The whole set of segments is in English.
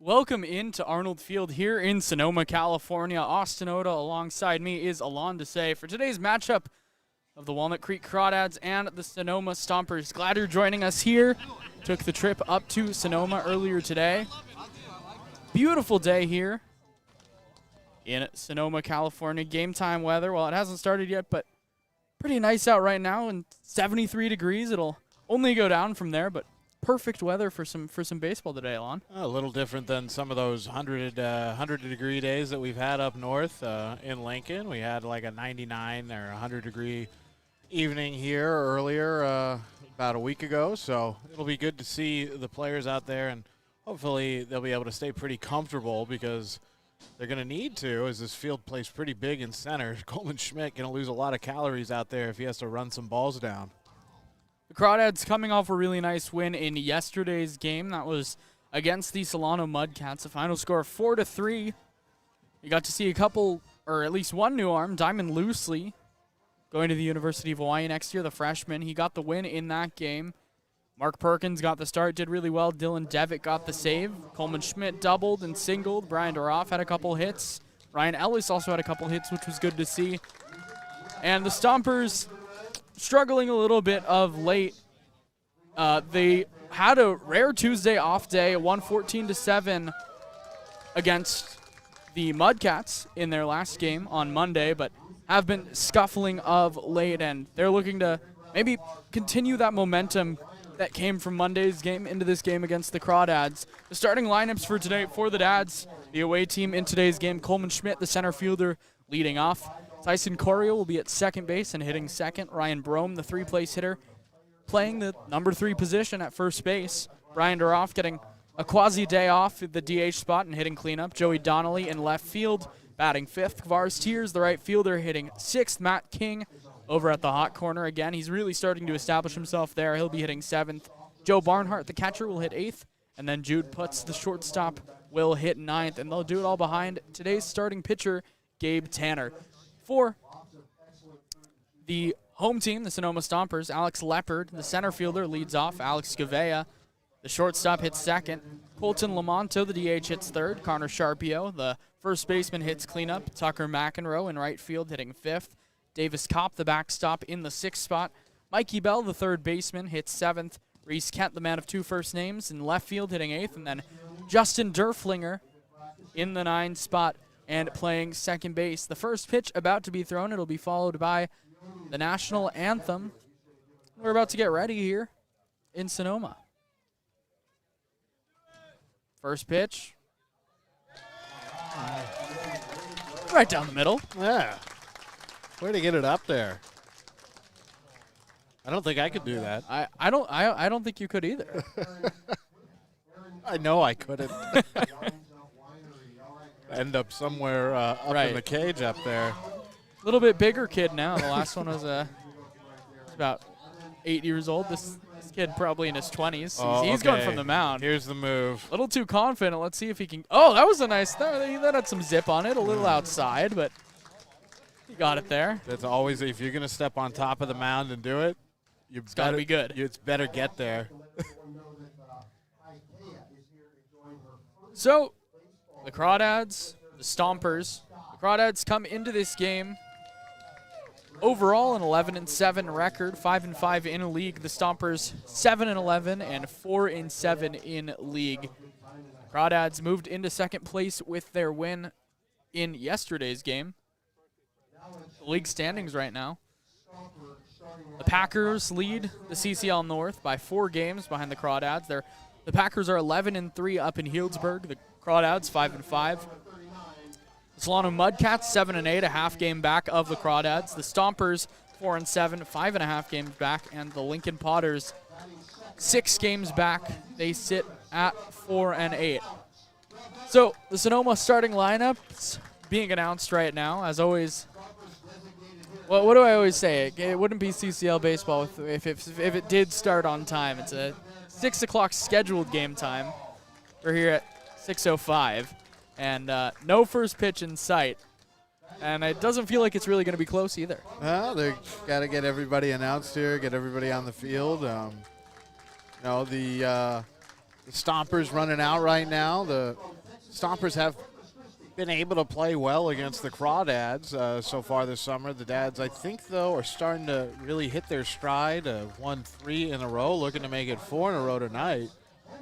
Welcome into Arnold Field here in Sonoma, California. Austin Oda alongside me is Alon Desai for today's matchup of the Walnut Creek Crawdads and the Sonoma Stompers. Glad you're joining us here. Took the trip up to Sonoma earlier today. Beautiful day here in Sonoma, California. Game time weather. Well, it hasn't started yet, but pretty nice out right now and 73 degrees. It'll only go down from there, but perfect weather for some baseball today, Alon. A little different than some of those 100-degree days that we've had up north in Lincoln. We had like a 99 or 100-degree evening here earlier about a week ago. So it'll be good to see the players out there, and hopefully they'll be able to stay pretty comfortable because they're going to need to, as this field plays pretty big in center. Coleman Schmidt going to lose a lot of calories out there if he has to run some balls down. The Crawdads coming off a really nice win in yesterday's game. That was against the Solano Mudcats. The final score 4-3. You got to see a couple, or at least one new arm, Diamond Loosely, going to the University of Hawaii next year, the freshman. He got the win in that game. Mark Perkins got the start, did really well. Dylan Devitt got the save. Coleman Schmidt doubled and singled. Brian Duroff had a couple hits. Ryan Ellis also had a couple hits, which was good to see. And the Stompers struggling a little bit of late. They had a rare Tuesday off day, won 14-7 against the Mudcats in their last game on Monday, but have been scuffling of late, and they're looking to maybe continue that momentum that came from Monday's game into this game against the Crawdads. The starting lineups for today for the Dads, the away team in today's game, Coleman Schmidt, the center fielder, leading off. Tyson Corrio will be at second base and hitting second. Ryan Brome, the three-place hitter, playing the number 3 position at first base. Brian Duroff getting a quasi-day off at the DH spot and hitting cleanup. Joey Donnelly in left field, batting 5th. Vars Tears, the right fielder, hitting 6th. Matt King over at the hot corner again. He's really starting to establish himself there. He'll be hitting 7th. Joe Barnhart, the catcher, will hit 8th. And then Jude Putz, the shortstop, will hit 9th. And they'll do it all behind today's starting pitcher, Gabe Tanner. For the home team, the Sonoma Stompers, Alex Leopard, the center fielder, leads off. Alex Govailla, the shortstop, hits second. Colton Lamonto, the DH, hits third. Connor Sharpio, the first baseman, hits cleanup. Tucker Mcenroe in right field, hitting 5th. Davis Kopp, the backstop, in the 6th spot. Mikey Bell, the third baseman, hits 7th. Reese Kent, the man of 2 first names, in left field, hitting 8th. And then Justin Derflinger in the 9th spot and playing second base. The first pitch about to be thrown. It'll be followed by the National Anthem. We're about to get ready here in Sonoma. First pitch. Right down the middle. Yeah. Way to get it up there. I don't think I could do that. I don't think you could either. I know I couldn't. End up somewhere up in the cage up there. A little bit bigger kid now. The last one was about 8 years old. This kid probably in his 20s. Oh, he's going from the mound. Here's the move. A little too confident. Let's see if he can. Oh, that was a nice. That had some zip on it. A little outside, but he got it there. That's always, if you're going to step on top of the mound and do it, it's got to be good. It's better get there. So, the Crawdads, the Stompers. The Crawdads come into this game overall an 11-7 record, 5-5 in a league. The Stompers 7-11 and 4-7 in league. Crawdads moved into second place with their win in yesterday's game. The league standings right now. The Packers lead the CCL North by 4 games behind the Crawdads. The Packers are 11-3 up in Healdsburg. The Crawdads 5-5. The Solano Mudcats 7-8, a half game back of the Crawdads. The Stompers 4-7, 5.5 games back, and the Lincoln Potters 6 games back. They sit at 4-8. So the Sonoma starting lineups being announced right now. As always, well, what do I always say? It wouldn't be CCL baseball if it did start on time. It's a 6 o'clock scheduled game time. We're here at 6:05, and no first pitch in sight. And it doesn't feel like it's really going to be close either. Well, they got to get everybody announced here, get everybody on the field. The the Stompers running out right now. The Stompers have been able to play well against the Crawdads so far this summer. The Dads, I think, though, are starting to really hit their stride. Won 3 in a row, looking to make it 4 in a row tonight,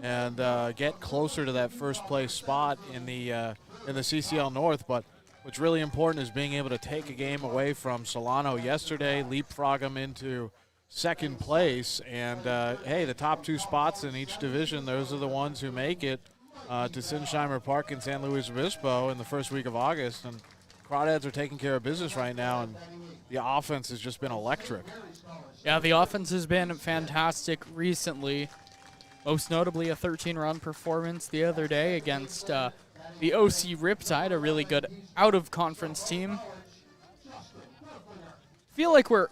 and get closer to that first place spot in the CCL North. But what's really important is being able to take a game away from Solano yesterday, leapfrog them into second place, and hey, the top 2 spots in each division, those are the ones who make it to Sinsheimer Park in San Luis Obispo in the first week of August. And Crawdads are taking care of business right now, and the offense has just been electric. Yeah, the offense has been fantastic recently, most notably a 13-run performance the other day against the OC Riptide, a really good out-of-conference team. Feel like we're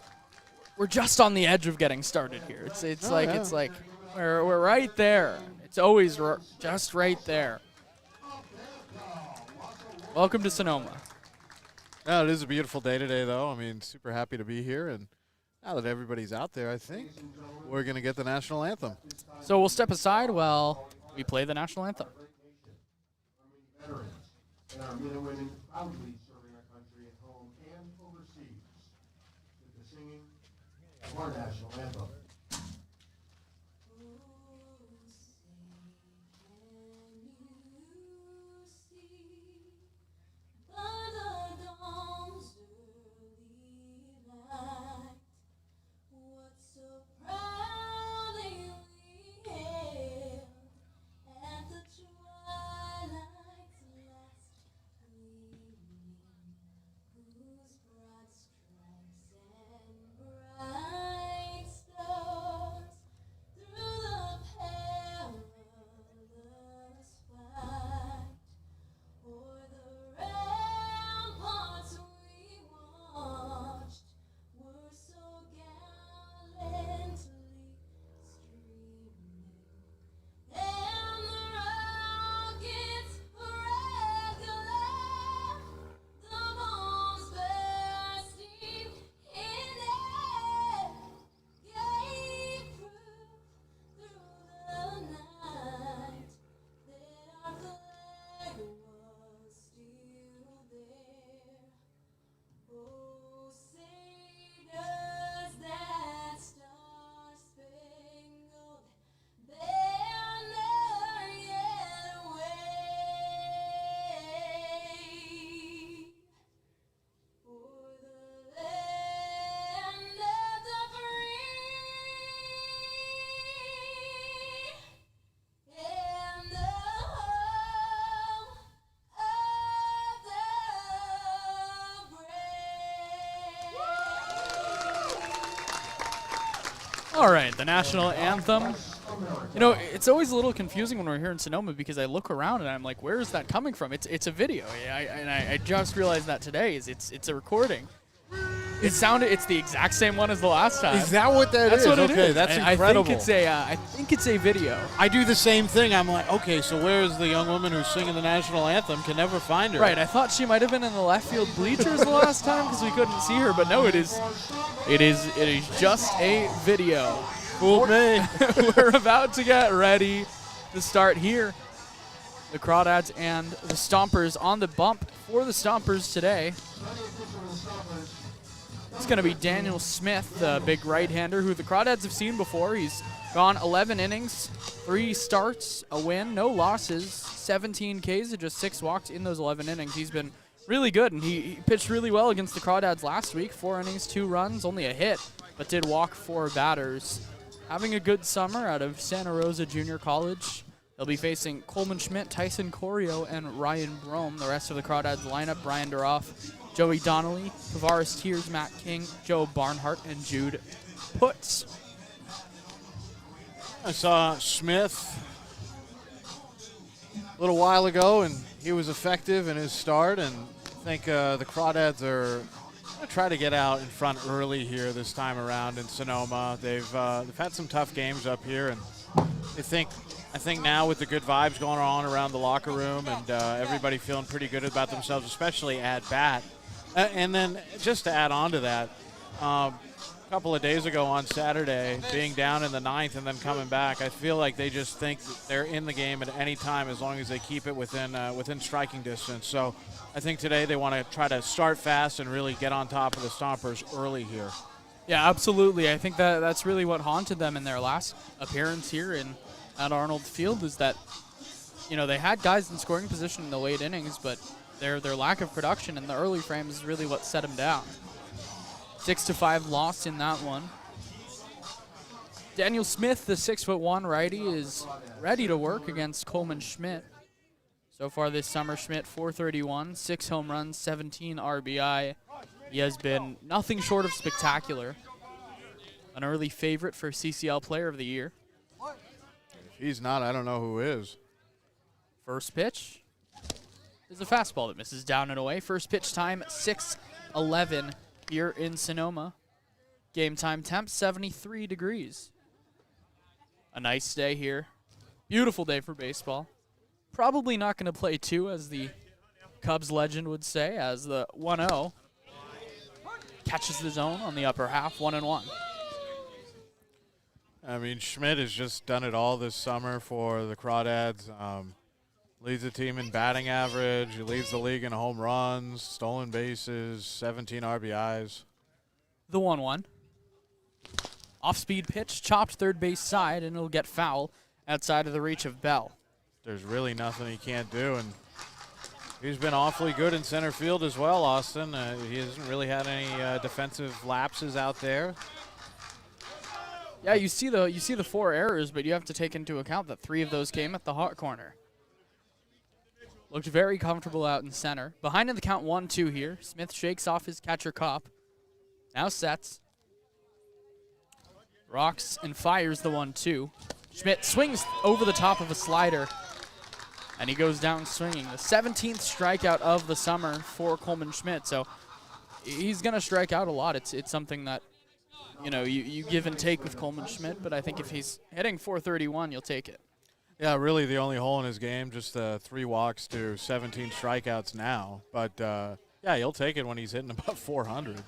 just on the edge of getting started here. It's like we're right there. It's always just right there. Welcome to Sonoma. Yeah, it is a beautiful day today, though. I mean, super happy to be here. And now that everybody's out there, I think we're going to get the National Anthem. So we'll step aside while we play the National Anthem. And our men and women proudly serving our country at home and overseas with the singing of our National Anthem. All right, the National Anthem. You know, it's always a little confusing when we're here in Sonoma because I look around and I'm like, where is that coming from? It's a video. I just realized that today. It's a recording. It's the exact same one as the last time. Is that what that That's is? what it Okay, is. that's And incredible. I think it's a video. I do the same thing. I'm like, okay, so where is the young woman who's singing the National Anthem? Can never find her. Right, I thought she might have been in the left field bleachers the last time because we couldn't see her, but no, it is just a video. Fooled me. We're about to get ready to start here. The Crawdads and the Stompers on the bump for the Stompers today. It's going to be Daniel Smith, the big right-hander, who the Crawdads have seen before. He's gone 11 innings, 3 starts, a win, no losses, 17 Ks, and just 6 walks in those 11 innings. He's been really good, and he pitched really well against the Crawdads last week. 4 innings, 2 runs, only a hit, but did walk 4 batters. Having a good summer out of Santa Rosa Junior College. They'll be facing Coleman Schmidt, Tyson Corrio, and Ryan Brome. The rest of the Crawdads lineup, Brian Duroff, Joey Donnelly, Tavares Tears, Matt King, Joe Barnhart, and Jude Putz. I saw Smith a little while ago, and he was effective in his start, and I think the Crawdads are going to try to get out in front early here this time around in Sonoma. They've had some tough games up here, and I think now with the good vibes going on around the locker room and everybody feeling pretty good about themselves, especially at bat. And then just to add on to that, couple of days ago on Saturday, being down in the ninth and then coming back, I feel like they just think that they're in the game at any time as long as they keep it within striking distance. So I think today they want to try to start fast and really get on top of the Stompers early here. Yeah, absolutely. I think that's really what haunted them in their last appearance here at Arnold Field, is that, you know, they had guys in scoring position in the late innings, but their lack of production in the early frames is really what set them down. 6-5 loss in that one. Daniel Smith, the 6'1" righty, is ready to work against Coleman Schmidt. So far this summer, Schmidt 431, 6 home runs, 17 RBI. He has been nothing short of spectacular. An early favorite for CCL Player of the Year. If he's not, I don't know who is. First pitch is a fastball that misses down and away. First pitch time, 6:11 here in Sonoma. Game time temp, 73 degrees. A nice day here. Beautiful day for baseball. Probably not going to play two, as the Cubs legend would say, as the 1-0 catches the zone on the upper half, 1-1. I mean, Schmidt has just done it all this summer for the Crawdads. Leads the team in batting average. He leads the league in home runs, stolen bases, 17 RBIs. The 1-1. Off-speed pitch, chopped third base side, and it'll get foul outside of the reach of Bell. There's really nothing he can't do, and he's been awfully good in center field as well, Austin. He hasn't really had any defensive lapses out there. Yeah, you see the 4 errors, but you have to take into account that 3 of those came at the hot corner. Looked very comfortable out in center. Behind in the count 1-2 here. Smith shakes off his catcher Kopp. Now sets. Rocks and fires the 1-2. Schmidt swings over the top of a slider, and he goes down swinging. The 17th strikeout of the summer for Coleman Schmidt. So he's going to strike out a lot. It's something that, you know, you give and take with Coleman Schmidt, but I think if he's hitting 431, you'll take it. Yeah, really the only hole in his game, just 3 walks to 17 strikeouts now. But, yeah, he'll take it when he's hitting about 400.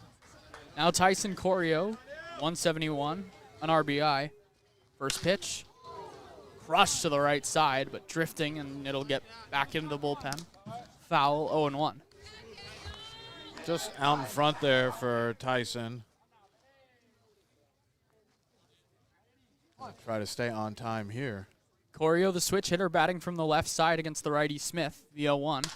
Now Tyson Corrio, 171, an RBI. First pitch, crushed to the right side, but drifting, and it'll get back into the bullpen. Foul, 0-1. Just out in front there for Tyson. Try to stay on time here. Corrio, the switch hitter, batting from the left side against the righty Smith, the 0-1.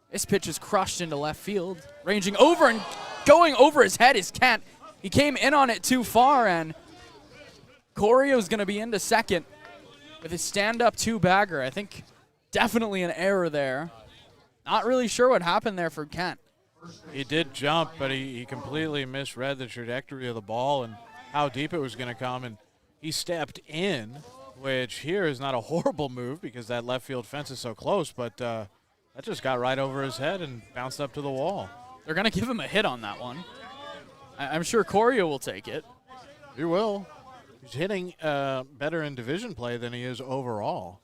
This pitch is crushed into left field. Ranging over and going over his head is Kent. He came in on it too far, and Corrio's going to be into second with his stand-up 2-bagger. I think definitely an error there. Not really sure what happened there for Kent. He did jump, but he completely misread the trajectory of the ball and how deep it was going to come, and he stepped in, which here is not a horrible move because that left field fence is so close, but that just got right over his head and bounced up to the wall. They're going to give him a hit on that one. I'm sure Corrio will take it. He will. He's hitting better in division play than he is overall.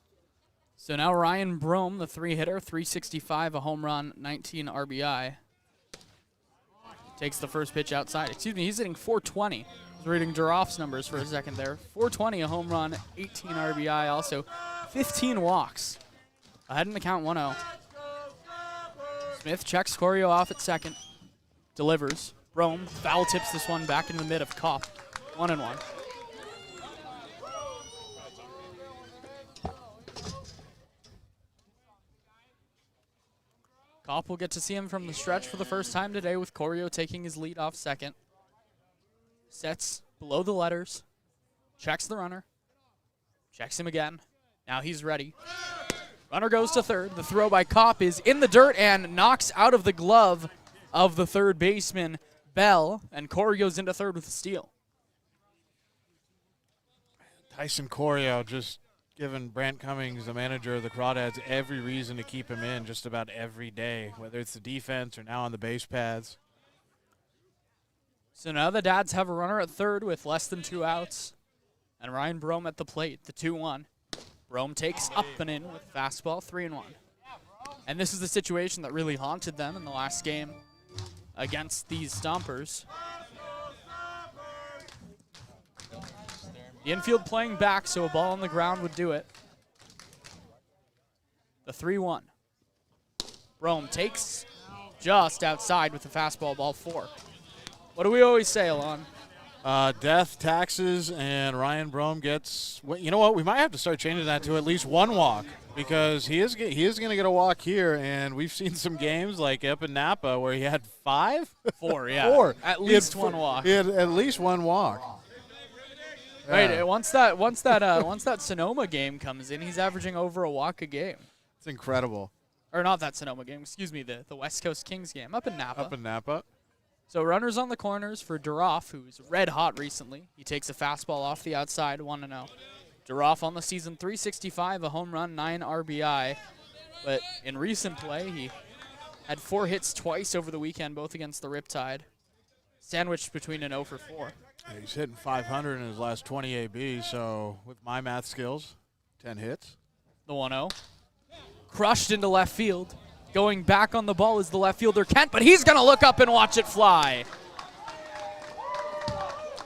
So now Ryan Brome, the 3-hitter, 365, a home run, 19 RBI. Takes the first pitch outside. Excuse me, he's hitting 420. I was reading Duroff's numbers for a second there. 420, a home run, 18 RBI, also 15 walks. Ahead in the count 1-0. Smith checks Corrio off at second. Delivers. Brome foul tips this one back into the mid of Kopp. 1-1. Kopp will get to see him from the stretch for the first time today, with Corrio taking his lead off second. Sets below the letters. Checks the runner. Checks him again. Now he's ready. Runner goes to third. The throw by Kopp is in the dirt and knocks out of the glove of the third baseman, Bell, and Corrio's into third with a steal. Tyson Corrio just giving Brant Cummings, the manager of the Crawdads, every reason to keep him in just about every day, whether it's the defense or now on the base paths. So now the Dads have a runner at third with less than 2 outs, and Ryan Brome at the plate, the 2-1. Brome takes up and in with fastball, 3-1. And this is the situation that really haunted them in the last game against these Stompers. The infield playing back, so a ball on the ground would do it. The 3-1. Brome takes just outside with the fastball, ball 4. What do we always say, Alon? Death, taxes, and Ryan Brome gets. Well, you know what? We might have to start changing that to at least one walk because he is going to get a walk here, and we've seen some games like up in Napa where he had 5, 4, yeah, 4. At least one walk. He had at least one walk. Right. Yeah. Once that Sonoma game comes in, he's averaging over a walk a game. It's incredible. Or not that Sonoma game. Excuse me. The West Coast Kings game up in Napa. Up in Napa. So runners on the corners for Duroff, who's red hot recently. He takes a fastball off the outside, 1-0. Duroff on the season, 365, a home run, 9 RBI. But in recent play, he had 4 hits twice over the weekend, both against the Riptide. Sandwiched between an 0 for 4. Yeah, he's hitting 500 in his last 20 AB, so with my math skills, 10 hits. The 1-0. Crushed into left field. Going back on the ball is the left fielder, Kent, but he's going to look up and watch it fly.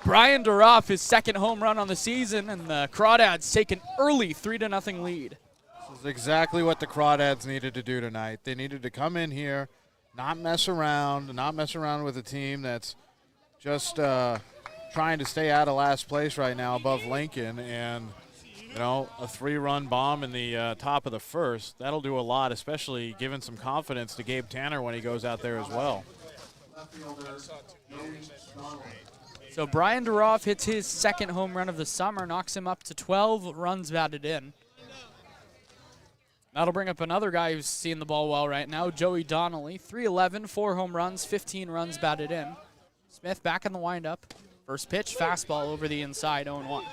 Brian Duroff, his second home run on the season, and the Crawdads take an early 3-0 lead. This is exactly what the Crawdads needed to do tonight. They needed to come in here, not mess around with a team that's just trying to stay out of last place right now above Lincoln, and you know, a 3-run bomb in the top of the first, that'll do a lot, especially giving some confidence to Gabe Tanner when he goes out there as well. So Brian Duroff hits his second home run of the summer, knocks him up to 12 runs batted in. That'll bring up another guy who's seeing the ball well right now, Joey Donnelly. 311, 4 home runs, 15 runs batted in. Smith back in the windup. First pitch, fastball over the inside, 0-1.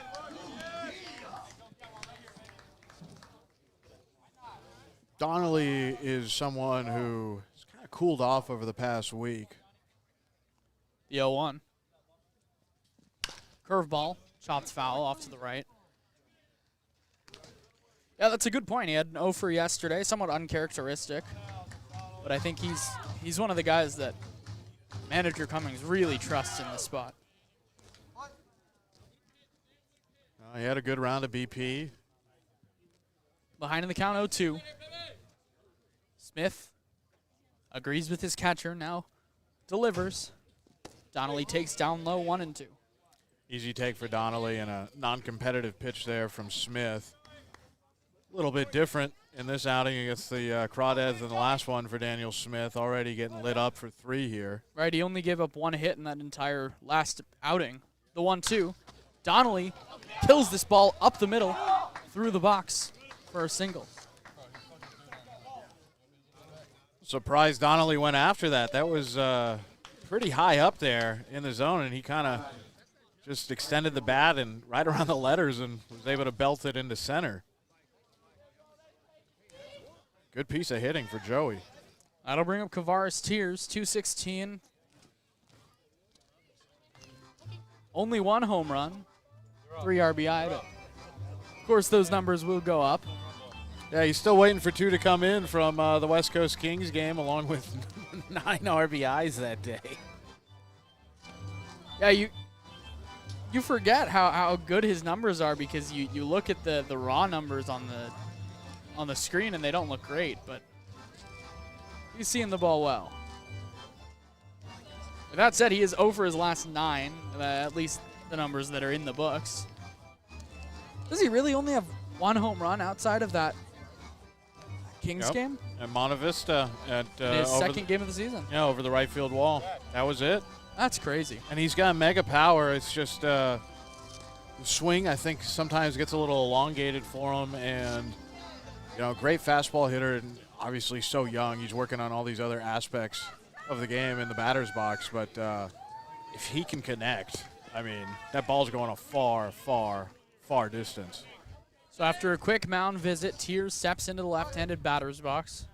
Donnelly is someone who has kind of cooled off over the past week. The 0-1. Curveball, chopped foul off to the right. Yeah, that's a good point. He had an 0 for yesterday, somewhat uncharacteristic. But I think he's one of the guys that manager Cummings really trusts in this spot. He had a good round of BP. Behind in the count, 0-2. Smith agrees with his catcher, now delivers. Donnelly takes down low, 1-2. Easy take for Donnelly and a non-competitive pitch there from Smith. A little bit different in this outing against the Crawdads than the last one for Daniel Smith, already getting lit up for 3 here. Right, he only gave up 1 hit in that entire last outing. The 1-2. Donnelly kills this ball up the middle, through the box for a single. Surprised Donnelly went after that. That was pretty high up there in the zone, and he kind of just extended the bat and right around the letters and was able to belt it into center. Good piece of hitting for Joey. That'll bring up Kavaris Tears, 216. Only 1 home run, 3 RBI, but of course those numbers will go up. Yeah, he's still waiting for 2 to come in from the West Coast Kings game, along with 9 RBIs that day. Yeah, you forget how good his numbers are because you look at the raw numbers on the screen and they don't look great, but he's seeing the ball well. With that said, he is 0 for his last 9, at least the numbers that are in the books. Does he really only have 1 home run outside of that Kings game? And Monte Vista at His second game of the season. Yeah, over the right field wall. That was it. That's crazy. And he's got mega power. It's just the swing, I think, sometimes gets a little elongated for him. And, you know, great fastball hitter, and obviously so young. He's working on all these other aspects of the game in the batter's box. But if he can connect, I mean, that ball's going a far, far, far distance. So after a quick mound visit, Tears steps into the left-handed batter's box.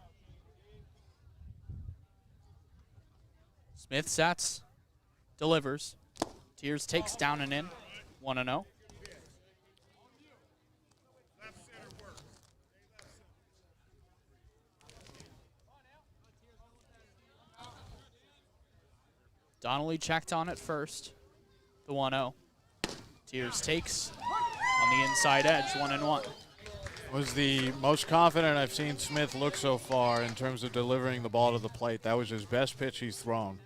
Smith sets, delivers. Tears takes down and in, 1-0. Donnelly checked on it first, the 1-0. Tears takes, on the inside edge, 1-1. Was the most confident I've seen Smith look so far in terms of delivering the ball to the plate. That was his best pitch he's thrown.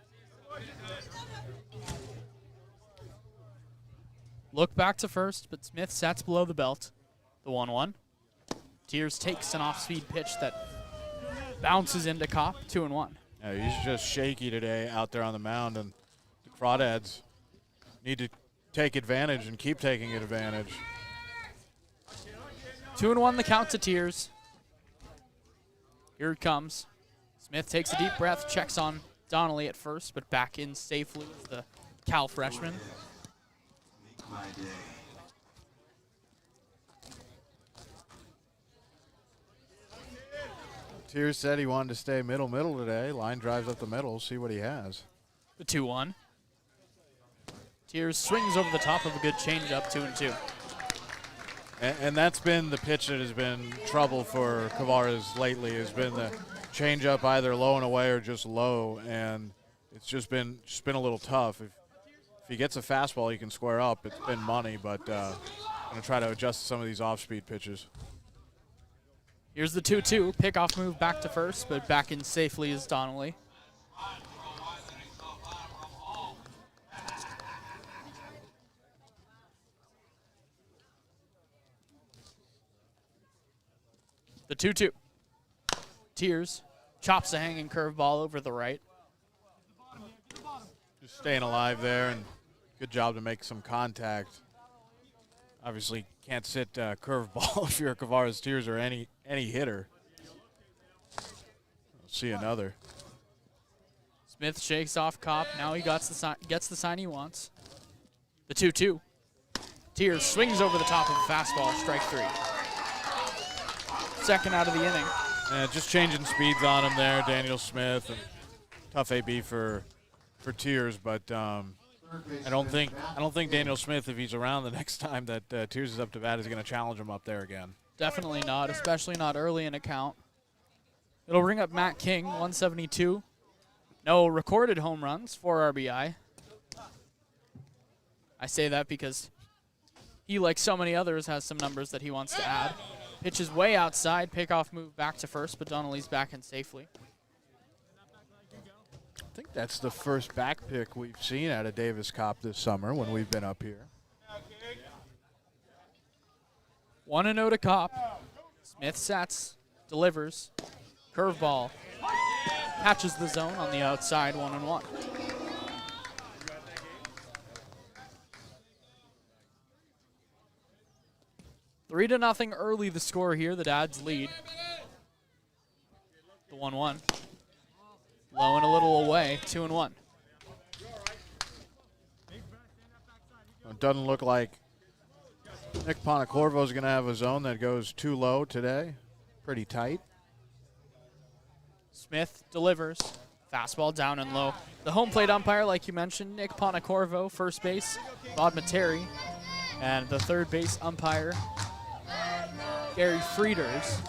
Look back to first, but Smith sets below the belt. The 1-1. Tears takes an off-speed pitch that bounces into Kopp, 2-1. Yeah, he's just shaky today out there on the mound, and the Crawdads need to take advantage and keep taking advantage. 2-1 the count to Tears. Here it comes. Smith takes a deep breath, checks on Donnelly at first, but back in safely as the Cal freshman. My day. Tears said he wanted to stay middle today. Line drives up the middle, see what he has. The 2-1. Tears swings over the top of a good changeup, 2-2. And that's been the pitch that has been trouble for Cavares lately, has been the changeup either low and away or just low, and it's just been a little tough. If he gets a fastball, he can square up. It's been money, but I'm going to try to adjust some of these off-speed pitches. Here's the 2-2. Pickoff move back to first, but back in safely is Donnelly. The 2-2. Tears chops a hanging curveball over the right. Just staying alive there, and good job to make some contact. Obviously can't sit curveball if you're a Cavares, Tears, or any hitter. We'll see another. Smith shakes off Kopp. Now he gets the sign he wants. The 2-2. Tears swings over the top of a fastball, strike 3. Second out of the inning. Just changing speeds on him there, Daniel Smith. And tough AB for Tears, but I don't think Daniel Smith, if he's around the next time that Tears is up to bat, is going to challenge him up there again. Definitely not, especially not early in a count. It'll bring up Matt King, 172. No recorded home runs, 4 RBI. I say that because he, like so many others, has some numbers that he wants to add. Pitch is way outside. Pickoff move back to first, but Donnelly's back in safely. I think that's the first back pick we've seen out of Davis Kopp this summer when we've been up here. 1-0 to Kopp. Smith sets, delivers, curveball, catches the zone on the outside, 1-1. Three to nothing early the score here. The Dads lead. The 1-1. Low and a little away, 2-1. It doesn't look like Nick Pontecorvo is going to have a zone that goes too low today. Pretty tight. Smith delivers. Fastball down and low. The home plate umpire, like you mentioned, Nick Pontecorvo. First base, Bob Materi. And the third base umpire, Gary Frieders.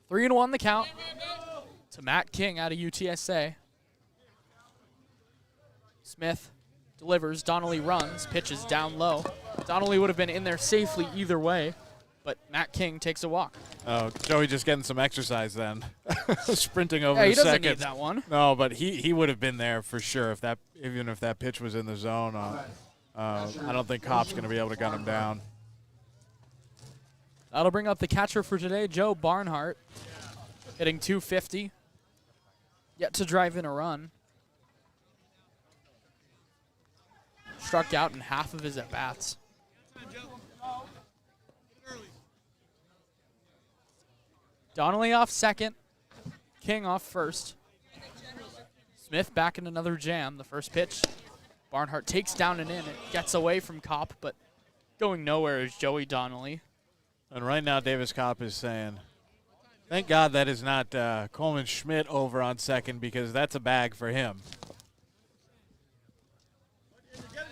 Three and 1 the count to Matt King out of UTSA. Smith delivers. Donnelly runs. Pitches down low. Donnelly would have been in there safely either way, but Matt King takes a walk. Oh, Joey just getting some exercise then. Sprinting over Yeah, the he doesn't second. need that one. No, but he would have been there for sure even if that pitch was in the zone. I don't think Kopp's going to be able to gun him down. That'll bring up the catcher for today, Joe Barnhart, hitting .250. Yet to drive in a run. Struck out in half of his at-bats. Donnelly off second. King off first. Smith back in another jam. The first pitch. Barnhart takes down and in. It gets away from Kopp, but going nowhere is Joey Donnelly. And right now Davis Kopp is saying, thank God that is not Coleman Schmidt over on second, because that's a bag for him.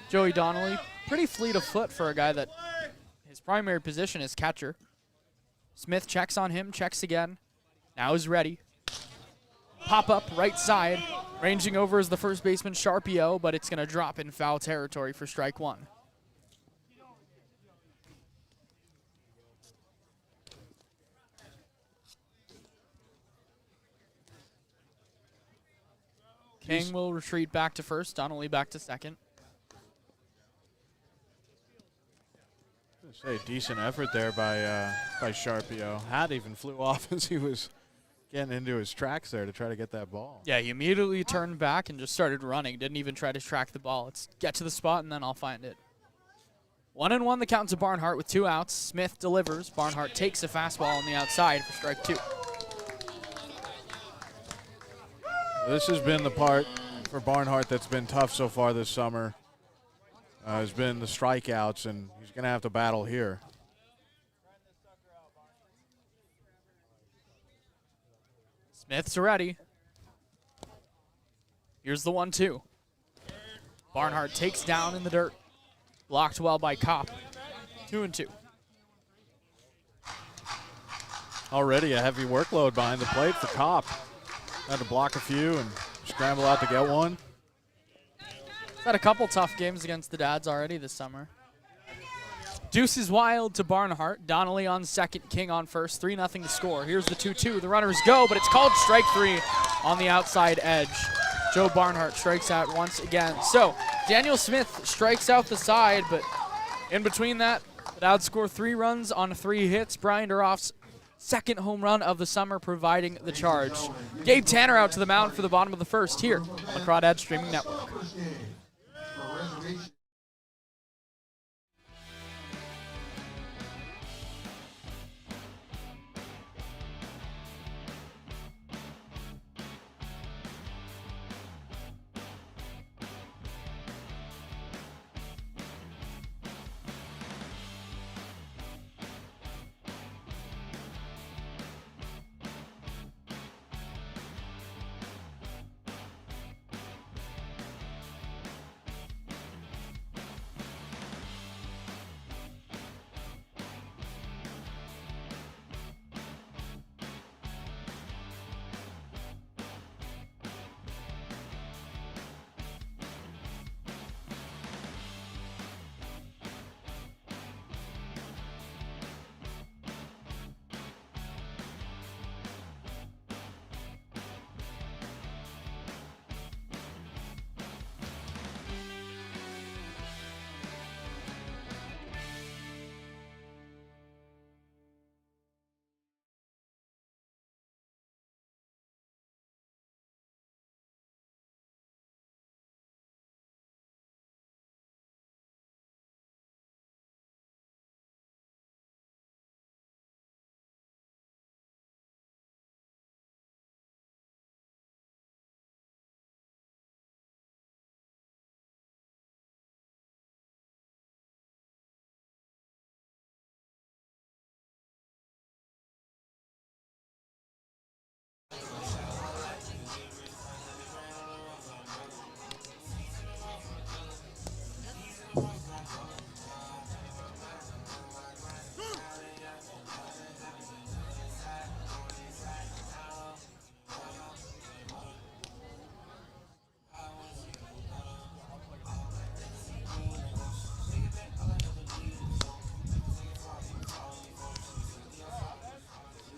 Joey Donnelly, pretty fleet of foot for a guy that his primary position is catcher. Smith checks on him, checks again. Now is ready. Pop up right side. Ranging over is the first baseman, Sharpio, but it's going to drop in foul territory for strike one. King will retreat back to first, Donnelly back to second. Say decent effort there by Sharpio. Hat even flew off as he was getting into his tracks there to try to get that ball. Yeah, he immediately turned back and just started running. Didn't even try to track the ball. It's get to the spot and then I'll find it. 1-1 the count to Barnhart with 2 outs. Smith delivers. Barnhart takes a fastball on the outside for strike 2. This has been the part for Barnhart that's been tough so far this summer. Has been the strikeouts, and he's going to have to battle here. Smith's ready. Here's the 1-2. Barnhart takes down in the dirt. Blocked well by Kopp. 2-2. Already a heavy workload behind the plate for Kopp. Had to block a few and scramble out to get one. Had a couple tough games against the Dads already this summer. Deuce is wild to Barnhart. Donnelly on second, King on first. 3-0 to score. Here's the 2-2. The runners go, but it's called strike 3 on the outside edge. Joe Barnhart strikes out once again. So Daniel Smith strikes out the side, but in between that, the Dads score 3 runs on 3 hits. Brian Duroff's second home run of the summer providing the charge. Gabe Tanner out to the mound for the bottom of the first here on the Crawdads Streaming Network.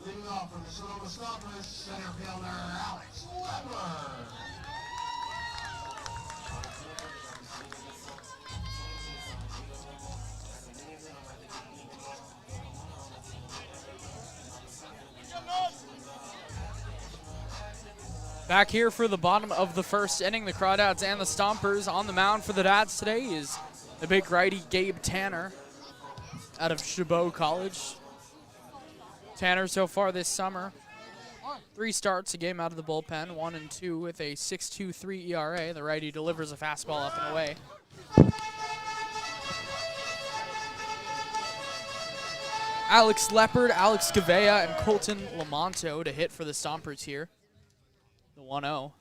Leading off from the Sonoma Stompers, center fielder Alex Lepper. Back here for the bottom of the first inning, the Crawdads and the Stompers. On the mound for the Dads today is the big righty Gabe Tanner out of Chabot College. Tanner so far this summer, 3 starts, a game out of the bullpen, 1 and 2 with a 6.23 ERA. The righty delivers a fastball up and away. Alex Leopard, Alex Govailla, and Colton Lamonto to hit for the Stompers here. The 1-0.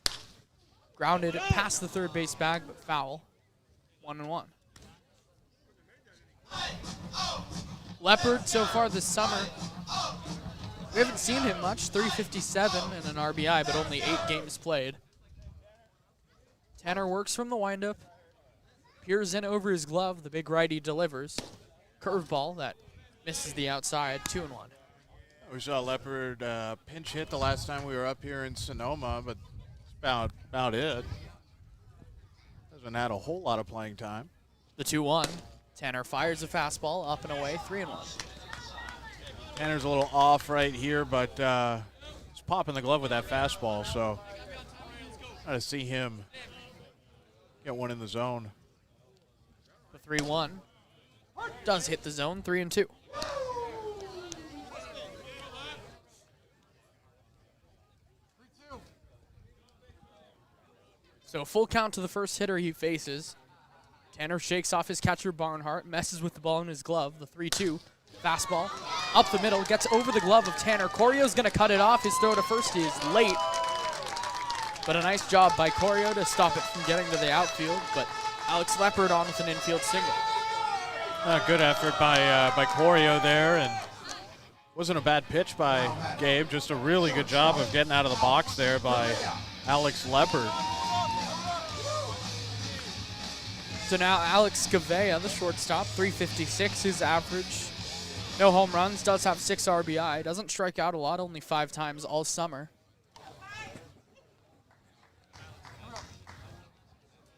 Grounded past the third base bag, but foul. 1-1. Leopard so far this summer, we haven't seen him much. 357 and an RBI, but only 8 games played. Tanner works from the windup. Peers in over his glove. The big righty delivers. Curveball that misses the outside. 2-1. We saw Leopard pinch hit the last time we were up here in Sonoma, but that's about it. Hasn't had a whole lot of playing time. The 2-1. Tanner fires a fastball up and away. 3-1. Tanner's a little off right here, but he's popping the glove with that fastball, so try to see him get one in the zone. The 3-1 does hit the zone. 3-2. So full count to the first hitter he faces. Tanner shakes off his catcher Barnhart, messes with the ball in his glove. The 3-2 fastball up the middle, gets over the glove of Tanner. Corrio's going to cut it off. His throw to first is late, but a nice job by Corrio to stop it from getting to the outfield. But Alex Leopard on with an infield single. Good effort by Corrio there, and wasn't a bad pitch by Gabe. Just a really good job of getting out of the box there by Alex Leopard. So now Alex Govailla, the shortstop, 356 his average. No home runs, does have 6 RBI. Doesn't strike out a lot, only 5 times all summer.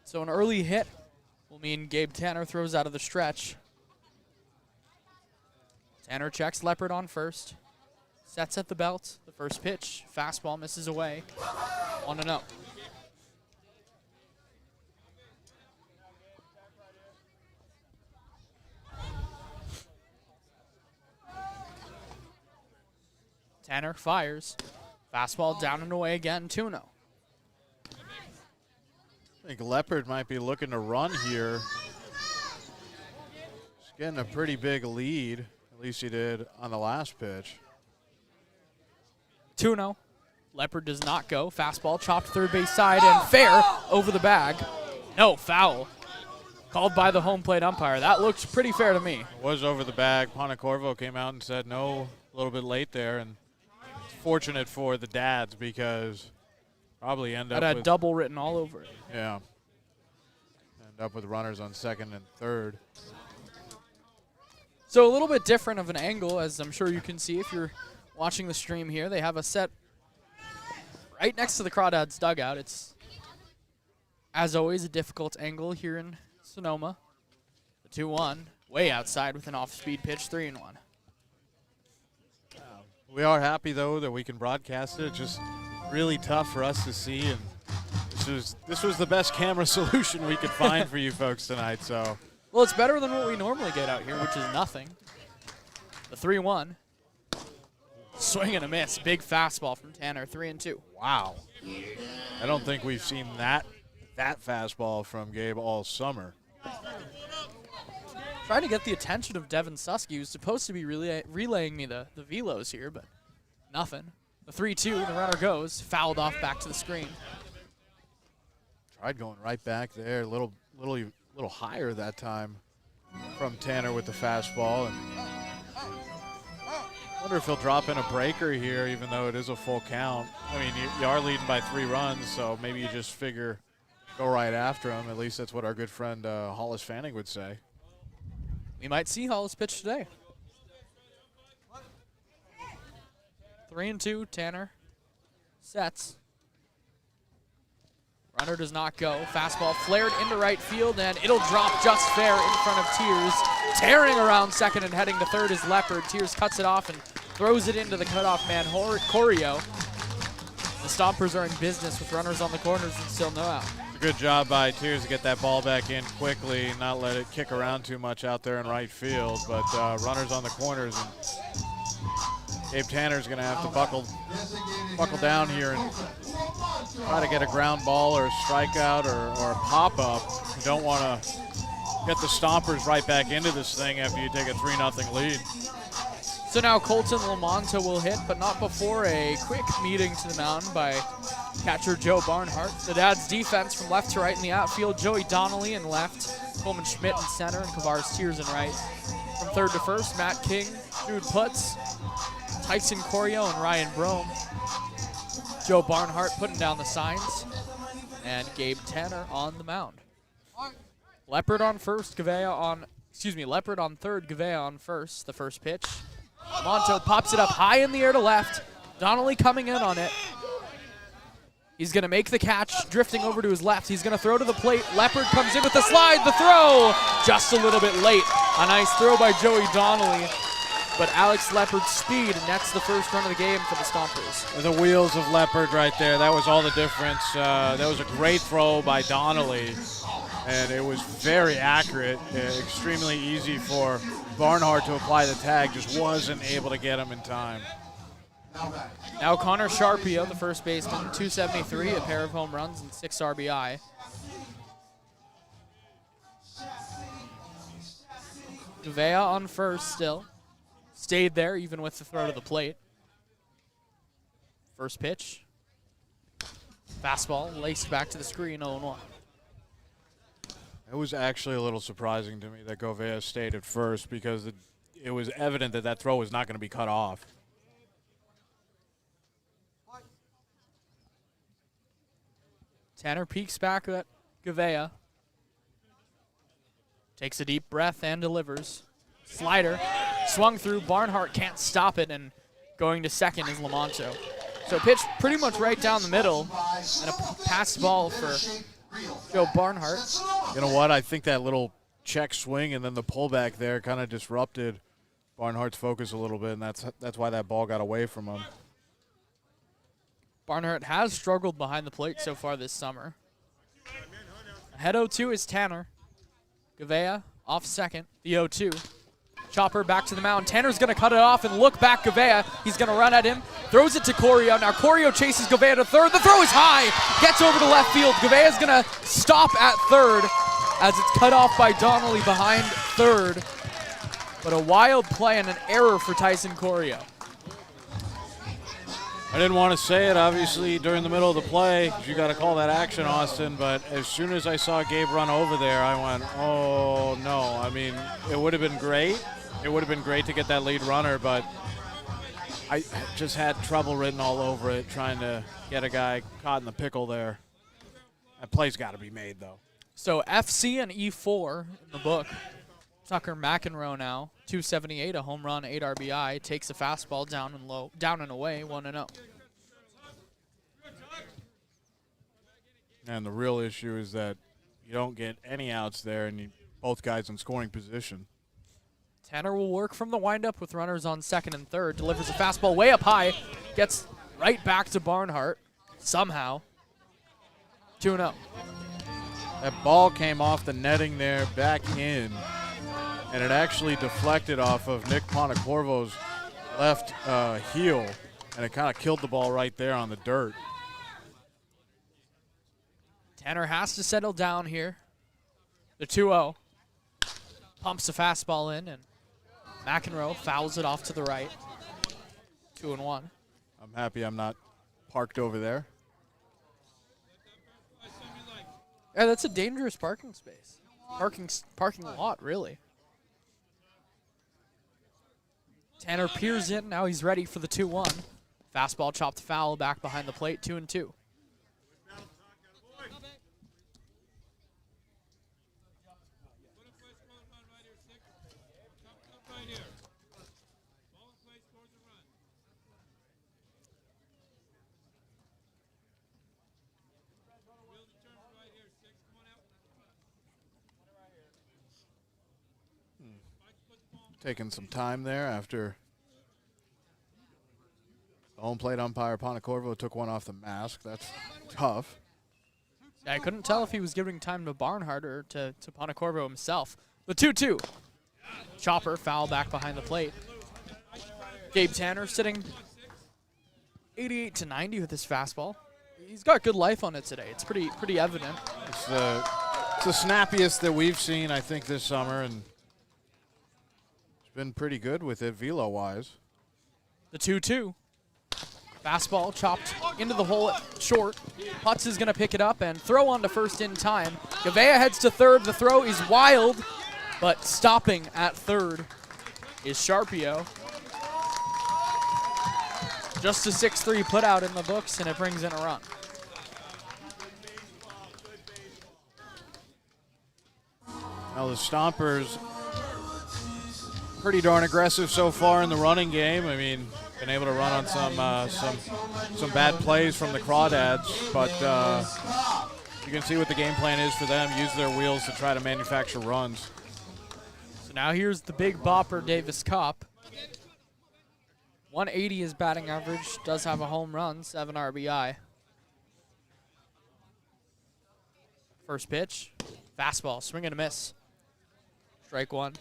So an early hit will mean Gabe Tanner throws out of the stretch. Tanner checks Leopard on first. Sets at the belt. The first pitch. Fastball misses away. 1-0. Tanner fires. Fastball down and away again. 2-0. I think Leopard might be looking to run here. He's getting a pretty big lead. At least he did on the last pitch. 2-0. Leopard does not go. Fastball chopped third base side and fair over the bag. No, foul. Called by the home plate umpire. That looked pretty fair to me. It was over the bag. Corvo came out and said no, a little bit late there. And it's fortunate for the dads because probably end up Had a with double written all over it. Yeah. End up with runners on second and third. So a little bit different of an angle, as I'm sure you can see if you're watching the stream here. They have a set right next to the Crawdads dugout. It's, as always, a difficult angle here in Sonoma. The 2-1, way outside with an off-speed pitch, 3-1. We are happy, though, that we can broadcast it. It's just really tough for us to see, and this was the best camera solution we could find for you folks tonight. So, well, it's better than what we normally get out here, which is nothing. The 3-1. Swing and a miss. Big fastball from Tanner, 3-2. Wow. I don't think we've seen that fastball from Gabe all summer. Trying to get the attention of Devin Susky, who's supposed to be relaying me the velos here, but nothing. The 3-2, the runner goes, fouled off back to the screen. Tried going right back there, a little higher that time from Tanner with the fastball. And wonder if he'll drop in a breaker here, even though it is a full count. I mean, you are leading by 3 runs, so maybe you just figure go right after him. At least that's what our good friend Hollis Fanning would say. We might see Hollis pitch today. 3-2, Tanner sets. Runner does not go. Fastball flared into right field, and it'll drop just fair in front of Tears. Tearing around second and heading to third is Leopard. Tears cuts it off and throws it into the cutoff man, Corrio. The Stompers are in business with runners on the corners and still no out. It's a good job by Tears to get that ball back in quickly, not let it kick around too much out there in right field. But runners on the corners, and Gabe Tanner's going to have to buckle down here and try to get a ground ball or a strikeout or a pop-up. You don't want to get the Stompers right back into this thing after you take a 3-0 lead. So now Colton Lamonto will hit, but not before a quick meeting to the mound by catcher Joe Barnhart. The Dads' defense from left to right in the outfield, Joey Donnelly in left, Coleman Schmidt in center, and Kavaris Tears in right. From third to first, Matt King, Jude Putz, Tyson Corrio, and Ryan Brome. Joe Barnhart putting down the signs. And Gabe Tanner on the mound. Leopard on first, Govailla on, Leopard on third, Govailla on first. The first pitch. Lamonto pops it up high in the air to left. Donnelly coming in on it. He's going to make the catch, drifting over to his left. He's going to throw to the plate. Leopard comes in with the slide. The throw just a little bit late. A nice throw by Joey Donnelly. But Alex Leopard's speed nets the first run of the game for the Stompers. The wheels of Leopard right there. That was all the difference. That was a great throw by Donnelly. And it was very accurate. Extremely easy for Barnhart to apply the tag. Just wasn't able to get him in time. Now Connor Sharpio, the first baseman, 273, a pair of home runs and 6 RBI. Govailla on first still. Stayed there even with the throw to the plate. First pitch. Fastball laced back to the screen, 0-1. It was actually a little surprising to me that Govailla stayed at first because it was evident that that throw was not going to be cut off. Tanner peeks back at Govailla. Takes a deep breath and delivers. Slider swung through. Barnhart can't stop it, and going to second is Lamonto. So pitch pretty much right down the middle, and a pass ball for Joe Barnhart. You know what? I think that little check swing and then the pullback there kind of disrupted Barnhart's focus a little bit, and that's why that ball got away from him. Barnhart has struggled behind the plate so far this summer. Ahead 0-2 is Tanner. Govailla off second, the 0-2. Chopper back to the mound. Tanner's going to cut it off and look back Govailla. He's going to run at him. Throws it to Corrio. Now Corrio chases Govailla to third. The throw is high. Gets over to left field. Goveilla's going to stop at third as it's cut off by Donnelly behind third. But a wild play and an error for Tyson Corrio. I didn't want to say it, obviously, during the middle of the play. You got to call that action, Austin. But as soon as I saw Gabe run over there, I went, oh, no. I mean, it would have been great. It would have been great to get that lead runner, but I just had trouble written all over it trying to get a guy caught in the pickle there. That play's got to be made, though. So FC and E4 in the book. Tucker Mcenroe now, 278, a home run, 8 RBI, takes a fastball down and away, 1-0. And the real issue is that you don't get any outs there, and both guys in scoring position. Tanner will work from the windup with runners on second and third, delivers a fastball way up high, gets right back to Barnhart somehow. 2-0. That ball came off the netting there, back in. And it actually deflected off of Nick Pontecorvo's left heel, and it kind of killed the ball right there on the dirt. Tanner has to settle down here. The 2-0. Pumps the fastball in, and Mcenroe fouls it off to the right. 2-1. I'm happy I'm not parked over there. Yeah, that's a dangerous parking space. Parking lot, really. Tanner peers in. Now he's ready for the 2-1. Fastball chopped foul back behind the plate, 2-2. Taking some time there after the home plate umpire Pontecorvo took one off the mask. That's tough. I couldn't tell if he was giving time to Barnhart or to Pontecorvo himself. The 2-2. Chopper foul back behind the plate. Gabe Tanner sitting 88-90 with his fastball. He's got good life on it today. It's pretty evident. It's the snappiest that we've seen, I think, this summer, and been pretty good with it velo-wise. The 2-2. Fastball chopped into the hole at short. Putz is going to pick it up and throw on to first in time. Govailla heads to third. The throw is wild, but stopping at third is Sharpio. Just a 6-3 put out in the books, and it brings in a run. Now the Stompers pretty darn aggressive so far in the running game. I mean, been able to run on some bad plays from the Crawdads, but you can see what the game plan is for them. Use their wheels to try to manufacture runs. So now here's the big bopper, Davis Kopp. 180 is batting average. Does have a home run, 7 RBI. First pitch, fastball, swing and a miss. Strike one.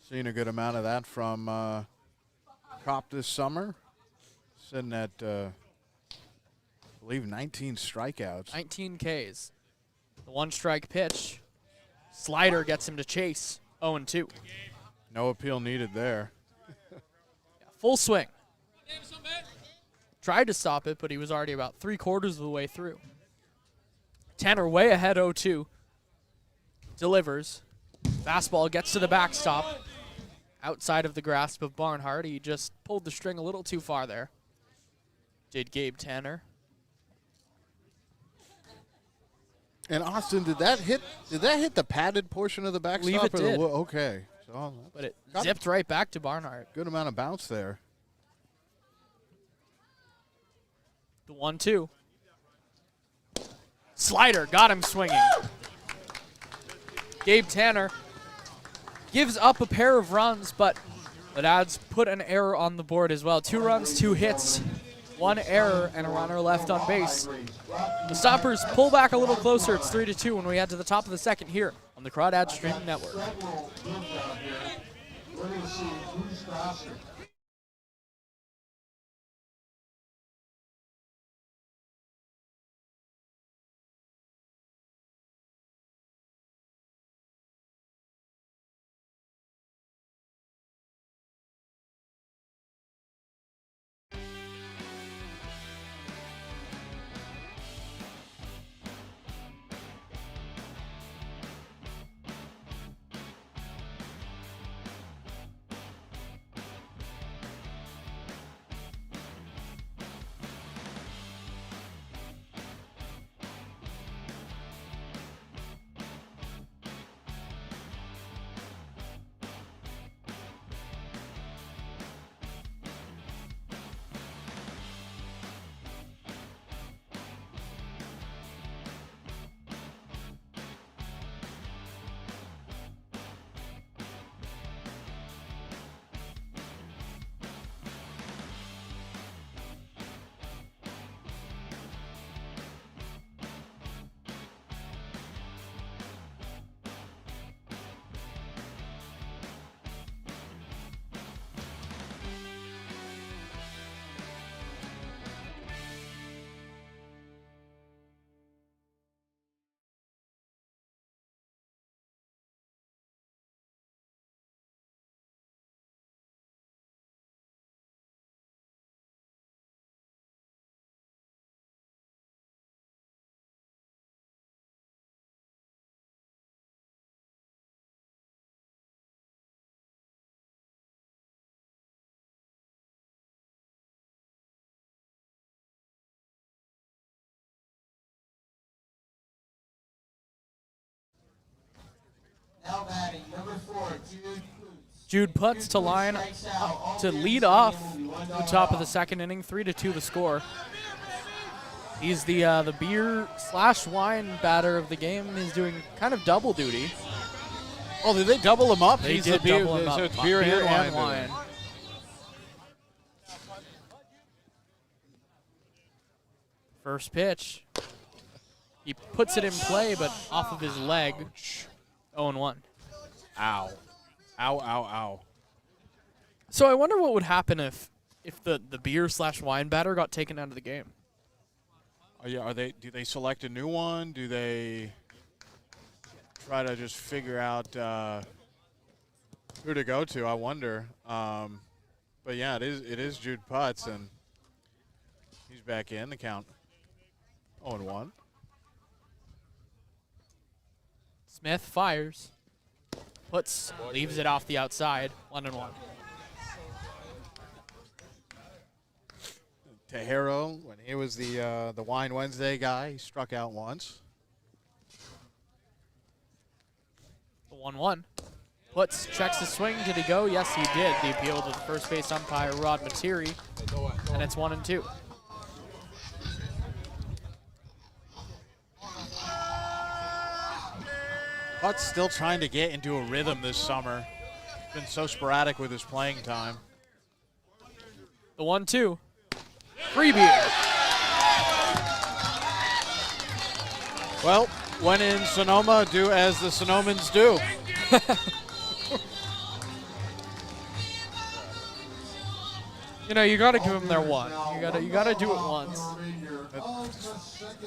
Seen a good amount of that from Kopp this summer. Sitting at, I believe, 19 strikeouts. 19 Ks. The one strike pitch. Slider gets him to chase. 0-2. No appeal needed there. Yeah, full swing. Tried to stop it, but he was already about 3/4 of the way through. Tanner way ahead, 0-2. Delivers. Fastball gets to the backstop. Outside of the grasp of Barnhart. He just pulled the string a little too far there. Did Gabe Tanner. And Austin, did that hit the padded portion of the backstop? Believe it did. Okay. So But it zipped right back to Barnhart. good amount of bounce there. The 1-2. Slider got him swinging. Gabe Tanner gives up a pair of runs, but the Dads put an error on the board as well. 2 runs, 2 hits, 1 error, and a runner left on base. The Stompers pull back a little closer. It's 3-2 when we head to the top of the second here on the Crawdads Streaming Network. Several moves out here. We're going to see who's faster. Now batting, number 4, Jude. Jude Putz to line to lead off the top of the second inning. 3-2 the score. He's the beer/wine batter of the game. He's doing kind of double duty. Oh, did they double him up? They He's did the beer, double him up. so it's beer and wine. First pitch. He puts it in play, but off of his leg. 0-1. Ow. Ow, ow, ow. So I wonder what would happen if the beer/wine batter got taken out of the game. Do they select a new one? Do they try to just figure out who to go to? I wonder. But yeah, it is Jude Putz, and he's back in the count. 0-1. Smith fires. Leaves it off the outside. 1-1. Tejero, when he was the Wine Wednesday guy, he struck out once. 1-1. Checks the swing. Did he go? Yes, he did. The appeal to the first base umpire, Rod Materi. And it's 1-2. Putz still trying to get into a rhythm this summer. Been so sporadic with his playing time. The 1-2. Free beer. Well, when in Sonoma, do as the Sonomans do. You know, you got to give them their one. You got to do it once.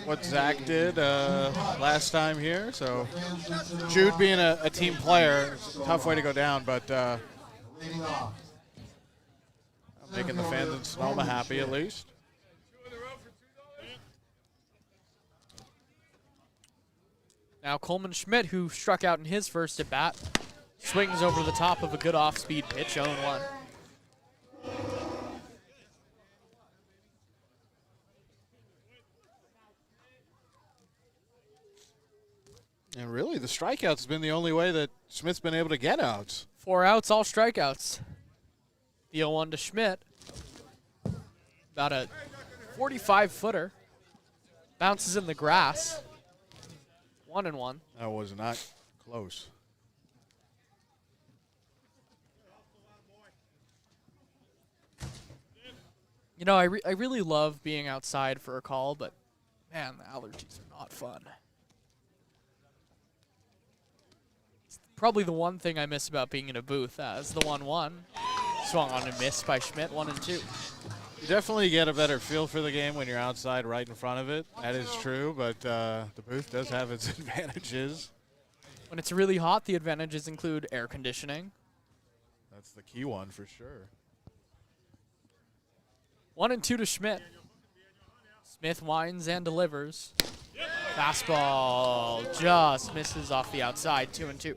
What Zach did last time here. So Jude being a team player, it's a tough way to go down, but making the fans in Sonoma happy at least. Now Coleman Schmidt, who struck out in his first at bat, swings over the top of a good off-speed pitch, 0-1. And really, the strikeouts has been the only way that Schmidt's been able to get outs. 4 outs, all strikeouts. The 0-1 to Schmidt. About a 45-footer. Bounces in the grass. 1-1. That was not close. You know, I really love being outside for a call, but man, the allergies are not fun. It's probably the one thing I miss about being in a booth. As the 1-1 swung on and missed by Schmidt, 1-2. You definitely get a better feel for the game when you're outside right in front of it. That is true, but the booth does have its advantages. When it's really hot, the advantages include air conditioning. That's the key one for sure. 1-2 to Schmidt. Smith winds and delivers. Fastball just misses off the outside, 2-2.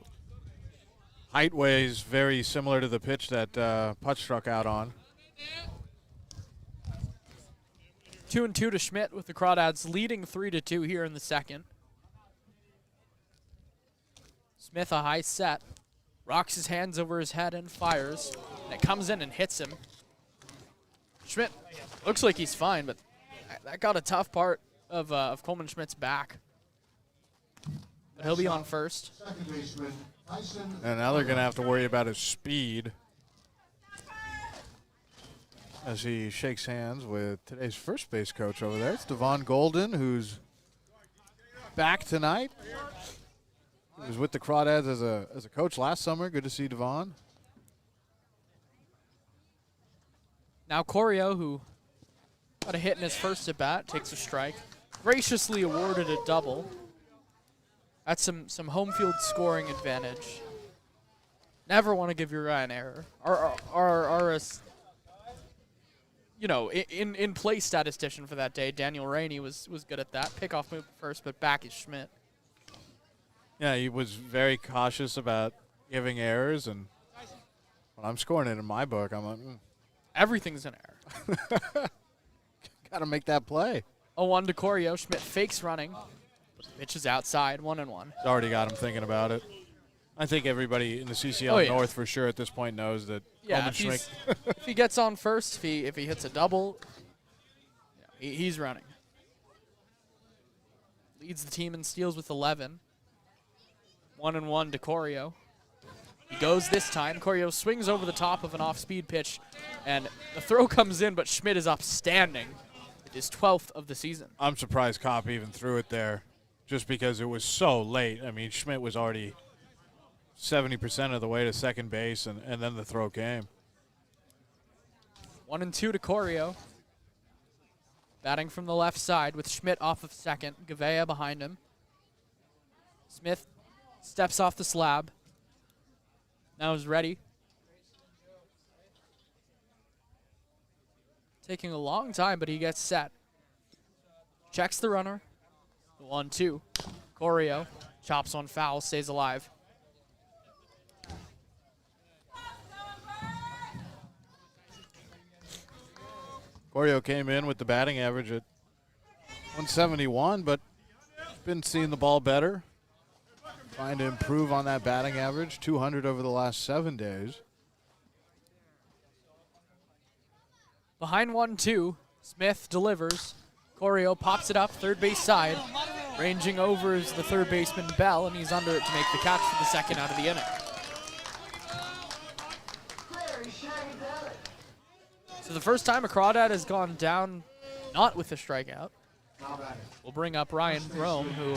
Height weighs very similar to the pitch that Putz struck out on. 2-2 to Schmidt with the Crawdads leading 3-2 here in the second. Smith a high set. Rocks his hands over his head and fires. And it comes in and hits him. Schmidt looks like he's fine, but that got a tough part of Coleman Schmidt's back. But he'll be on first. And now they're going to have to worry about his speed as he shakes hands with today's first base coach over there. It's Devon Golden, who's back tonight. He was with the Crawdads as a coach last summer. Good to see Devon. Now Corrio, who got a hit in his first at bat, takes a strike. Graciously awarded a double. That's some home field scoring advantage. Never want to give your guy an error. You know, in play statistician for that day, Daniel Rainey was good at that. Pickoff move first, but back is Schmidt. Yeah, he was very cautious about giving errors, and when I'm scoring it in my book, I'm like, Everything's an error. got to make that play. 0-1 to Corrio. Schmidt fakes running. Pitch is outside, 1-1. It's already got him thinking about it. I think everybody in the CCL North for sure at this point knows that. Yeah, if he gets on first, if he hits a double, he's running. Leads the team in steals with 11. 1-1 to Corrio. He goes this time. Corrio swings over the top of an off-speed pitch, and the throw comes in, but Schmidt is upstanding. It is 12th of the season. I'm surprised Kopp even threw it there just because it was so late. I mean, Schmidt was already 70% of the way to second base, and then the throw came. 1-2 to Corrio. Batting from the left side with Schmidt off of second. Govailla behind him. Smith steps off the slab. Now is ready. Taking a long time, but he gets set. Checks the runner. 1-2. Corrio chops on foul, stays alive. Corrio came in with the batting average at 171, but been seeing the ball better. Trying to improve on that batting average, 200 over the last 7 days. Behind 1-2, Smith delivers. Corrio pops it up, third base side. Ranging over is the third baseman Bell, and he's under it to make the catch for the second out of the inning. So the first time a Crawdad has gone down not with a strikeout. We'll bring up Ryan Rome, who,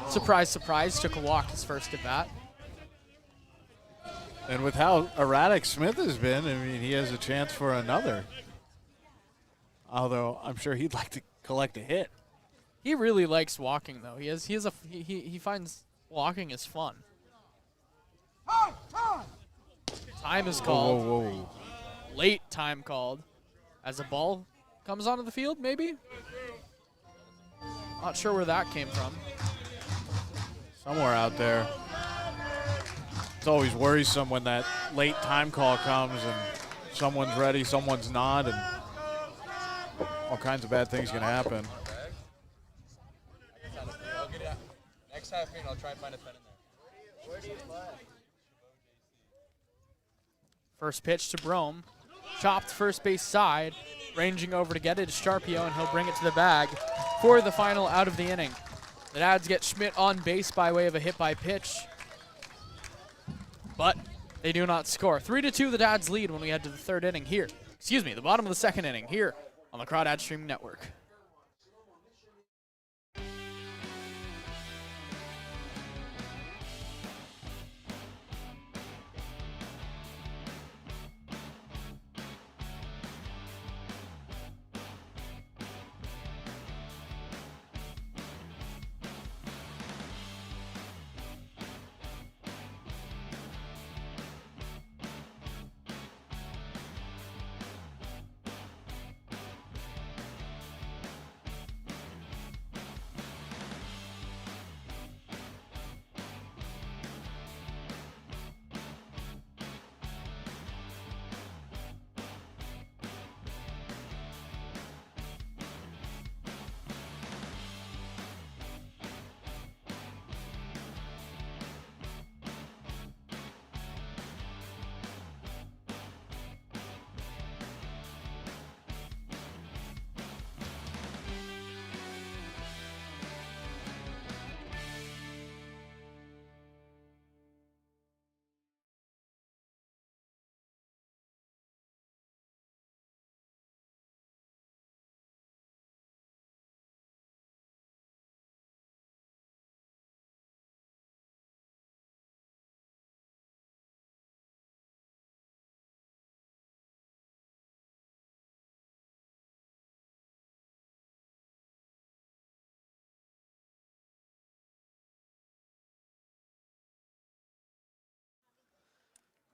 surprise, surprise, took a walk his first at bat. And with how erratic Smith has been, I mean, he has a chance for another. Although I'm sure he'd like to collect a hit. He really likes walking, though. He finds walking is fun. Time is called. Whoa, whoa. Late time called. As a ball comes onto the field, maybe? Not sure where that came from. Somewhere out there. It's always worrisome when that late time call comes and someone's ready, someone's not, and all kinds of bad things can happen. Next half inning, I'll try and find a pen in there. First pitch to Brome. Chopped first base side. Ranging over to get it is Sharpio, and he'll bring it to the bag for the final out of the inning. The Dads get Schmidt on base by way of a hit by pitch, but they do not score. 3-2 the Dads lead when we head to the third inning here. Excuse me, the bottom of the second inning here on the Crawdad Streaming Network.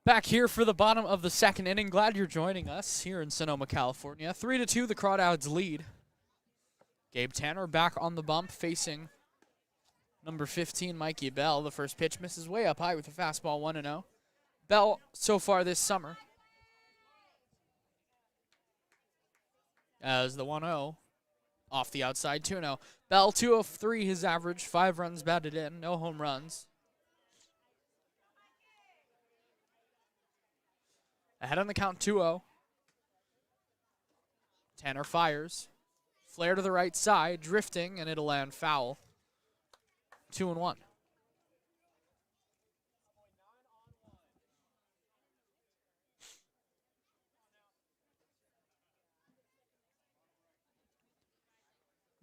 Back here for the bottom of the second inning. Glad you're joining us here in Sonoma, California. 3-2, the Crawdads lead. Gabe Tanner back on the bump facing number 15, Mikey Bell. The first pitch misses way up high with a fastball, 1-0. Bell so far this summer as the 1-0 off the outside, 2-0. Bell 2 of 3 his average, 5 runs batted in, no home runs. Ahead on the count, 2-0. Tanner fires. Flare to the right side, drifting, and it'll land foul. 2-1.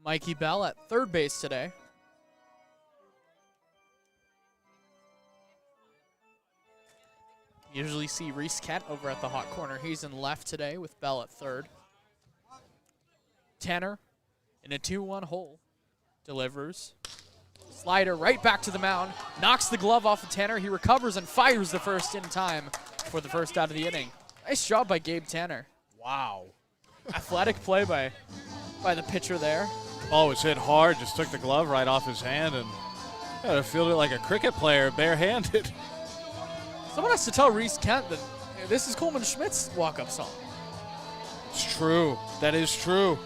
Mikey Bell at third base today. Usually see Reese Kent over at the hot corner. He's in left today with Bell at third. Tanner in a 2-1 hole. Delivers. Slider right back to the mound. Knocks the glove off of Tanner. He recovers and fires the first in time for the first out of the inning. Nice job by Gabe Tanner. Wow. Athletic play by the pitcher there. Oh, it's hit hard. Just took the glove right off his hand and got to field it like a cricket player, barehanded. Someone has to tell Reese Kent that this is Coleman Schmidt's walk-up song. It's true. That is true.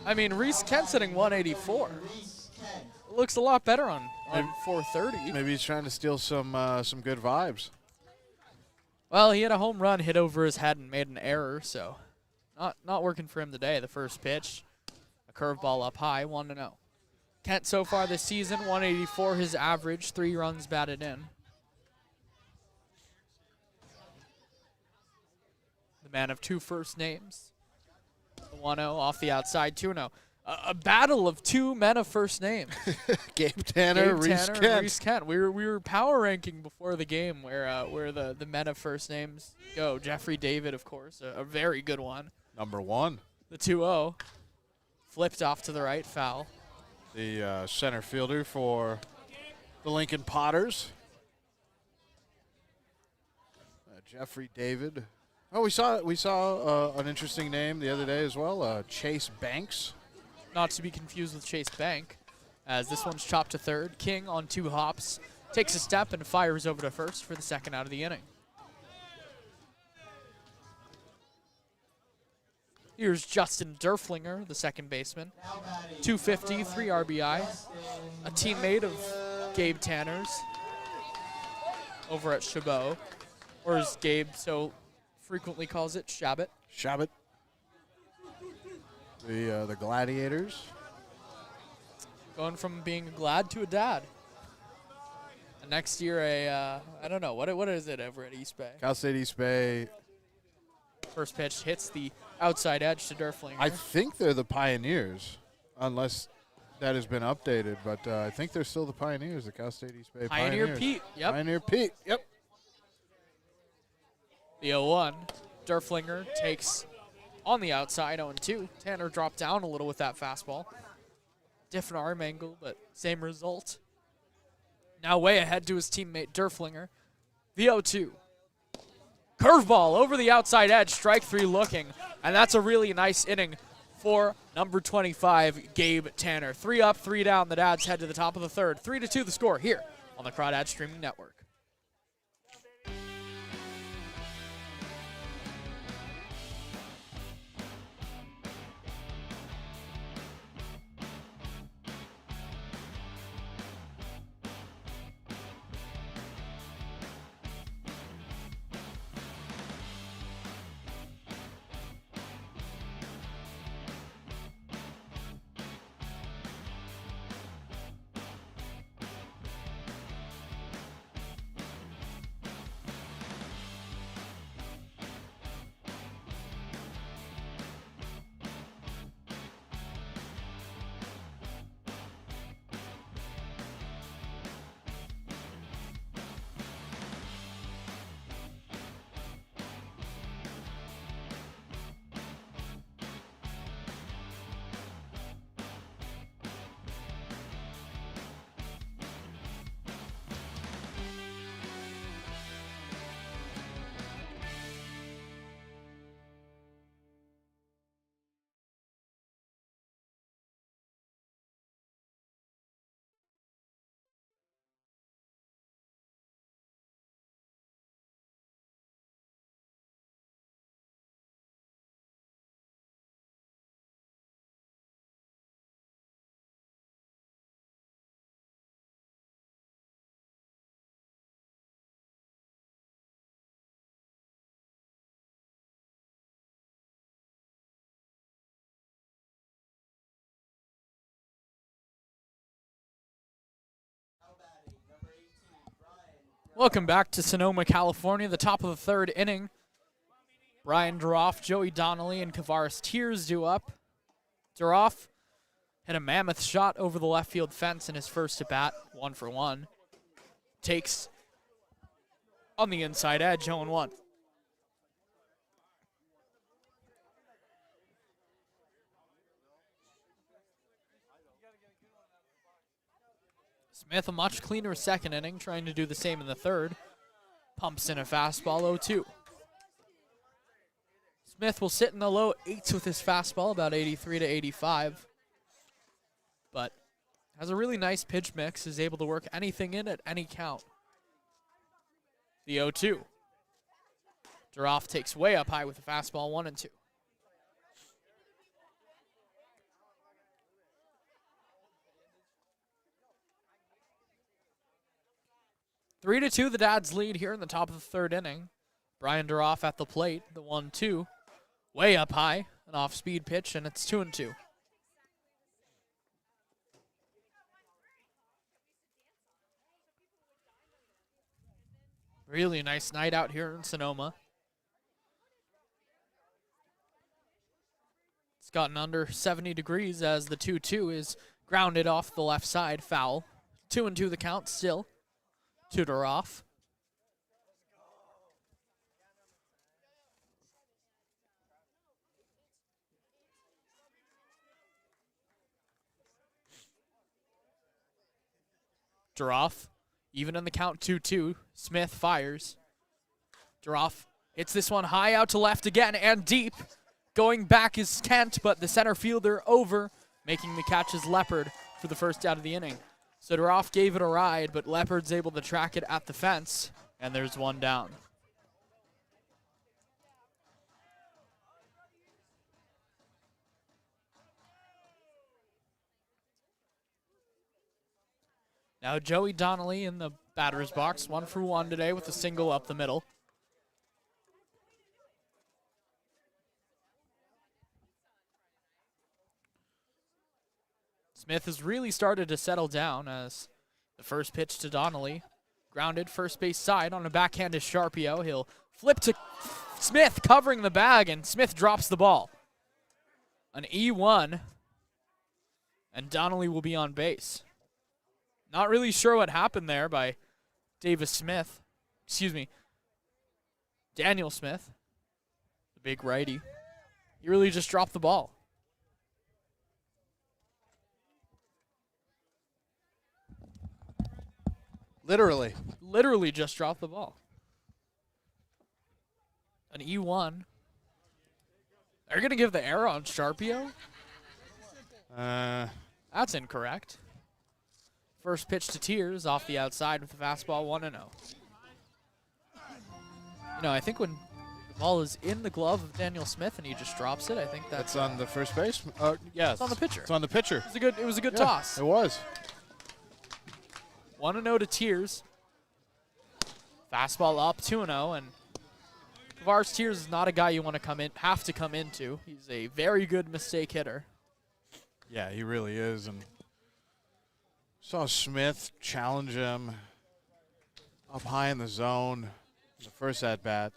I mean, Reese Kent's hitting 184. looks a lot better on 430. Maybe he's trying to steal some good vibes. Well, he had a home run hit over his head and made an error, so not working for him today. The first pitch, a curveball up high, 1-0. Kent so far this season, 184 his average, 3 runs batted in. The man of 2 first names. The 1-0 off the outside, 2-0. A battle of 2 men of first names. Gabe Tanner, Reese and Kent. Reese Kent. We were power ranking before the game where the men of first names go. Jeffrey David, of course, a very good one. Number 1. The 2-0 flipped off to the right, foul. The center fielder for the Lincoln Potters. Jeffrey David. Oh, we saw an interesting name the other day as well. Chase Banks. Not to be confused with Chase Bank, as this one's chopped to third. King on 2 hops, takes a step and fires over to first for the second out of the inning. Here's Justin Derflinger, the second baseman. 250, 3 RBI. A teammate of Gabe Tanner's over at Chabot, or as Gabe so frequently calls it, Shabbat. Shabbat. The Gladiators. Going from being a glad to a dad. And next year I don't know, what is it over at East Bay? Cal State East Bay. First pitch hits the outside edge to Derflinger. I think they're the Pioneers, unless that has been updated. But I think they're still the Pioneers, the Cal State East Bay Pioneer Pioneers. Pete, yep. Pioneer Pete, yep. The 0-1. Derflinger takes on the outside, 0-2. Tanner dropped down a little with that fastball. Different arm angle, but same result. Now way ahead to his teammate Derflinger. The 0-2. Curveball over the outside edge, strike 3 looking. And that's a really nice inning for number 25, Gabe Tanner. 3 up, 3 down. The Dads head to the top of the third. 3-2 the score here on the Crawdads Streaming Network. Welcome back to Sonoma, California, the top of the third inning. Brian Duroff, Joey Donnelly, and Kavaris Tears due up. Duroff hit a mammoth shot over the left field fence in his first at-bat, 1 for 1. Takes on the inside edge, 0-1. Smith, a much cleaner second inning, trying to do the same in the third. Pumps in a fastball, 0-2. Smith will sit in the low 8s with his fastball, about 83 to 85. But has a really nice pitch mix, is able to work anything in at any count. The 0-2. Duroff takes way up high with a fastball, 1-2. 3-2, the Dads lead here in the top of the third inning. Brian Duroff at the plate, the 1-2. Way up high, an off-speed pitch, and it's 2-2. Really nice night out here in Sonoma. It's gotten under 70 degrees as the 2-2 is grounded off the left side, foul. 2-2 the count still. To Duroff. Duroff, even in the count 2-2. Smith fires. Duroff hits this one high out to left again and deep. Going back is Kent, but the center fielder over, making the catch is Leopard for the first out of the inning. So Duroff gave it a ride, but Leopard's able to track it at the fence, and there's one down. Now Joey Donnelly in the batter's box, 1 for 1 today with a single up the middle. Smith has really started to settle down as the first pitch to Donnelly. Grounded first base side on a backhand is Sharpio. He'll flip to Smith covering the bag, and Smith drops the ball. An E1, and Donnelly will be on base. Not really sure what happened there by Daniel Smith, the big righty. He really just dropped the ball. Literally just dropped the ball. An E1. They're going to give the error on Sharpio? That's incorrect. First pitch to Tears off the outside with the fastball, 1-0. You know, I think when the ball is in the glove of Daniel Smith and he just drops it, I think that's on the first base. Yes, it's on the pitcher. It's on the pitcher. It was a good toss. It was. 1-0 to Tears. Fastball up, 2-0, and Kavars Tears is not a guy you want to have to come into. He's a very good mistake hitter. Yeah, he really is, and saw Smith challenge him up high in the zone in the first at bat.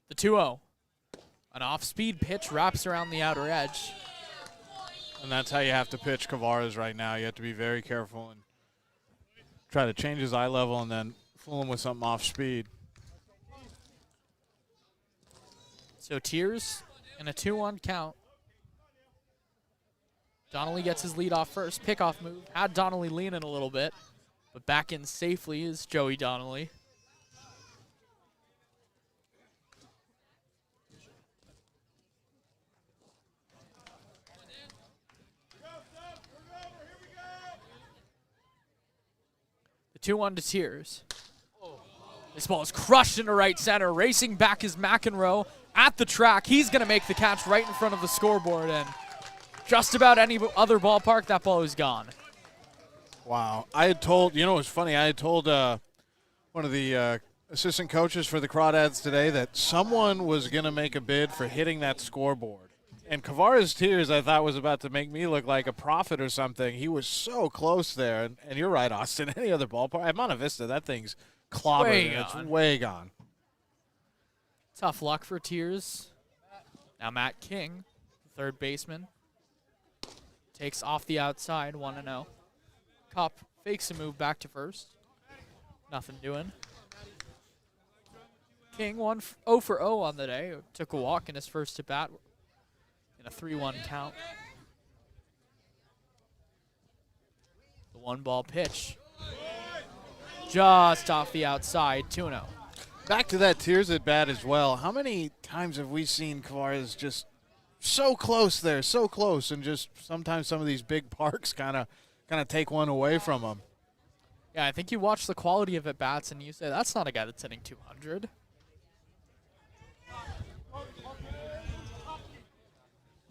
The 2-0. An off-speed pitch wraps around the outer edge. And that's how you have to pitch Kavars right now. You have to be very careful and try to change his eye level and then fool him with something off speed. So Tears in a 2-1 count. Donnelly gets his lead off first. Pickoff move. Had Donnelly leaning a little bit. But back in safely is Joey Donnelly. The 2-1 to Tears. This ball is crushed into right center. Racing back is Mcenroe at the track. He's going to make the catch right in front of the scoreboard, and just about any other ballpark, that ball is gone. Wow. I had told, you know what's funny, I had told one of the assistant coaches for the Crawdads today that someone was going to make a bid for hitting that scoreboard. And Kavars Tears, I thought, was about to make me look like a prophet or something. He was so close there. And you're right, Austin. Any other ballpark, at Monte Vista, that thing's clobbered. It's way gone. Tough luck for Tears. Now Matt King, third baseman, takes off the outside, 1-0. Cup fakes a move back to first. Nothing doing. King 0 for 0 on the day. Took a walk in his first at bat in a 3-1 count. The 1-ball pitch. Just off the outside, 2-0. Back to that Tears at bat as well. How many times have we seen Kavars just so close there, so close, and just sometimes some of these big parks kind of take one away from him. Yeah, I think you watch the quality of at bats and you say that's not a guy that's hitting 200.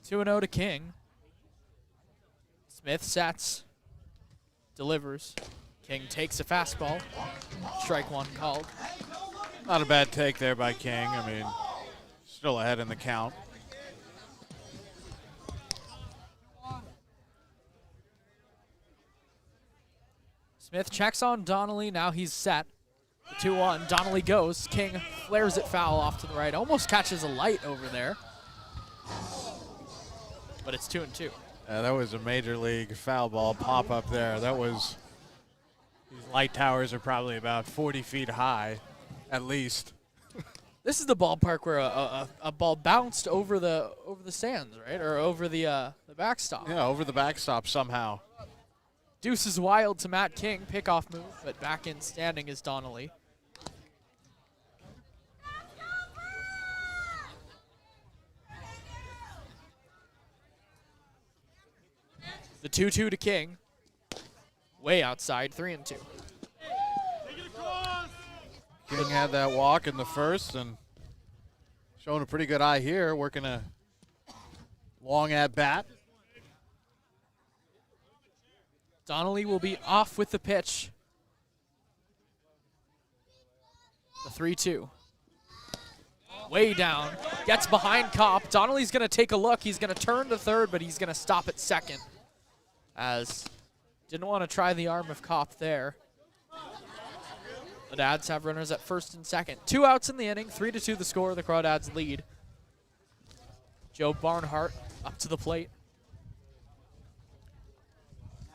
Two 2-0 to King. Smith sets, delivers. King takes a fastball. Strike one called. Not a bad take there by King. I mean, still ahead in the count. Smith checks on Donnelly. Now he's set. 2-1. Donnelly goes. King flares it foul off to the right. Almost catches a light over there. But it's 2-2. That was a major league foul ball pop up there. That was, these light towers are probably about 40 feet high, at least. This is the ballpark where a ball bounced over the stands, right? Or over the backstop. Yeah, over the backstop somehow. Deuce is wild to Matt King. Pickoff move, but back in standing is Donnelly. The 2-2 to King. Way outside, 3-2. King had that walk in the first and showing a pretty good eye here, working a long at bat. Donnelly will be off with the pitch. The 3-2. Way down. Gets behind Kopp. Donnelly's going to take a look. He's going to turn to third, but he's going to stop at second. As didn't want to try the arm of Kopp there. The Dads have runners at first and second. 2 outs in the inning. 3-2 the score. The Crawdads lead. Joe Barnhart up to the plate.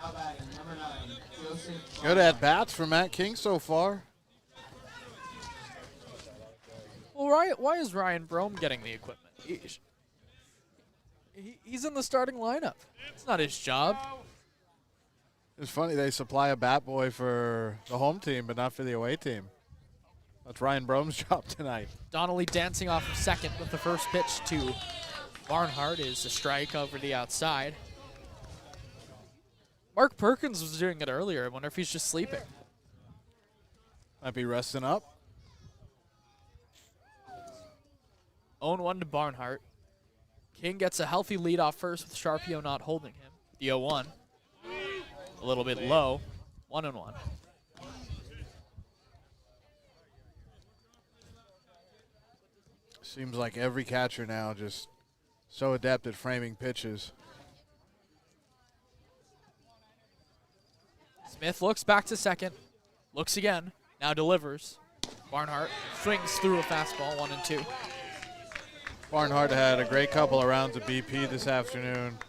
Now batting, number 9, Joseph. Good at bats for Matt King so far. Well, why is Ryan Brome getting the equipment? He's in the starting lineup. It's not his job. It's funny, they supply a bat boy for the home team, but not for the away team. That's Ryan Brome's job tonight. Donnelly dancing off of second with the first pitch to Barnhart is a strike over the outside. Mark Perkins was doing it earlier. I wonder if he's just sleeping. Might be resting up. 0-1 to Barnhart. King gets a healthy lead off first with Sharpio not holding him. The 0-1. A little bit low. 1-1. Seems like every catcher now just so adept at framing pitches. Smith looks back to second. Looks again. Now delivers. Barnhart swings through a fastball. 1-2. Barnhart had a great couple of rounds of BP this afternoon.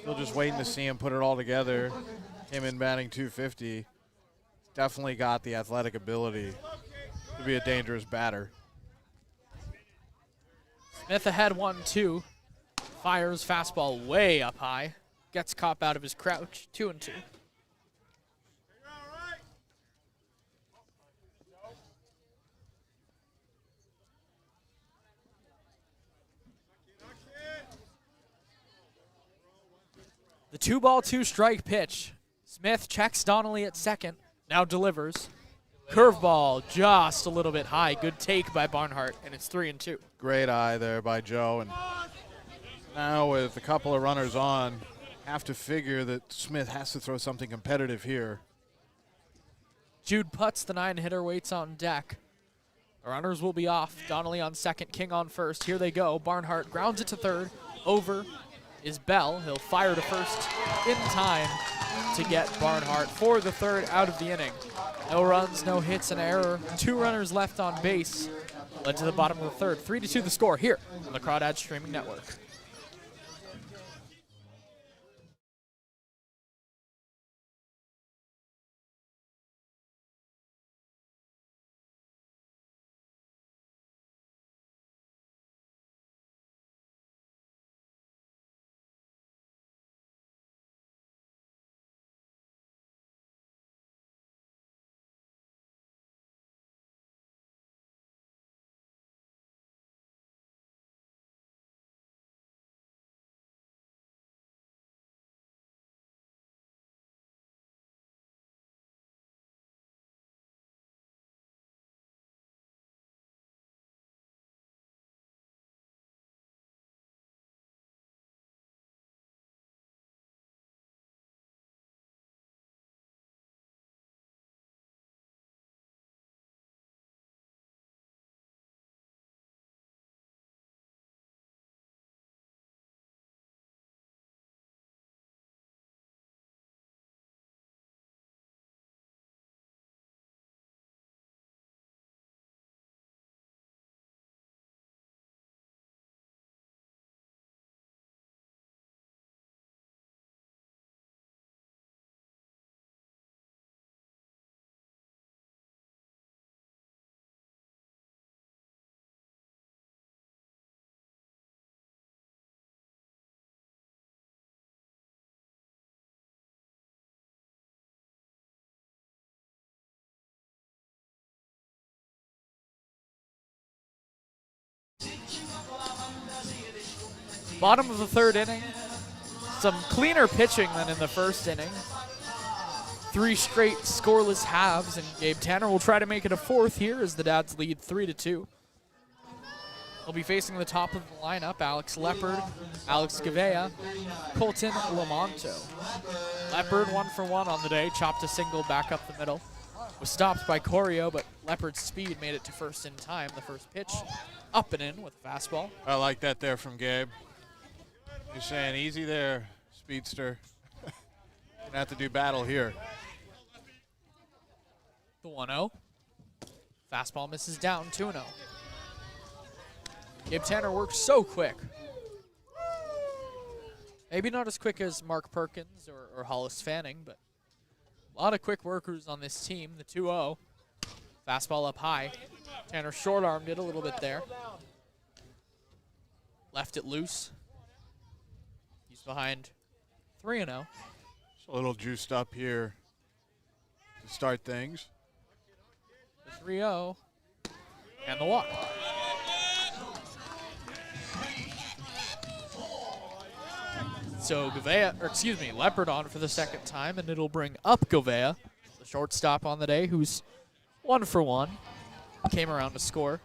Still just waiting to see him put it all together. Came in batting .250. Definitely got the athletic ability to be a dangerous batter. Smith ahead 1-2. Fires fastball way up high. Gets Kopp out of his crouch. 2-2. The 2-ball, 2-strike pitch. Smith checks Donnelly at second. Now delivers. Curveball just a little bit high. Good take by Barnhart, and it's 3-2. Great eye there by Joe. And now with a couple of runners on, have to figure that Smith has to throw something competitive here. Jude Putz, the 9-hitter, waits on deck. The runners will be off. Donnelly on second, King on first. Here they go. Barnhart grounds it to third. Over is Bell. He'll fire to first in time to get Barnhart for the third out of the inning. No runs, no hits, an error. 2 runners left on base. Led to the bottom of the third. 3-2 the score here on the Crawdads Streaming Network. Bottom of the third inning. Some cleaner pitching than in the first inning. 3 straight scoreless halves, and Gabe Tanner will try to make it a fourth here as the Dads lead 3-2. He'll be facing the top of the lineup: Alex Leopard, Alex Govailla, Colton Lamonto. Leopard 1 for 1 on the day, chopped a single back up the middle. Was stopped by Corrio, but Leopard's speed made it to first in time. The first pitch up and in with a fastball. I like that there from Gabe. He's saying, easy there, speedster. Gonna have to do battle here. The 1-0. Fastball misses down, 2-0. Gabe Tanner works so quick. Maybe not as quick as Mark Perkins or Hollis Fanning, but a lot of quick workers on this team. The 2-0. Fastball up high. Tanner short-armed it a little bit there. Left it loose. He's behind 3-0. Just a little juiced up here to start things. The 3-0. And the walk. So Leopard on for the second time, and it'll bring up Govailla, the shortstop on the day, who's 1 for 1. Came around to score.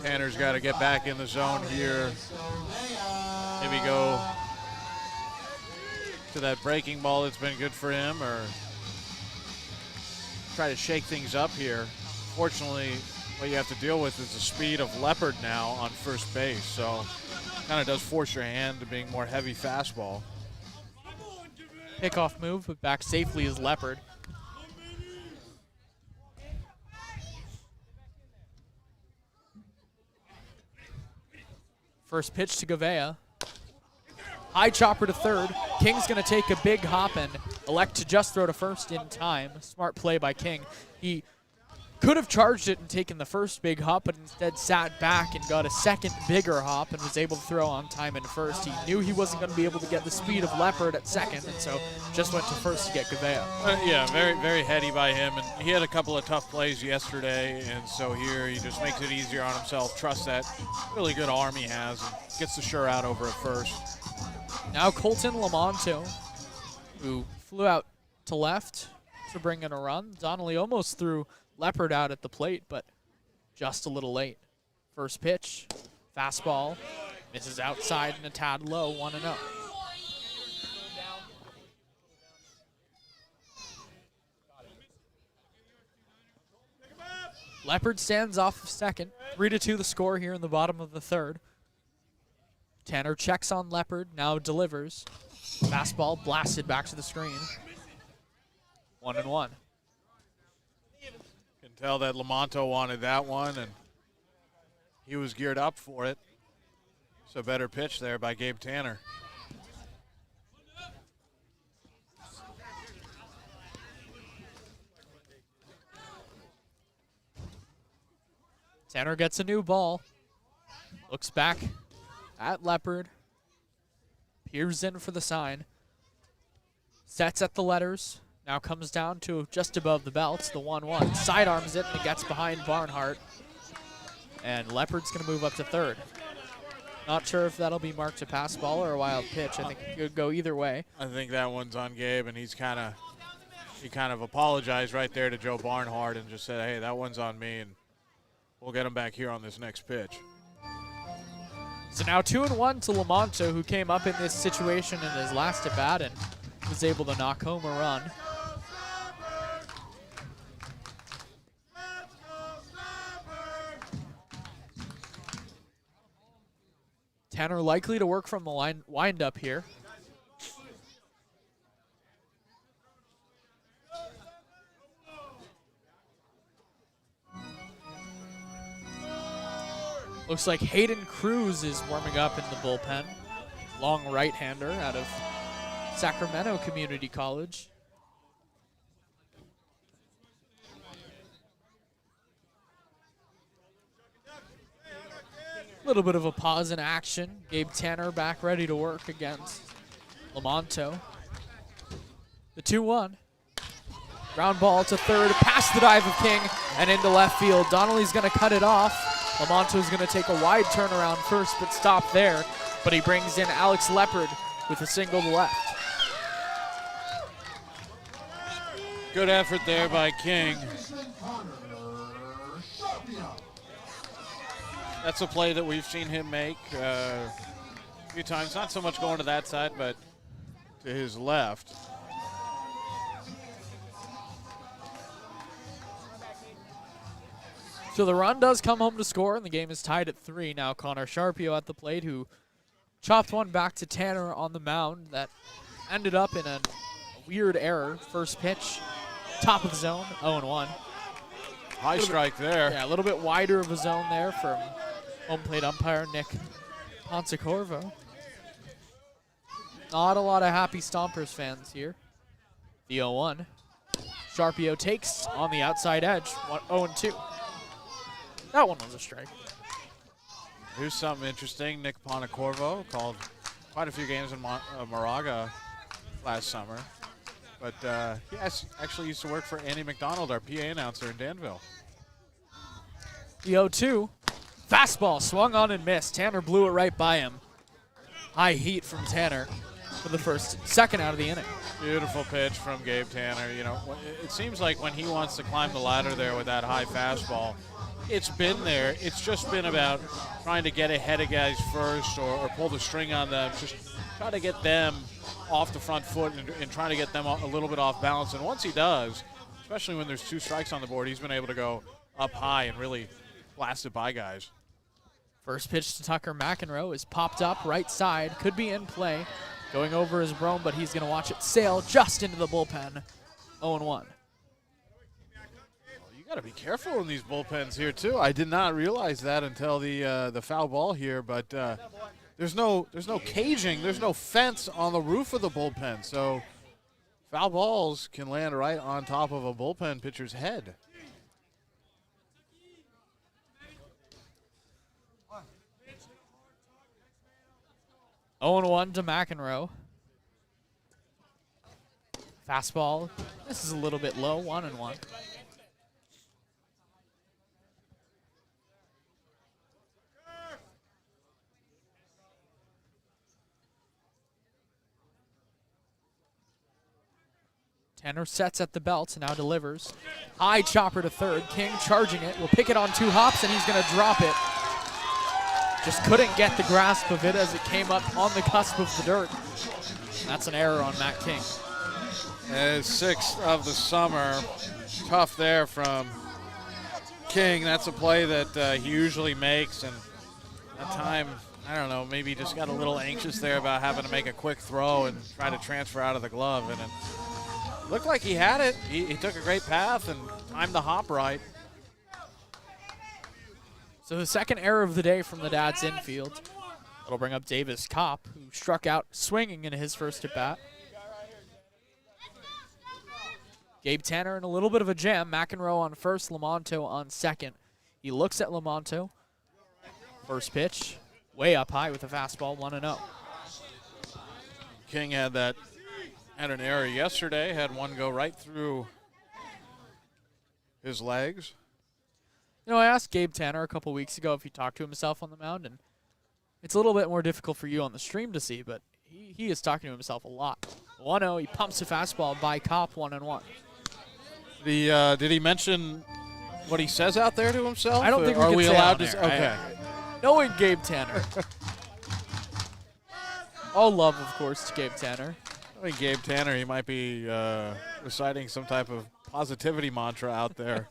Tanner's got to get back in the zone here. Maybe go to that breaking ball that's been good for him, or try to shake things up here. Fortunately, what you have to deal with is the speed of Leopard now on first base, so kind of does force your hand to being more heavy fastball. Pickoff move, but back safely is Leopard. First pitch to Govailla. High chopper to third. King's going to take a big hop and elect to just throw to first in time. Smart play by King. He could have charged it and taken the first big hop, but instead sat back and got a second bigger hop and was able to throw on time in first. He knew he wasn't going to be able to get the speed of Leopard at second, and so just went to first to get Govailla. Yeah, very, very heady by him, and he had a couple of tough plays yesterday, and so here he just makes it easier on himself. Trust that really good arm he has, and gets the sure out over at first. Now Colton Lamonto, who flew out to left to bring in a run. Donnelly almost threw Leopard out at the plate, but just a little late. First pitch, fastball, misses outside and a tad low, 1-0. Leopard stands off of second. 3-2 the score here in the bottom of the third. Tanner checks on Leopard, now delivers. Fastball blasted back to the screen. 1-1. Can tell that Lamonto wanted that one, and he was geared up for it. It's a better pitch there by Gabe Tanner. Tanner gets a new ball. Looks back at Leopard. Peers in for the sign. Sets at the letters. Now comes down to just above the belt, the 1-1. Sidearms it, and it gets behind Barnhart. And Leopard's going to move up to third. Not sure if that'll be marked a pass ball or a wild pitch. I think it could go either way. I think that one's on Gabe, and he kind of apologized right there to Joe Barnhart and just said, hey, that one's on me, and we'll get him back here on this next pitch. So now 2-1 to Lamonto, who came up in this situation in his last at bat and was able to knock home a run. Tanner likely to work from the wind-up here. Looks like Hayden Cruz is warming up in the bullpen. Long right-hander out of Sacramento Community College. A little bit of a pause in action. Gabe Tanner back ready to work against Lamonto. The 2-1. Ground ball to third, past the dive of King and into left field. Donnelly's going to cut it off. Lamonto's going to take a wide turnaround first, but stop there. But he brings in Alex Leopard with a single to left. Good effort there by King. That's a play that we've seen him make a few times. Not so much going to that side, but to his left. So the run does come home to score, and the game is tied at 3. Now Connor Sharpio at the plate, who chopped one back to Tanner on the mound that ended up in a weird error. First pitch, top of the zone, 0-1. High strike there. Yeah, a little bit wider of a zone there from home plate umpire Nick Pontecorvo. Not a lot of happy Stompers fans here. The 0-1. Sharpio takes on the outside edge, 0-2. That one was a strike. Here's something interesting. Nick Pontecorvo called quite a few games in Moraga last summer. But he actually used to work for Andy McDonald, our PA announcer in Danville. The 0-2. Fastball swung on and missed. Tanner blew it right by him. High heat from Tanner for the second out of the inning. Beautiful pitch from Gabe Tanner. You know, it seems like when he wants to climb the ladder there with that high fastball, it's been there. It's just been about trying to get ahead of guys first or pull the string on them. Just try to get them off the front foot and trying to get them a little bit off balance. And once he does, especially when there's 2 strikes on the board, he's been able to go up high and really blast it by guys. First pitch to Tucker Mcenroe is popped up right side. Could be in play. Going over his brome, but he's going to watch it sail just into the bullpen. 0-1. You got to be careful in these bullpens here too. I did not realize that until the foul ball here, but there's no caging, there's no fence on the roof of the bullpen, so foul balls can land right on top of a bullpen pitcher's head. Oh, 0-1 to Mcenroe. Fastball. This is a little bit low. 1-1. Tanner sets at the belt, now delivers. High chopper to third. King charging it. Will pick it on 2 hops, and he's going to drop it. Just couldn't get the grasp of it as it came up on the cusp of the dirt. That's an error on Matt King. His 6th of the summer. Tough there from King. That's a play that he usually makes, and that time, I don't know, maybe just got a little anxious there about having to make a quick throw and try to transfer out of the glove, and it looked like he had it. He took a great path and timed the hop right. So the second error of the day from the Dads infield. That'll bring up Davis Kopp, who struck out swinging in his first at-bat. Gabe Tanner in a little bit of a jam. Mcenroe on first, Lamonto on second. He looks at Lamonto. First pitch, way up high with a fastball, 1-0. King had an error yesterday, had one go right through his legs. You know, I asked Gabe Tanner a couple weeks ago if he talked to himself on the mound, and it's a little bit more difficult for you on the stream to see, but he is talking to himself a lot. 1-0, he pumps a fastball by Kopp, 1-1. Did he mention what he says out there to himself? I don't think are we we can say allowed on to? air. Okay. Knowing Gabe Tanner. All love, of course, to Gabe Tanner. I think Gabe Tanner, he might be reciting some type of positivity mantra out there.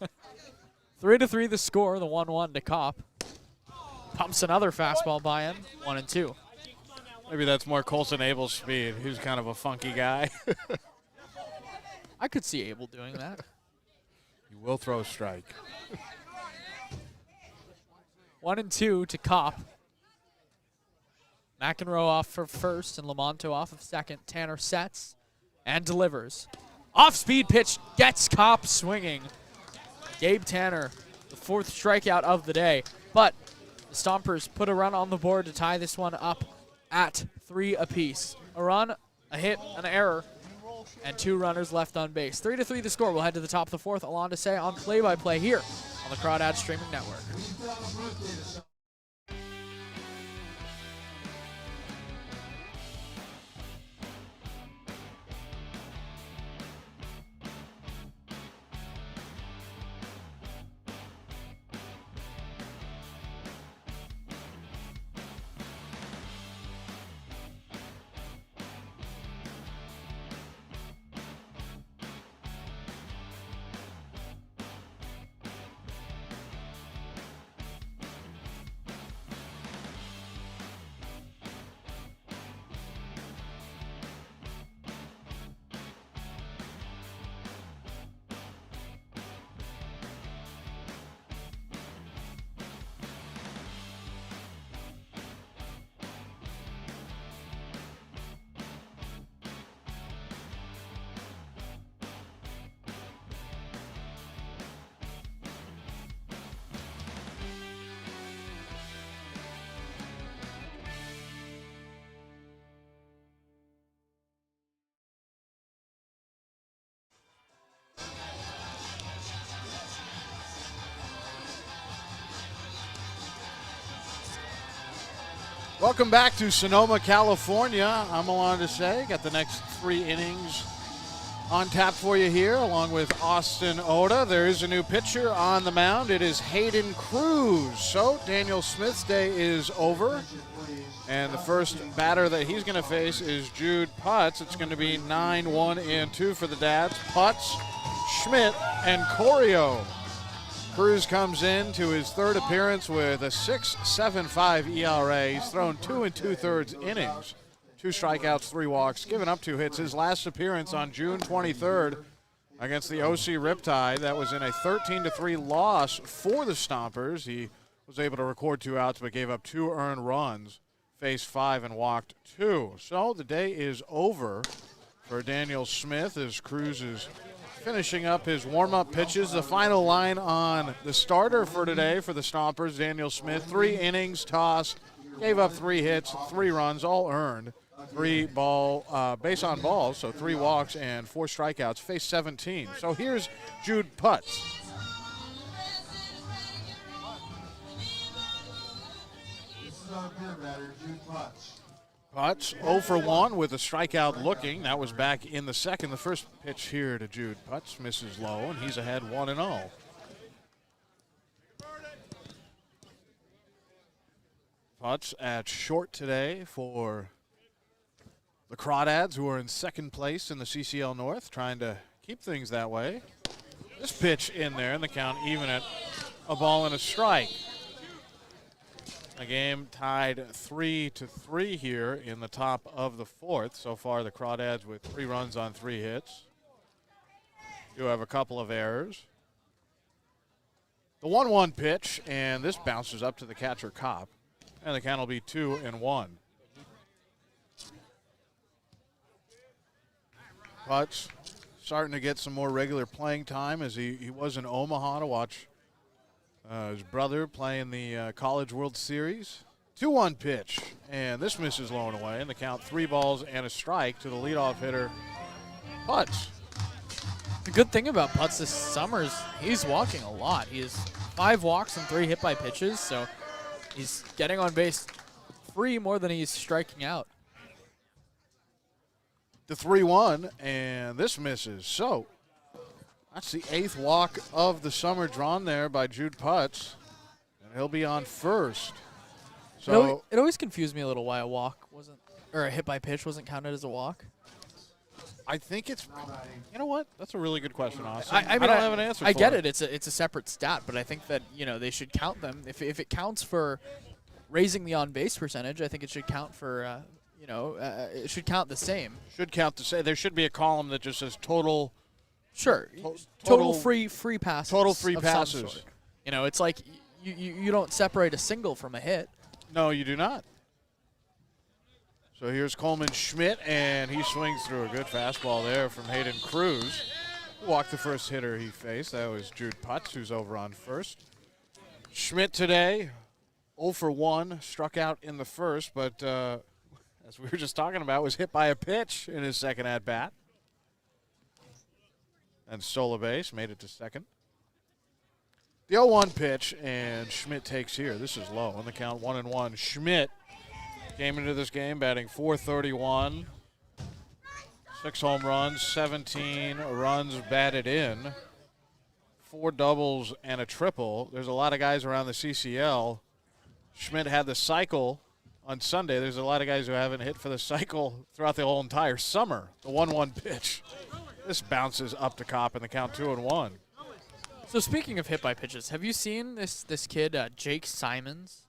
3-3 the score, the 1-1 to Kopp. Pumps another fastball by him, 1-2. Maybe that's more Colson Abel's speed. He's kind of a funky guy. I could see Abel doing that. He will throw a strike. 1-2 to Kopp. Mcenroe off for first and Lamonto off of second. Tanner sets and delivers. Off-speed pitch gets Kopp swinging. Gabe Tanner, the 4th strikeout of the day. But the Stompers put a run on the board to tie this one up at 3 apiece. A run, a hit, an error, and 2 runners left on base. 3-3 the score. We'll head to the top of the 4th. Alon to say on play-by-play here on the Crawdads streaming network. Welcome back to Sonoma, California. I'm Alon Desai. Got the next 3 innings on tap for you here, along with Austin Oda. There is a new pitcher on the mound. It is Hayden Cruz. So Daniel Smith's day is over, and the first batter that he's going to face is Jude Putz. It's going to be 9-1-2 for the Dads. Putz, Schmidt, and Corrio. Cruz comes in to his 3rd appearance with a 6.75 ERA. He's thrown 2 2/3 innings, 2 strikeouts, 3 walks, given up 2 hits. His last appearance on June 23rd against the OC Riptide. That was in a 13-3 loss for the Stompers. He was able to record 2 outs but gave up 2 earned runs, faced 5 and walked 2. So the day is over for Daniel Smith as Cruz is finishing up his warm-up pitches. The final line on the starter for today for the Stompers, Daniel Smith, 3 innings tossed, gave up 3 hits, 3 runs, all earned, 3 base on balls, so 3 walks and 4 strikeouts, faced 17. So here's Jude Putz. This is our pin batter, Jude Putz. Putz 0 for 1 with a strikeout looking. That was back in the 2nd. The first pitch here to Jude Putz misses low, and he's ahead 1-0. Putz at short today for the Crawdads, who are in 2nd place in the CCL North, trying to keep things that way. This pitch in there, and the count even at a ball and a strike. The game tied 3-3 here in the top of the 4th. So far, the Crawdads with 3 runs on 3 hits. Do have a couple of errors. The 1-1 pitch, and this bounces up to the catcher Kopp, and the count will be 2-1. Putz starting to get some more regular playing time as he was in Omaha to watch his brother playing the College World Series. 2-1 pitch, and this misses low and away, and the count 3 balls and a strike to the leadoff hitter, Putz. The good thing about Putz this summer is he's walking a lot. He has 5 walks and 3 hit by pitches, so he's getting on base free more than he's striking out. The 3-1, and this misses. So that's the 8th walk of the summer drawn there by Jude Putz, and he'll be on first. So it always confused me a little why a walk wasn't, or a hit by pitch wasn't counted as a walk. I think it's, you know what? That's a really good question, Austin. I mean, don't have an answer I for get it. it. It's a separate stat, but I think that, you know, they should count them. If it counts for raising the on-base percentage, I think it should count for, it should count the same. Should count to say there should be a column that just says total. Sure. Total Total free passes. Total free of some passes. sort. You know, it's like you don't separate a single from a hit. No, you do not. So here's Coleman Schmidt, and he swings through a good fastball there from Hayden Cruz. Walked the first hitter he faced. That was Jude Putz, who's over on first. Schmidt today, 0 for 1, struck out in the first, but as we were just talking about, was hit by a pitch in his second at-bat. And stole a base, made it to second. The 0-1 pitch, and Schmidt takes here. This is low on the count, 1-1. Schmidt came into this game batting .431, 6 home runs, 17 runs batted in, 4 doubles and a triple. There's a lot of guys around the CCL. Schmidt had the cycle on Sunday. There's a lot of guys who haven't hit for the cycle throughout the whole entire summer. The 1-1 pitch. This bounces up to Cop in the count, 2-1. So speaking of hit by pitches, have you seen this kid, Jake Simons?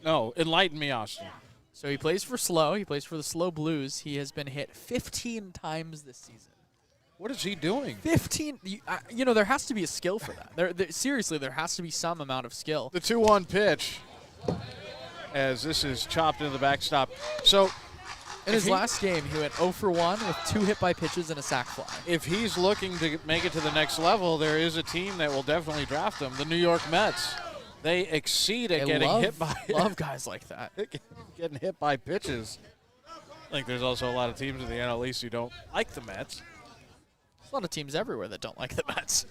No, enlighten me, Austin. So he plays for SLO. He plays for the SLO Blues. He has been hit 15 times this season. What is he doing? 15. You know, there has to be a skill for that. Seriously, there has to be some amount of skill. The 2-1 pitch, as this is chopped into the backstop. So in his last game, he went 0 for 1 with 2 hit by pitches and a sac fly. If he's looking to make it to the next level, there is a team that will definitely draft him, the New York Mets. They exceed at getting hit by love guys like that. Getting hit by pitches. I think there's also a lot of teams in the NL East who don't like the Mets. There's a lot of teams everywhere that don't like the Mets.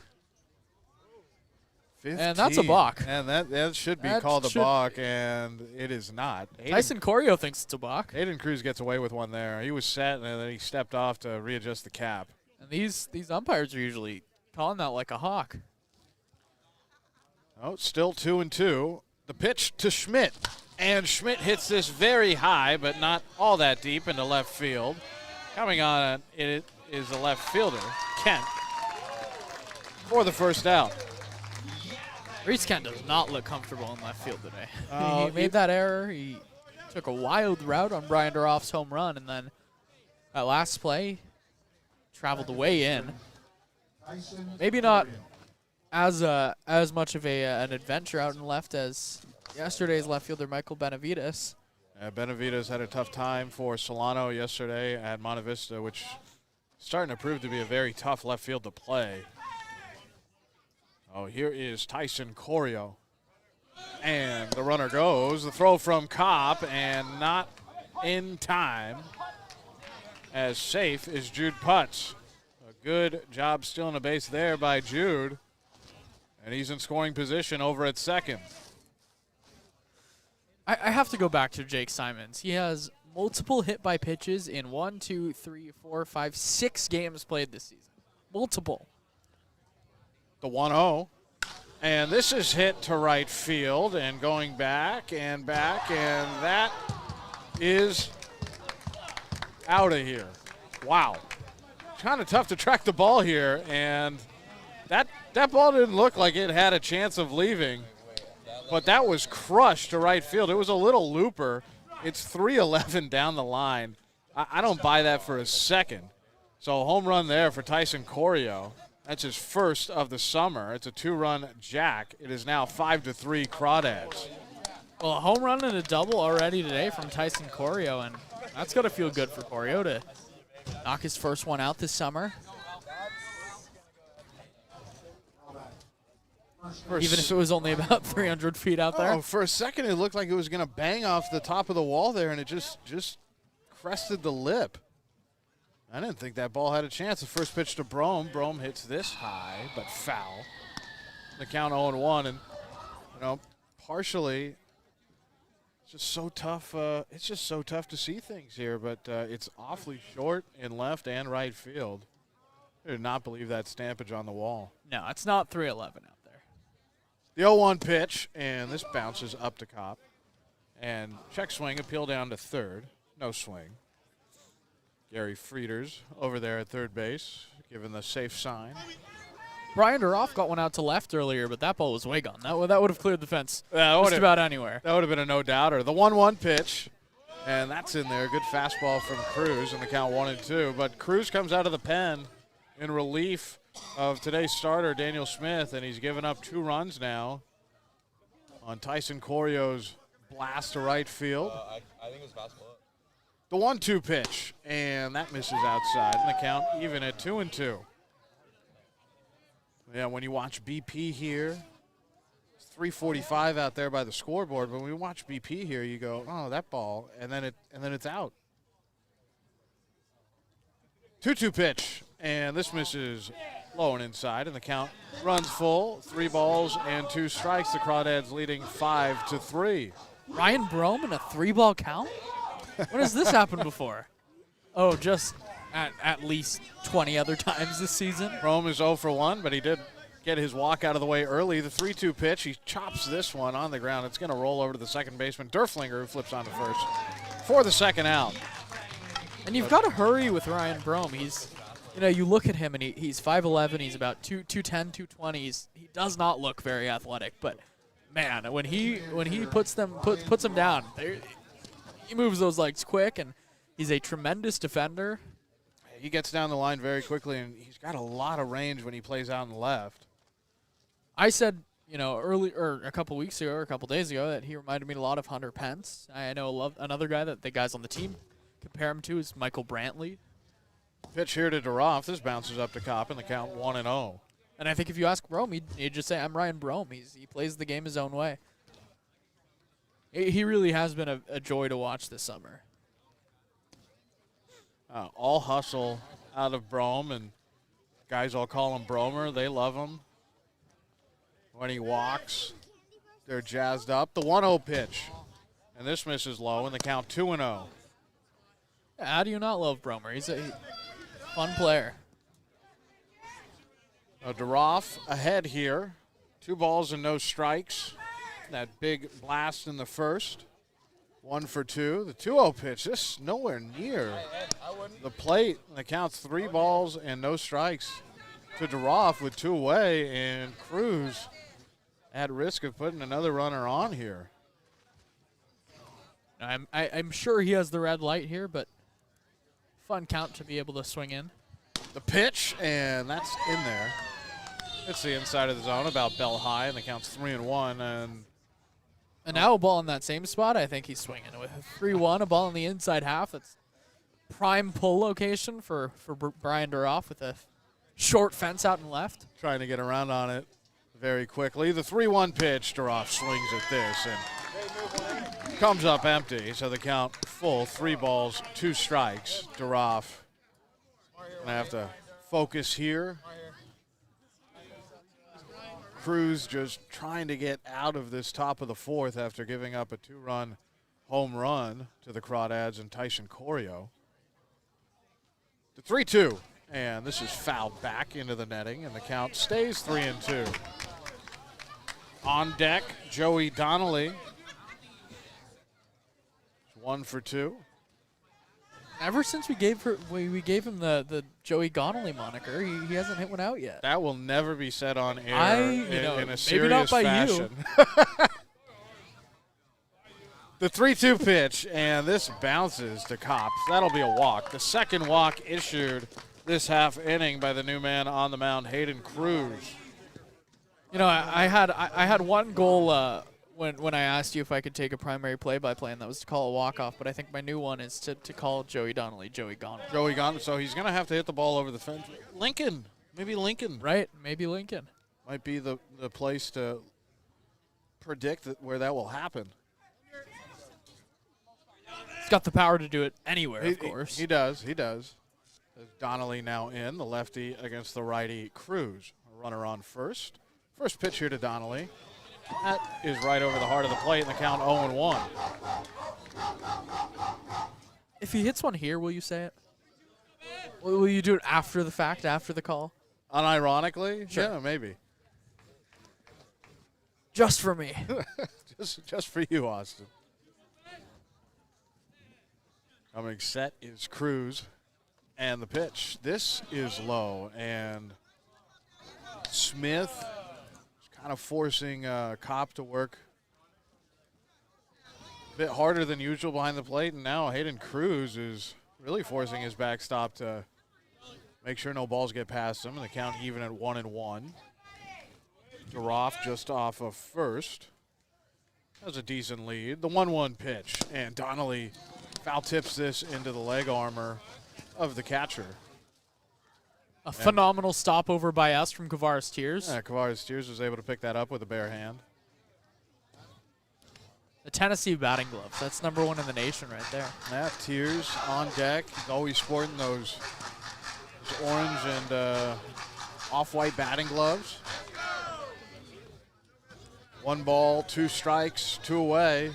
15. And that's a balk. And that should be called a balk, and it is not. Tyson Corrio thinks it's a balk. Hayden Cruz gets away with one there. He was set, and then he stepped off to readjust the cap. And these umpires are usually calling that like a hawk. Oh, still 2-2. The pitch to Schmidt. And Schmidt hits this very high, but not all that deep into left field. Coming on it is the left fielder, Kent, for the first out. Reese Kent does not look comfortable in left field today. Oh, he made that error. He took a wild route on Brian Duroff's home run, and then that last play traveled away in. Maybe not as much of an adventure out in left as yesterday's left fielder Michael Benavides. Benavides had a tough time for Solano yesterday at Monte Vista, which is starting to prove to be a very tough left field to play. Oh, here is Tyson Corrio. And the runner goes. The throw from Kopp, and not in time. As safe is Jude Putz. A good job stealing a base there by Jude. And he's in scoring position over at second. I have to go back to Jake Simons. He has multiple hit by pitches in 6 games played this season. Multiple. The 1-0. And this is hit to right field and going back, and that is out of here. Wow. Kind of tough to track the ball here, and that ball didn't look like it had a chance of leaving, but that was crushed to right field. It was a little looper. It's 3-11 down the line. I don't buy that for a second. So home run there for Tyson Corrio. That's his first of the summer. It's a 2-run jack. It is now 5-3 Crawdads. Well, a home run and a double already today from Tyson Corrio, and that's got to feel good for Corrio to knock his first one out this summer. Even if it was only about 300 feet out there. Oh, for a second it looked like it was going to bang off the top of the wall there, and it just crested the lip. I didn't think that ball had a chance. The first pitch to Brome. Brome hits this high, but foul. The count 0-1, and partially it's just so tough. It's just so tough to see things here, but it's awfully short in left and right field. I did not believe that stampage on the wall. No, it's not 3-11 out there. The 0-1 pitch, and this bounces up to Kopp. And check swing, appeal down to third. No swing. Gary Frieders over there at third base, given the safe sign. Brian Duroff got one out to left earlier, but that ball was way gone. That would have cleared the fence just about anywhere. That would have been a no-doubter. The 1-1 pitch, and that's in there. Good fastball from Cruz in the count 1-2. But Cruz comes out of the pen in relief of today's starter, Daniel Smith, and he's given up 2 runs now on Tyson Corrio's blast to right field. I think it was fastball. The 1-2 pitch, and that misses outside, and the count even at 2-2. Yeah, when you watch BP here, it's 3:45 out there by the scoreboard. But when we watch BP here, you go, "Oh, that ball," and then it's out. 2-2 pitch, and this misses Low and inside, and the count runs full. 3 balls and 2 strikes. The Crawdads leading 5-3. Ryan Brome in a 3-ball count? When has this happened before? Oh, just at least 20 other times this season. Rome is 0 for 1, but he did get his walk out of the way early. The 3-2 pitch, he chops this one on the ground. It's going to roll over to the second baseman, Derflinger, who flips on to first for the second out. And you've got to hurry with Ryan Brome. He's, you know, you look at him and he's 5'11", he's about 210, 220. He does not look very athletic, but man, when he puts them down, he moves those legs quick, and he's a tremendous defender. He gets down the line very quickly, and he's got a lot of range when he plays out on the left. I said, you know, a couple weeks ago or a couple days ago that he reminded me a lot of Hunter Pence. I know another guy that the guys on the team compare him to is Michael Brantley. Pitch here to Duroff. This bounces up to Kopp, and the count 1-0. And I think if you ask Brome, he'd just say, I'm Ryan Brome. He plays the game his own way. He really has been a joy to watch this summer. All hustle out of Brome, and guys all call him Bromer. They love him. When he walks, they're jazzed up. The 1-0 pitch, and this misses low, and the count 2-0. How do you not love Bromer? He's a fun player. Duroff ahead here. 2 balls and no strikes. That big blast in the first. 1 for 2. The 2-0 pitch, this is nowhere near the plate. The count's 3 balls and no strikes to Duroff with 2 away, and Cruz at risk of putting another runner on here. I'm sure he has the red light here, but fun count to be able to swing in. The pitch, and that's in there. It's the inside of the zone, about bell high, and the count's 3-1. And now a ball in that same spot, I think he's swinging. With a 3-1, a ball in the inside half. It's prime pull location for Brian Duroff with a short fence out and left. Trying to get around on it very quickly. The 3-1 pitch, Duroff swings at this and comes up empty. So the count full, 3 balls, 2 strikes. Duroff gonna have to focus here. Cruz just trying to get out of this top of the 4th after giving up a 2-run home run to the Crawdads and Tyson Corrio. The 3-2, and this is fouled back into the netting, and the count stays 3-2. On deck, Joey Donnelly. 1 for 2. Ever since we gave him the Joey Donnelly moniker, he hasn't hit one out yet. That will never be said on air in a serious maybe not by fashion. You. The 3-2 pitch, and this bounces to Kopp. That'll be a walk. The second walk issued this half inning by the new man on the mound, Hayden Cruz. You know, I had one goal when I asked you if I could take a primary play-by-play, and that was to call a walk-off. But I think my new one is to call Joey Donnelly Joey Donnelly. Joey Donnelly. So he's going to have to hit the ball over the fence. Lincoln. Maybe Lincoln. Right. Maybe Lincoln. Might be the place to predict where that will happen. He's got the power to do it anywhere, of course. He does. He does. There's Donnelly now in, the lefty against the righty Cruz. A runner on first. First pitch here to Donnelly. That is right over the heart of the plate, and the count 0-1. If he hits one here, will you say it? Will you do it after the fact, after the call? Unironically? Sure. Yeah, maybe. Just for me. just for you, Austin. Coming set is Cruz, and the pitch. This is low, and Smith kind of forcing Kopp to work a bit harder than usual behind the plate, and now Hayden Cruz is really forcing his backstop to make sure no balls get past him, and the count even at 1-1. Duroff just off of first. Has a decent lead. The 1-1 pitch, and Donnelly foul tips this into the leg armor of the catcher. A phenomenal stopover by us from Kavaris Tears. Yeah, Kavaris Tears was able to pick that up with a bare hand. The Tennessee batting gloves. That's #1 in the nation right there. Yeah, Tears on deck. He's always sporting those orange and off-white batting gloves. 1 ball, 2 strikes, 2 away.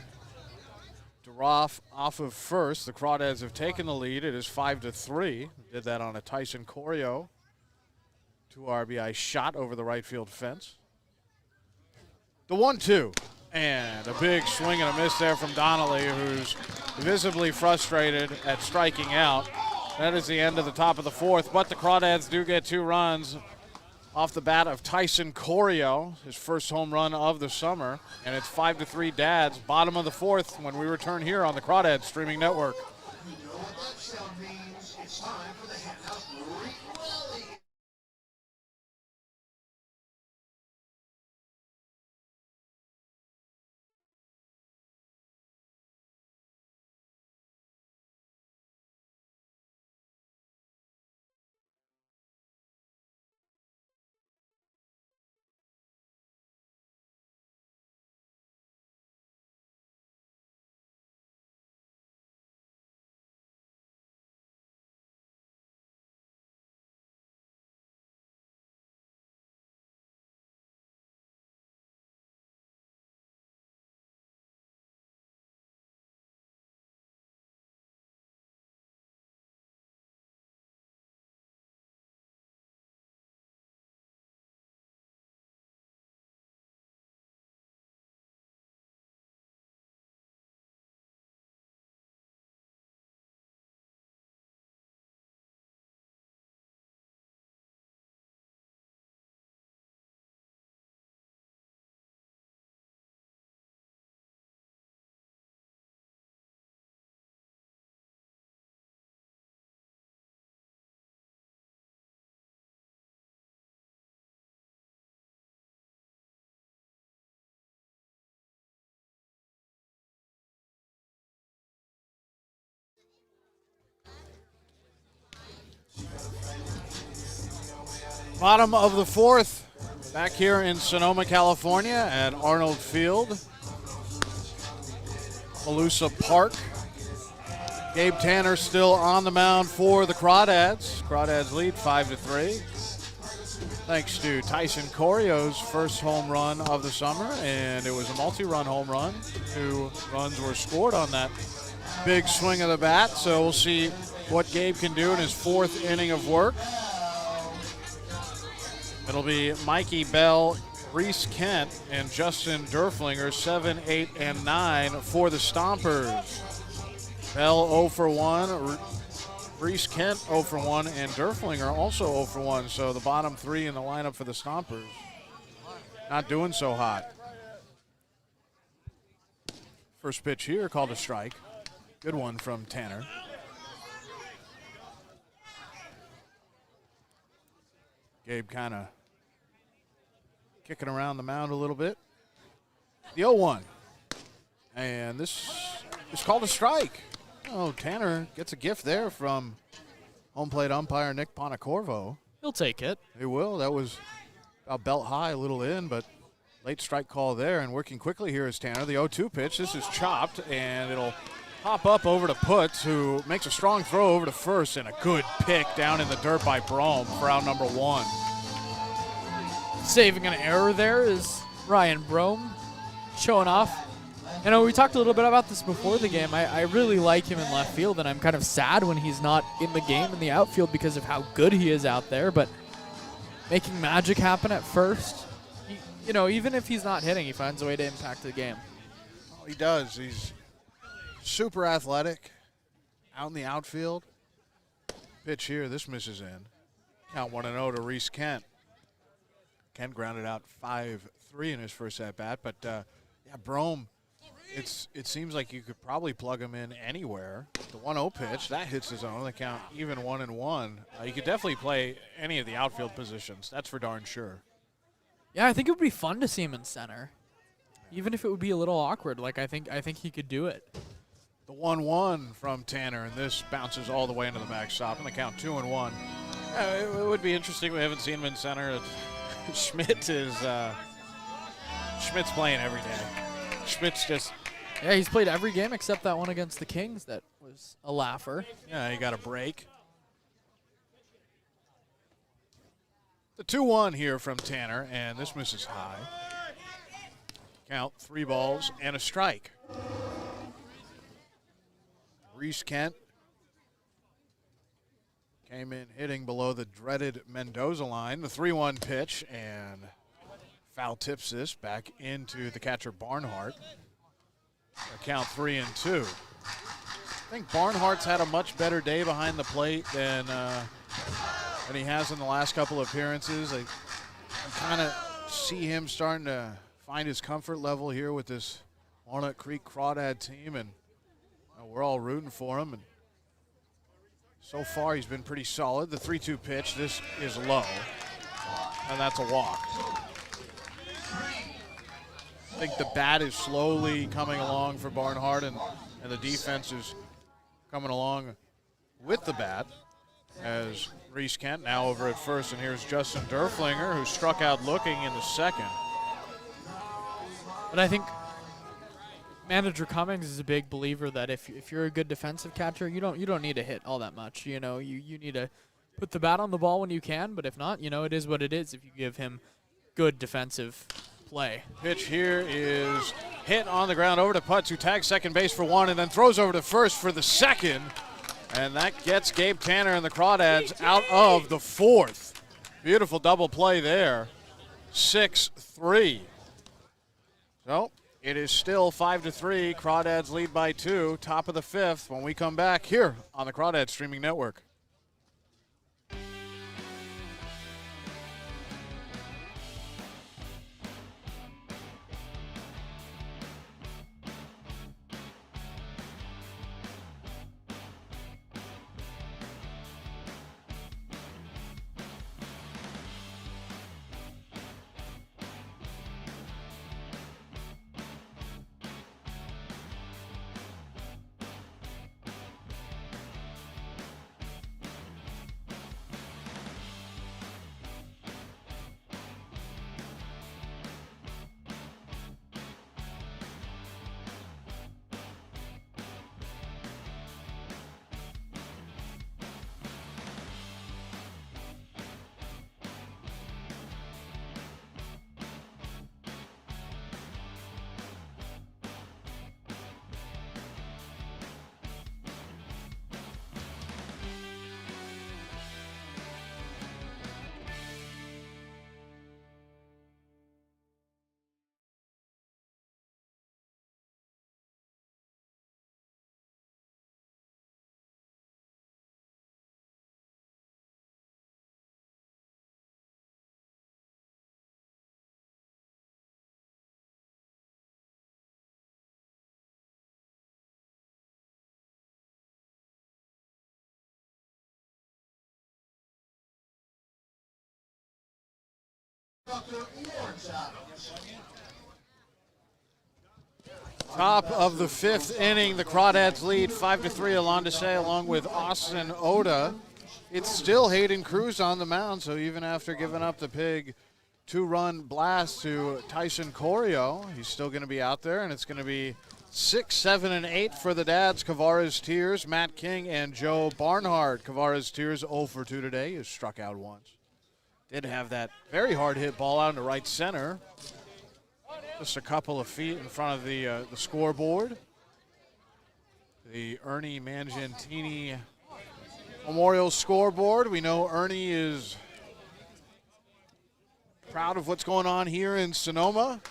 Duroff off of first. The Crawdads have taken the lead. It is 5-3. Did that on a Tyson Corrio 2 RBI shot over the right field fence. The 1-2. And a big swing and a miss there from Donnelly, who's visibly frustrated at striking out. That is the end of the top of the 4th, but the Crawdads do get 2 runs off the bat of Tyson Corrio, his first home run of the summer. And it's 5-3 Dads, bottom of the 4th, when we return here on the Crawdads Streaming Network. You know what that sound means? It's time for the Henhouse Brewery Rally. Bottom of the 4th, back here in Sonoma, California at Arnold Field, Malusa Park. Gabe Tanner still on the mound for the Crawdads. Crawdads lead 5-3. Thanks to Tyson Corrio's first home run of the summer, and it was a multi-run home run. 2 runs were scored on that big swing of the bat, so we'll see what Gabe can do in his 4th inning of work. It'll be Mikey Bell, Reese Kent, and Justin Derflinger, 7, 8, and 9 for the Stompers. Bell 0 for 1, Reese Kent 0 for 1, and Derflinger also 0 for 1. So the bottom 3 in the lineup for the Stompers not doing so hot. First pitch here called a strike. Good one from Tanner. Gabe kind of kicking around the mound a little bit. The 0-1. And this is called a strike. Oh, Tanner gets a gift there from home plate umpire Nick Ponacorvo. He'll take it. He will. That was about belt high, a little in, but late strike call there. And working quickly here is Tanner. The 0-2 pitch. This is chopped, and it'll pop up over to Putz, who makes a strong throw over to first, and a good pick down in the dirt by Brome for out number 1. Saving an error there is Ryan Brome, showing off. You know, we talked a little bit about this before the game. I really like him in left field, and I'm kind of sad when he's not in the game in the outfield because of how good he is out there. But making magic happen at first, you know, even if he's not hitting, he finds a way to impact the game. Oh, he does. He's super athletic, out in the outfield. Pitch here, this misses in. Count 1-0 to Reese Kent. Kent grounded out 5-3 in his first at-bat, but yeah, Brome, it seems like you could probably plug him in anywhere. The 1-0 pitch, that hits his own. They count even 1-1. You could definitely play any of the outfield positions. That's for darn sure. Yeah, I think it would be fun to see him in center, even if it would be a little awkward. Like I think he could do it. The 1-1 from Tanner, and this bounces all the way into the backstop, and the count 2-1. It would be interesting. We haven't seen him in center. Schmidt is Schmidt's playing every day. Schmidt's just. Yeah, he's played every game except that one against the Kings that was a laugher. Yeah, he got a break. The 2-1 here from Tanner, and this misses high. Count 3 balls and a strike. Reese Kent came in hitting below the dreaded Mendoza line. The 3-1 pitch, and foul tips this back into the catcher Barnhart. Count 3-2. I think Barnhart's had a much better day behind the plate than he has in the last couple of appearances. I kind of see him starting to find his comfort level here with this Walnut Creek Crawdad team, and we're all rooting for him. And so far, he's been pretty solid. The 3-2 pitch, this is low, and that's a walk. I think the bat is slowly coming along for Barnhart, and the defense is coming along with the bat as Reese Kent now over at first, and here's Justin Derflinger, who struck out looking in the second. But I think Manager Cummings is a big believer that if you're a good defensive catcher, you don't need to hit all that much. You know, you need to put the bat on the ball when you can, but if not, you know, it is what it is if you give him good defensive play. Pitch here is hit on the ground over to Putz, who tags second base for 1 and then throws over to first for the second. And that gets Gabe Tanner and the Crawdads out of the 4th. Beautiful double play there. 6-3. So it is still 5-3. Crawdads lead by 2. Top of the 5th when we come back here on the Crawdads Streaming Network. Top of the 5th inning, the Crawdads lead 5-3. Alon Desai along with Austin Oda. It's still Hayden Cruz on the mound, so even after giving up the big 2-run blast to Tyson Corrio, he's still going to be out there, and it's going to be 6, 7, and 8 for the Dads. Kavares Tears, Matt King, and Joe Barnhart. Kavares Tears 0 for 2 today. He was struck out once. Did have that very hard hit ball out into right center. Just a couple of feet in front of the scoreboard. The Ernie Mangentini Memorial scoreboard. We know Ernie is proud of what's going on here in Sonoma.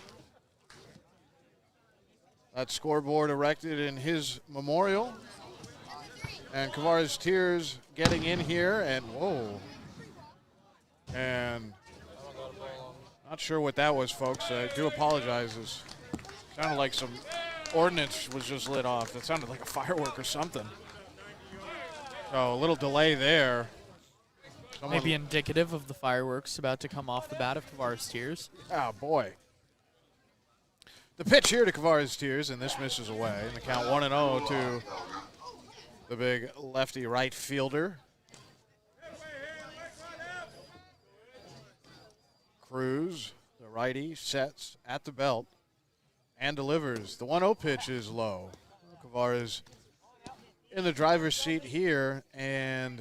That scoreboard erected in his memorial. And Kavares Tears getting in here, and whoa. And not sure what that was, folks. I do apologize. It sounded like some ordnance was just lit off. That sounded like a firework or something. So a little delay there. Maybe indicative of the fireworks about to come off the bat of Kavares Tears. Oh, boy. The pitch here to Kavares Tears, and this misses away. And the count 1-0 to the big lefty right fielder. Cruz, the righty, sets at the belt and delivers. The 1-0 pitch is low. Kavares in the driver's seat here, and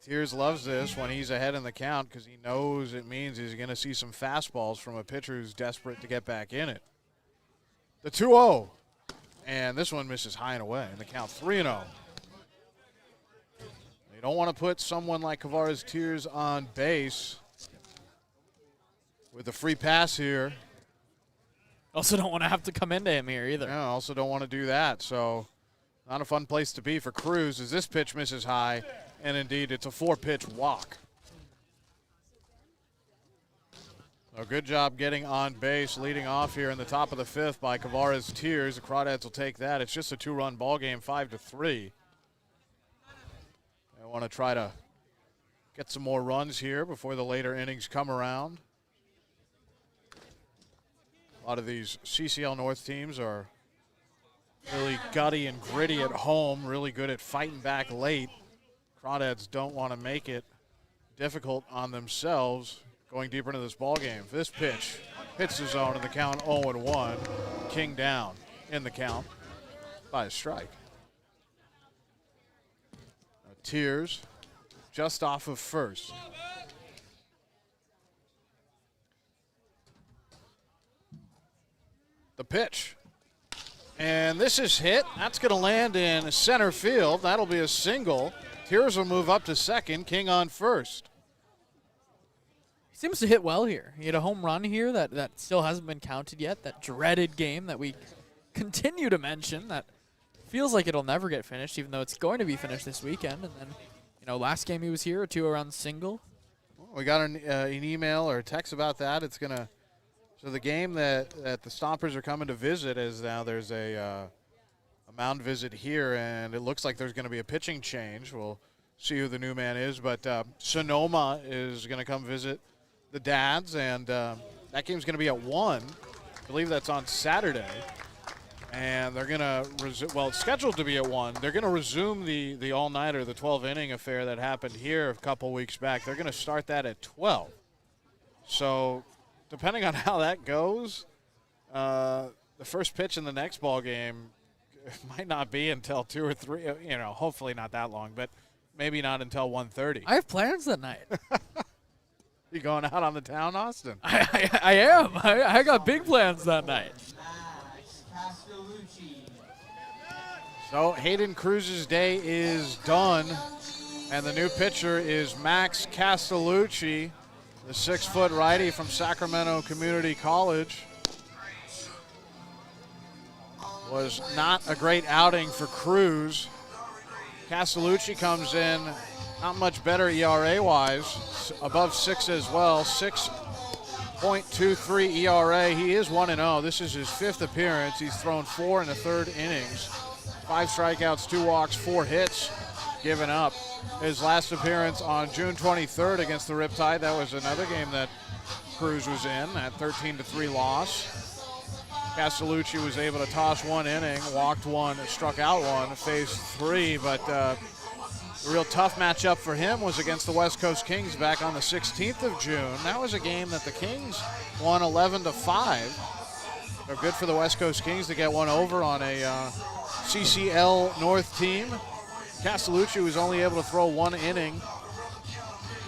Tears loves this when he's ahead in the count because he knows it means he's going to see some fastballs from a pitcher who's desperate to get back in it. The 2-0. And this one misses high and away. And the count 3-0. They don't want to put someone like Kavara's Tears on base with a free pass here. Also don't want to have to come into him here either. Yeah, also don't want to do that. So not a fun place to be for Cruz as this pitch misses high. And indeed, it's a 4-pitch walk. A good job getting on base, leading off here in the top of the 5th by Kavara's Tears. The Crawdads will take that. It's just a 2-run ball game, 5-3. They want to try to get some more runs here before the later innings come around. A lot of these CCL North teams are really gutty and gritty at home, really good at fighting back late. Crawdads don't want to make it difficult on themselves going deeper into this ball game. This pitch hits the zone in the count 0-1. King down in the count by a strike. Now, Tears just off of first. The pitch. And this is hit. That's going to land in center field. That'll be a single. Tears will move up to second. King on first. He seems to hit well here. He had a home run here that still hasn't been counted yet. That dreaded game that we continue to mention that feels like it'll never get finished, even though it's going to be finished this weekend. And then, last game he was here, a 2-run single. Well, we got an email or a text about that. It's going to – so the game that the Stompers are coming to visit is now there's a mound visit here, and it looks like there's going to be a pitching change. We'll see who the new man is, but Sonoma is going to come visit the Dads, and that game's going to be at 1. I believe that's on Saturday, and they're going to it's scheduled to be at 1. They're going to resume the all-nighter, the 12-inning affair that happened here a couple weeks back. They're going to start that at 12. So depending on how that goes, the first pitch in the next ball game might not be until 2 or 3, hopefully not that long, but maybe not until 1:30. I have plans that night. You going out on the town, Austin? I am. I got big plans that night. So Hayden Cruz's day is done, and the new pitcher is Max Castellucci, the 6-foot righty from Sacramento Community College. Was not a great outing for Cruz. Castellucci comes in not much better ERA-wise, above 6 as well, 6.23 ERA. He is 1-0. This is his 5th appearance. He's thrown 4 in the 3rd innings. 5 strikeouts, 2 walks, 4 hits given up. His last appearance on June 23rd against the Riptide. That was another game that Cruz was in, that 13-3 loss. Castellucci was able to toss 1 inning, walked 1, struck out 1, faced 3, but the real tough matchup for him was against the West Coast Kings back on the 16th of June. That was a game that the Kings won 11-5. They're good for the West Coast Kings to get one over on a CCL North team. Castellucci was only able to throw 1 inning,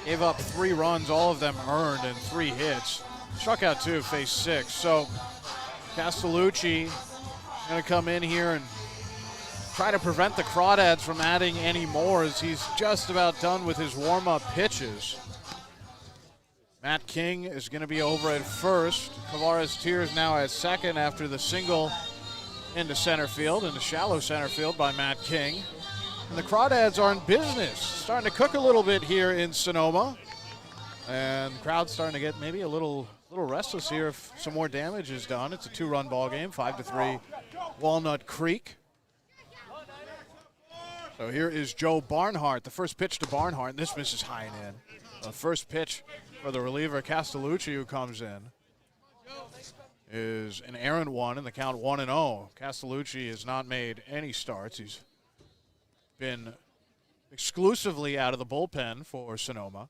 gave up 3 runs, all of them earned, and 3 hits. Struck out 2, faced 6. So Castellucci going to come in here and try to prevent the Crawdads from adding any more as he's just about done with his warm-up pitches. Matt King is going to be over at first. Kavara's Tears now at second after the single into center field, into shallow center field by Matt King. And the Crawdads are in business, starting to cook a little bit here in Sonoma. And the crowd's starting to get maybe a little restless here if some more damage is done. It's a 2-run ball game, 5-3 Walnut Creek. So here is Joe Barnhart, the first pitch to Barnhart, and this misses high and in. The first pitch for the reliever Castellucci, who comes in, is an errant one in the count 1-0. Castellucci has not made any starts. He's been exclusively out of the bullpen for Sonoma.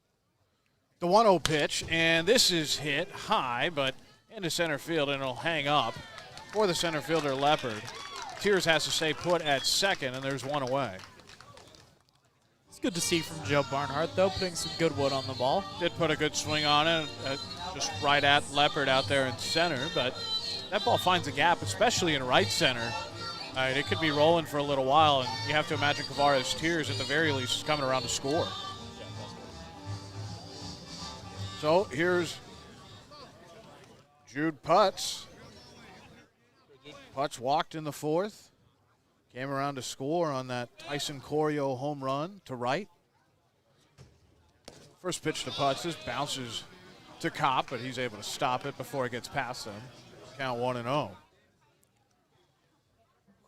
The 1-0 pitch, and this is hit high, but into center field, and it'll hang up for the center fielder Leopard. Tears has to stay put at second, and there's 1 away. Good to see from Joe Barnhart, though, putting some good wood on the ball. Did put a good swing on it, just right at Leopard out there in center, but that ball finds a gap, especially in right center. It could be rolling for a little while, and you have to imagine Kavara's Tears, at the very least, is coming around to score. So here's Jude Putz. Putz walked in the fourth. Came around to score on that Tyson Corrio home run to right. First pitch to Putz. This bounces to Kopp, but he's able to stop it before it gets past him. Count 1-0.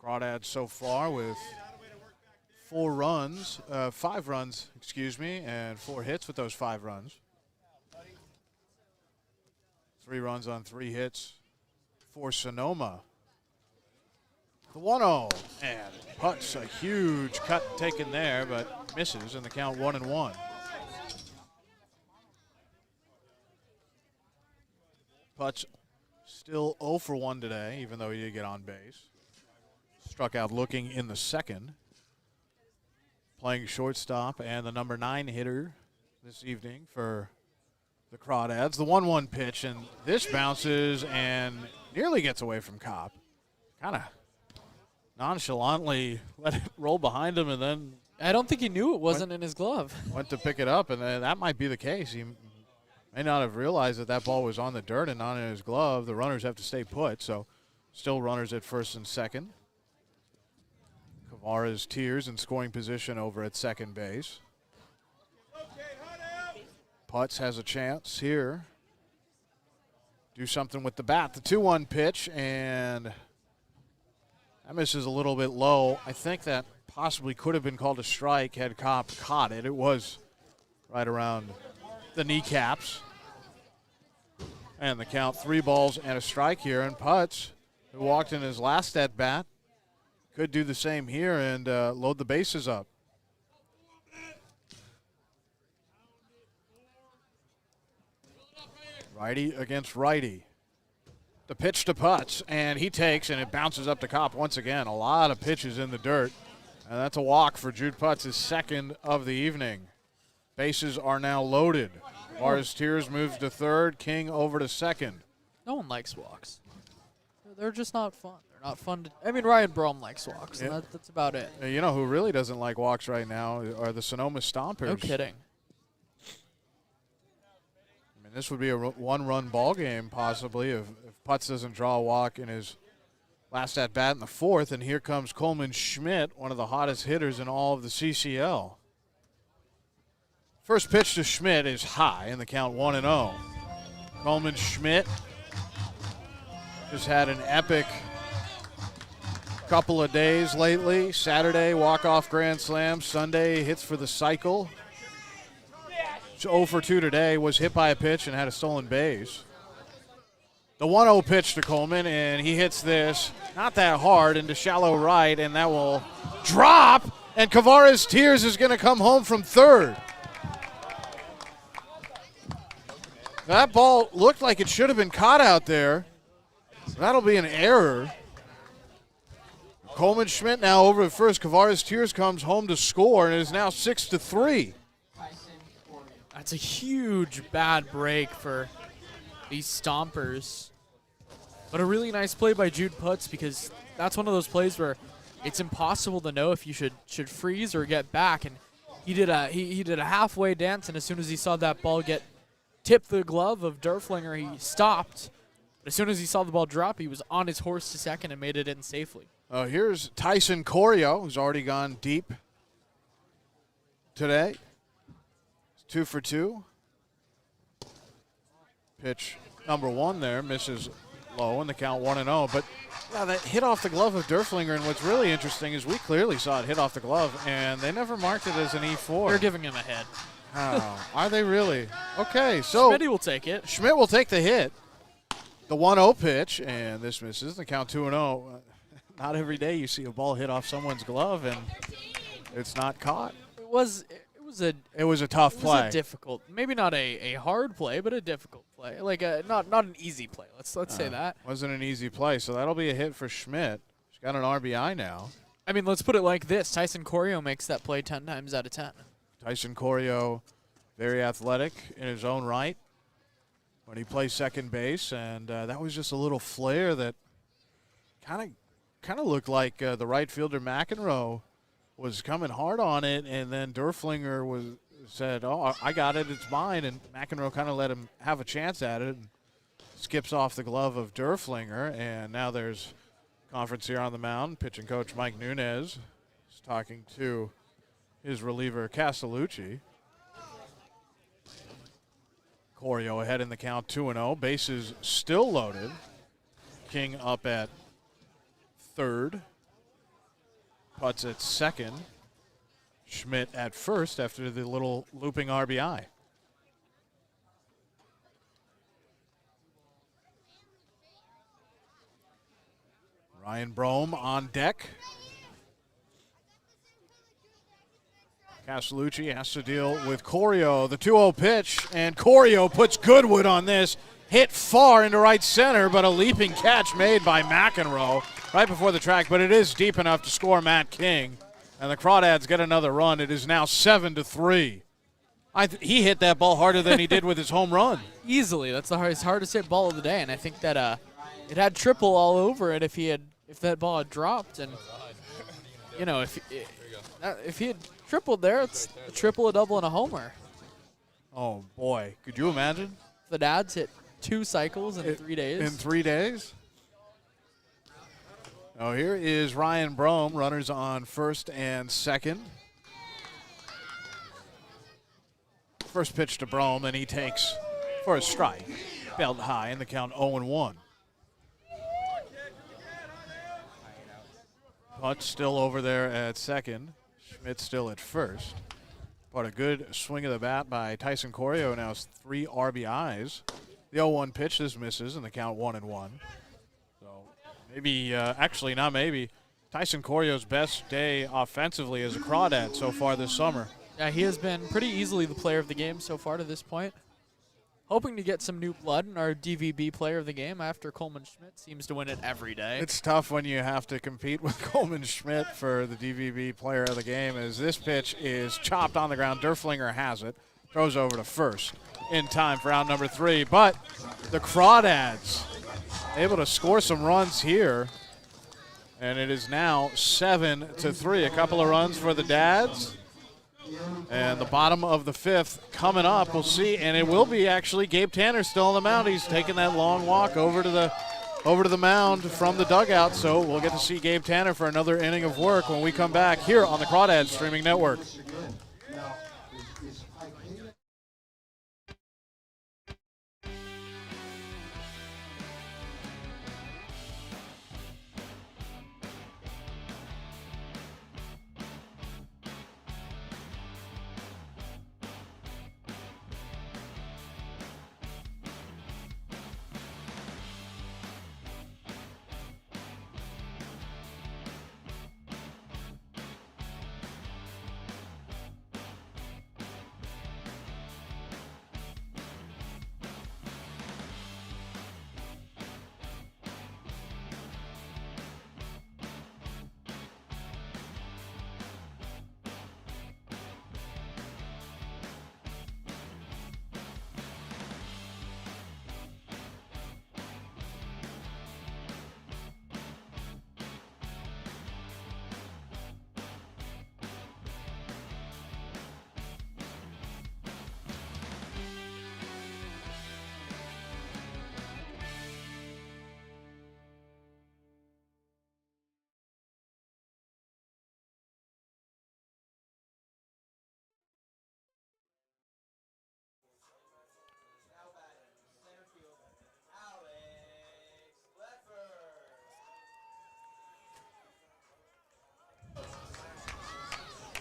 Crawdads so far with 5 runs, and 4 hits with those 5 runs. 3 runs on 3 hits for Sonoma. The 1-0, and Putz, a huge cut taken there, but misses, and the count 1-1. Putz still 0 for 1 today, even though he did get on base. Struck out looking in the second. Playing shortstop and the number 9 hitter this evening for the Crawdads. The 1-1 pitch, and this bounces and nearly gets away from Kopp. Kind of nonchalantly let it roll behind him, and then I don't think he knew it wasn't in his glove. Went to pick it up, and that might be the case. He may not have realized that ball was on the dirt and not in his glove. The runners have to stay put, so still runners at first and second. Kavara's Tears in scoring position over at second base. Putz has a chance here. Do something with the bat. The 2-1 pitch, and that misses a little bit low. I think that possibly could have been called a strike had Kopp caught it. It was right around the kneecaps. And the count 3 balls and a strike here. And Putz, who walked in his last at bat, could do the same here and load the bases up. Righty against righty. The pitch to Putz, and he takes, and it bounces up to Kopp once again. A lot of pitches in the dirt, and that's a walk for Jude Putz, his second of the evening. Bases are now loaded. Kavara's Tears moves to third, King over to second. No one likes walks. They're just not fun. They're not fun to. I mean, Ryan Brom likes walks, and that's about it. You know who really doesn't like walks right now are the Sonoma Stompers. No kidding. This would be a one-run ball game possibly if Putz doesn't draw a walk in his last at-bat in the fourth. And here comes Coleman Schmidt, one of the hottest hitters in all of the CCL. First pitch to Schmidt is high, and the count 1-0. Coleman Schmidt just had an epic couple of days lately. Saturday, walk-off grand slam. Sunday, hits for the cycle. 0 for 2 today, was hit by a pitch and had a stolen base. The 1-0 pitch to Coleman, and he hits this not that hard into shallow right, and that will drop, and Kavara's Tears is going to come home from third. That ball looked like it should have been caught out there. That'll be an error. Coleman Schmidt now over at first. Kavara's Tears comes home to score, and it is now 6-3. That's a huge bad break for these Stompers. But a really nice play by Jude Putz, because that's one of those plays where it's impossible to know if you should freeze or get back. And he did a halfway dance, and as soon as he saw that ball tip the glove of Derflinger, he stopped. But as soon as he saw the ball drop, he was on his horse to second and made it in safely. Here's Tyson Corrio, who's already gone deep today. 2 for 2. Pitch number 1 there misses low, and the count 1-0. But yeah, that hit off the glove of Derflinger, and what's really interesting is we clearly saw it hit off the glove, and they never marked it as an E4. They're giving him a hit. Oh, are they really? Okay, so Schmidt will take it. Schmidt will take the hit. The 1-0 pitch, and this misses. The count 2-0. Not every day you see a ball hit off someone's glove, and it's not caught. It was a tough play. It was a difficult, maybe not a hard play, but a difficult play. Like not an easy play. Let's say that. Wasn't an easy play, so that'll be a hit for Schmidt. He's got an RBI now. I mean, let's put it like this: Tyson Corrio makes that play 10 times out of 10. Tyson Corrio, very athletic in his own right when he plays second base, and that was just a little flare that kind of looked like the right fielder Mcenroe was coming hard on it, and then Derflinger said, "Oh, I got it, it's mine," and Mcenroe kind of let him have a chance at it, and skips off the glove of Derflinger, and now there's conference here on the mound. Pitching coach Mike Nunez is talking to his reliever Castellucci. Corrio ahead in the count, 2-0. Bases still loaded. King up at third. Putz at second. Schmidt at first after the little looping RBI. Ryan Brome on deck. Castellucci has to deal with Corrio. The 2-0 pitch, and Corrio puts Goodwood on this. Hit far into right center, but a leaping catch made by Mcenroe right before the track, but it is deep enough to score Matt King. And the Crawdads get another run. It is now 7-3. He hit that ball harder than he did with his home run. Easily. That's his hardest hit ball of the day, and I think that it had triple all over it if that ball had dropped, and if he had tripled there, it's a triple, a double, and a homer. Oh boy, could you imagine? The Dads hit 2 cycles in 3 days. In 3 days? Oh, here is Ryan Brome, runners on first and second. First pitch to Brome, and he takes for a strike. Belt high in the count 0-1. Putz still over there at second. Schmidt still at first. But a good swing of the bat by Tyson Corrio. Now it's 3 RBIs. The 0-1 pitch, this misses, and the count 1-1. So maybe, actually not maybe, Tyson Corrio's best day offensively as a Crawdad so far this summer. Yeah, he has been pretty easily the player of the game so far to this point. Hoping to get some new blood in our DVB player of the game after Coleman Schmidt seems to win it every day. It's tough when you have to compete with Coleman Schmidt for the DVB player of the game, as this pitch is chopped on the ground. Derflinger has it, throws over to first in time for out number 3. But the Crawdads able to score some runs here, and it is now 7-3. A couple of runs for the Dads. And the bottom of the 5th coming up, we'll see, and it will be actually Gabe Tanner still on the mound. He's taking that long walk over to the mound from the dugout, so we'll get to see Gabe Tanner for another inning of work when we come back here on the Crawdads Streaming Network.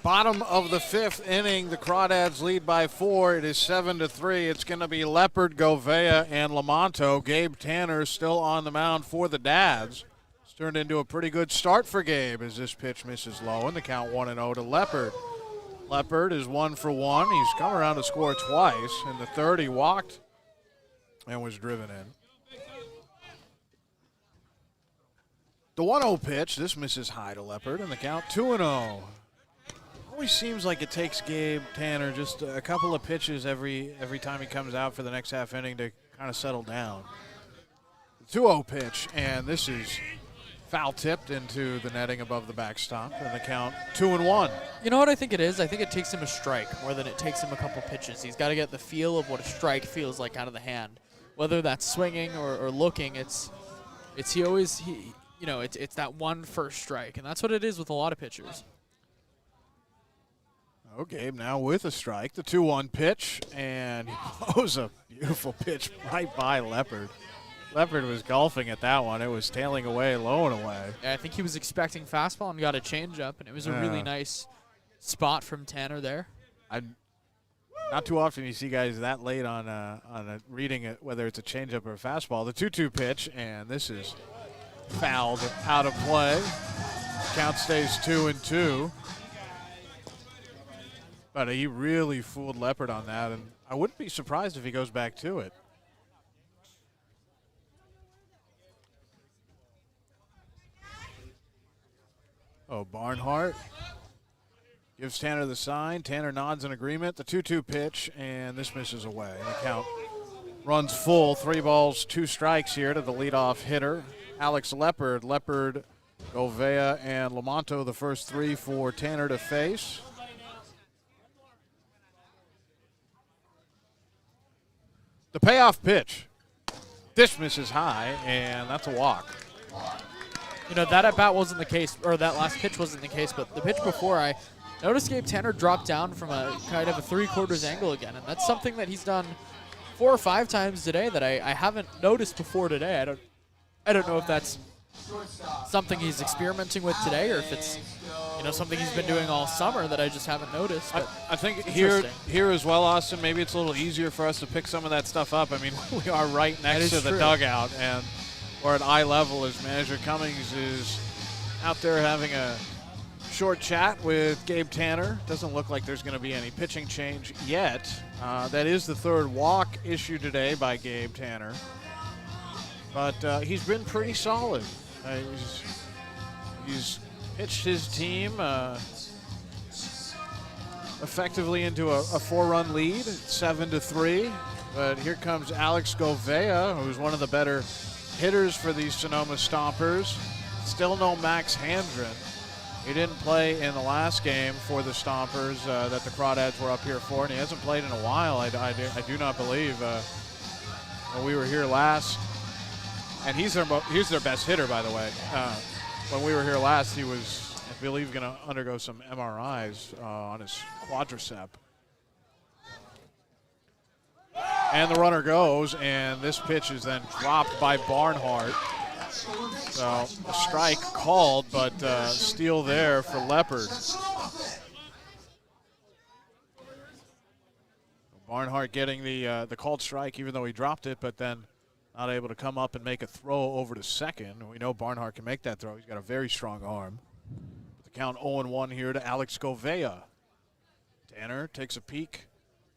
Bottom of the 5th inning, the Crawdads lead by 4. It is 7-3. It's going to be Leopard, Govailla, and Lamonto. Gabe Tanner still on the mound for the Dads. It's turned into a pretty good start for Gabe as this pitch misses low, and the count 1-0 to Leopard. Leopard is 1 for 1. He's come around to score twice. In the 3rd, he walked and was driven in. The 1-0 pitch, this misses high to Leopard, and the count 2-0. Always seems like it takes Gabe Tanner just a couple of pitches every time he comes out for the next half inning to kind of settle down. The 2-0 pitch, and this is foul tipped into the netting above the backstop, and the count 2-1. You know what I think it is? I think it takes him a strike more than it takes him a couple pitches. He's got to get the feel of what a strike feels like out of the hand, whether that's swinging or looking. It's that one first strike, and that's what it is with a lot of pitchers. Oh, Gabe now with a strike, the 2-1 pitch, and he throws a beautiful pitch right by Leopard. Leopard was golfing at that one. It was tailing away, low and away. Yeah, I think he was expecting fastball and got a changeup, and it was a really nice spot from Tanner there. Not too often you see guys that late on reading it, whether it's a changeup or a fastball. The 2-2 pitch, and this is fouled out of play. Count stays 2-2. But he really fooled Leopard on that, and I wouldn't be surprised if he goes back to it. Oh, Barnhart gives Tanner the sign. Tanner nods in agreement. The 2-2 pitch, and this misses away. The count runs full. 3 balls, 2 strikes here to the leadoff hitter, Alex Leopard. Leopard, Govailla, and Lamonto, the first 3 for Tanner to face. The payoff pitch. This misses high, and that's a walk. You know, that at-bat wasn't the case, or that last pitch wasn't the case, but the pitch before, I noticed Gabe Tanner dropped down from a kind of a 3/4 angle again, and that's something that he's done 4 or 5 times today that I haven't noticed before today. I don't know if that's something he's experimenting with today or if it's something he's been doing all summer that I just haven't noticed. I think here as well, Austin, maybe it's a little easier for us to pick some of that stuff up. I mean, we are right next to the dugout, and we're at eye level as Manager Cummings is out there having a short chat with Gabe Tanner. Doesn't look like there's going to be any pitching change yet. That is the 3rd walk issued today by Gabe Tanner. But he's been pretty solid. He's pitched his team effectively into a 4-run lead, 7-3. But here comes Alex Govailla, who's one of the better hitters for these Sonoma Stompers. Still no Max Handren. He didn't play in the last game for the Stompers that the Crawdads were up here for, and he hasn't played in a while, I do not believe. When we were here last, and he's their best hitter, by the way. When we were here last, he was, I believe, going to undergo some MRIs on his quadricep. And the runner goes, and this pitch is then dropped by Barnhart. So a strike called, but steal there for Leopard. Barnhart getting the called strike, even though he dropped it, but then not able to come up and make a throw over to second. We know Barnhart can make that throw. He's got a very strong arm. The count 0-1 here to Alex Govailla. Tanner takes a peek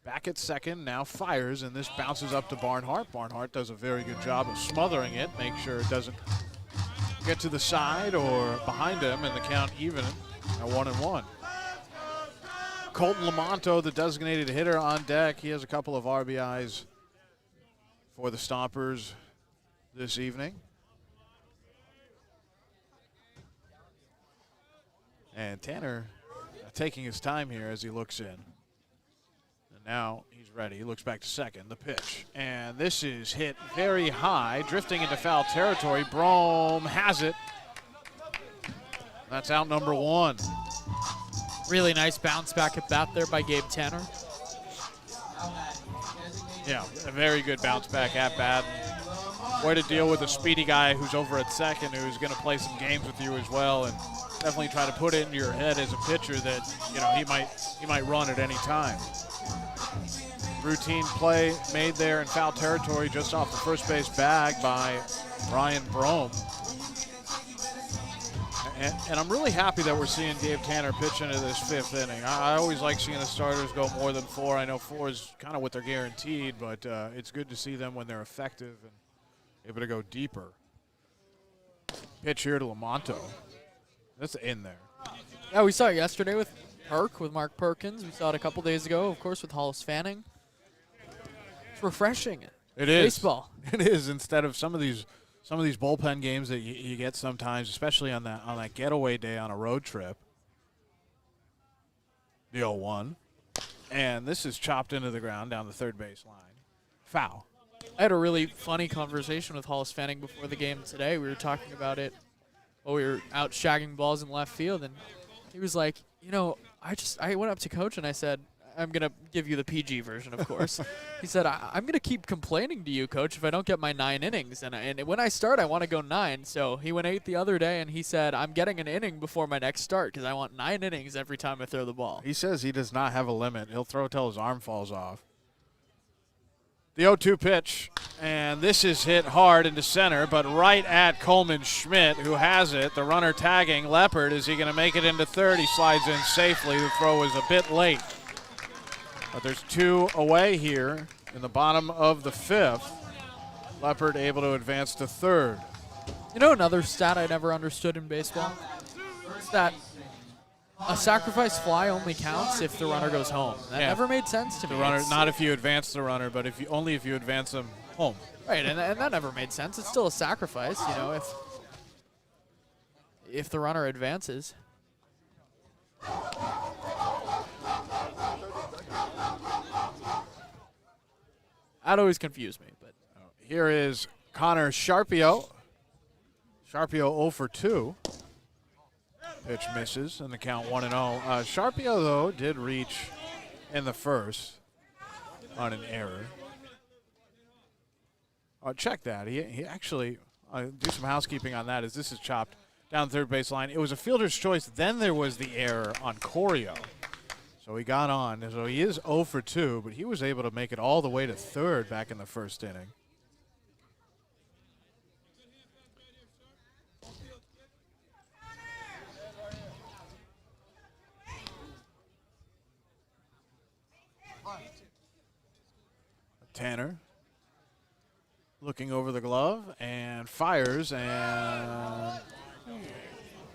back at second, now fires, and this bounces up to Barnhart. Barnhart does a very good job of smothering it, make sure it doesn't get to the side or behind him, and the count even at 1-1. Colton Lamonto, the designated hitter, on deck. He has a couple of RBIs for the Stompers this evening. And Tanner taking his time here as he looks in. And now he's ready. He looks back to second. The pitch. And this is hit very high, drifting into foul territory. Brome has it. That's out number 1. Really nice bounce back at bat there by Gabe Tanner. Yeah, a very good bounce back at bat. Way to deal with a speedy guy who's over at second, who's going to play some games with you as well, and definitely try to put it into your head as a pitcher that he might run at any time. Routine play made there in foul territory just off the first base bag by Brian Brome. And I'm really happy that we're seeing Gabe Tanner pitch into this 5th inning. I always like seeing the starters go more than 4. I know 4 is kind of what they're guaranteed, but it's good to see them when they're effective and able to go deeper. Pitch here to Lamonto. That's in there. Yeah, we saw it yesterday with perk with Mark Perkins. We saw it a couple days ago, of course, with Hollis Fanning. It's refreshing. It is. Baseball. It is, instead of some of these bullpen games that you get sometimes, especially on that getaway day on a road trip. The 0-1. And this is chopped into the ground down the third base line. Foul. I had a really funny conversation with Hollis Fanning before the game today. We were talking about it while we were out shagging balls in left field, and he was like, I went up to Coach and I said, I'm going to give you the PG version, of course. He said, I'm going to keep complaining to you, Coach, if I don't get my 9 innings. And when I start, I want to go 9. So he went 8 the other day, and he said, I'm getting an inning before my next start because I want 9 innings every time I throw the ball. He says he does not have a limit. He'll throw till his arm falls off. The 0-2 pitch, and this is hit hard into center, but right at Coleman Schmidt, who has it. The runner tagging Leopard. Is he going to make it into third? He slides in safely. The throw was a bit late. But there's 2 away here in the bottom of the 5th. Leopard able to advance to third. Another stat I never understood in baseball is that a sacrifice fly only counts if the runner goes home. That never made sense to me. The runner, not if you advance the runner, but only if you advance them home. Right, and that never made sense. It's still a sacrifice, if the runner advances. That always confused me. But here is Connor Sharpio. Sharpio 0 for 2. Pitch misses, and the count 1-0. Sharpio, though, did reach in the first on an error. Check that. He actually, do some housekeeping on that as this is chopped down third base line. It was a fielder's choice. Then there was the error on Corrio. So he got on. So he is 0 for 2, but he was able to make it all the way to third back in the first inning. Tanner looking over the glove and fires, and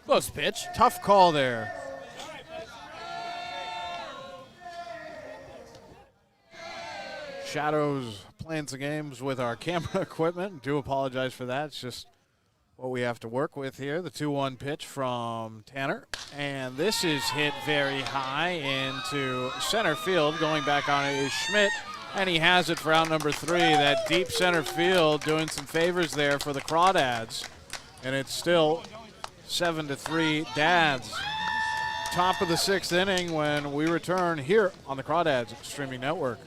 close pitch. Tough call there. Shadows playing some games with our camera equipment. Do apologize for that. It's just what we have to work with here. The 2-1 pitch from Tanner. And this is hit very high into center field. Going back on it is Schmidt. And he has it for out number 3. That deep center field doing some favors there for the Crawdads. And it's still 7-3 Dads. Top of the 6th inning when we return here on the Crawdads streaming network.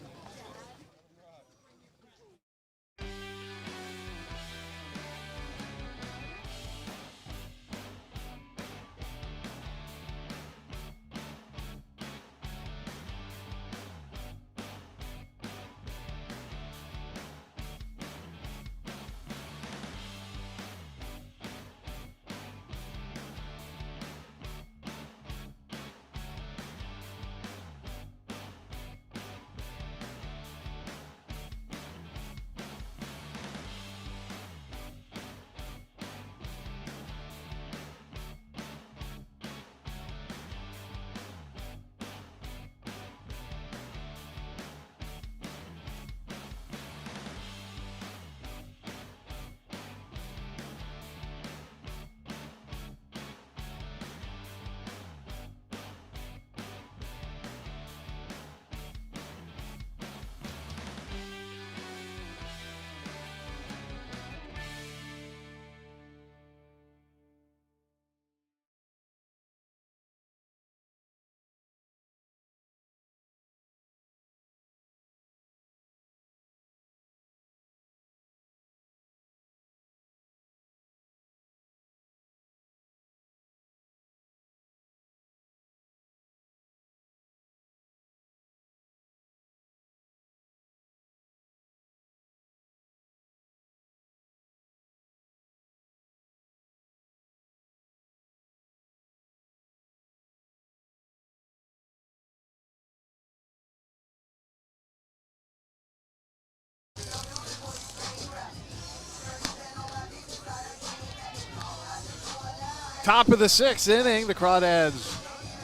Top of the 6th inning, the Crawdads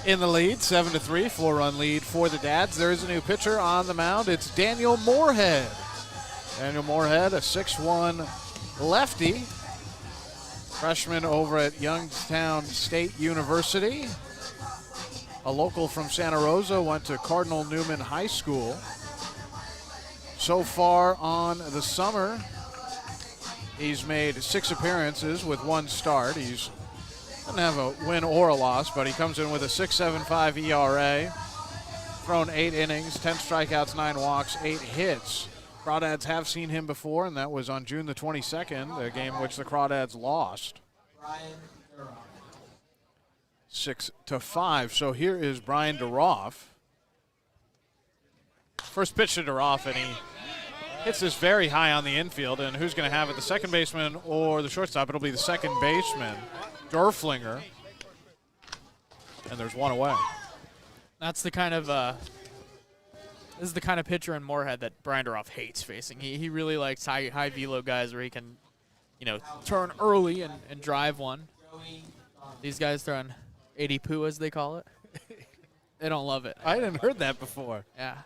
in the lead, 7-3, 4-run lead for the Dads. There is a new pitcher on the mound. It's Daniel Moorhead. Daniel Moorhead, a 6'1" lefty, freshman over at Youngstown State University. A local from Santa Rosa, went to Cardinal Newman High School. So far on the summer, he's made 6 appearances with 1 start. He's doesn't have a win or a loss, but he comes in with a 6.75 ERA. Thrown 8 innings, 10 strikeouts, 9 walks, 8 hits. Crawdads have seen him before, and that was on June the 22nd, a game which the Crawdads lost. 6-5. So here is Brian Duroff. First pitch to Duroff, and he hits this very high on the infield. And who's going to have it, the second baseman or the shortstop? It'll be the second baseman, Durflinger. And there's 1 away. That's the kind of this is the kind of pitcher in Moorhead that Brian Duroff hates facing. He really likes high velo guys where he can, turn early and drive one. These guys throwing 80 poo, as they call it. They don't love it. I hadn't heard that before. Yeah.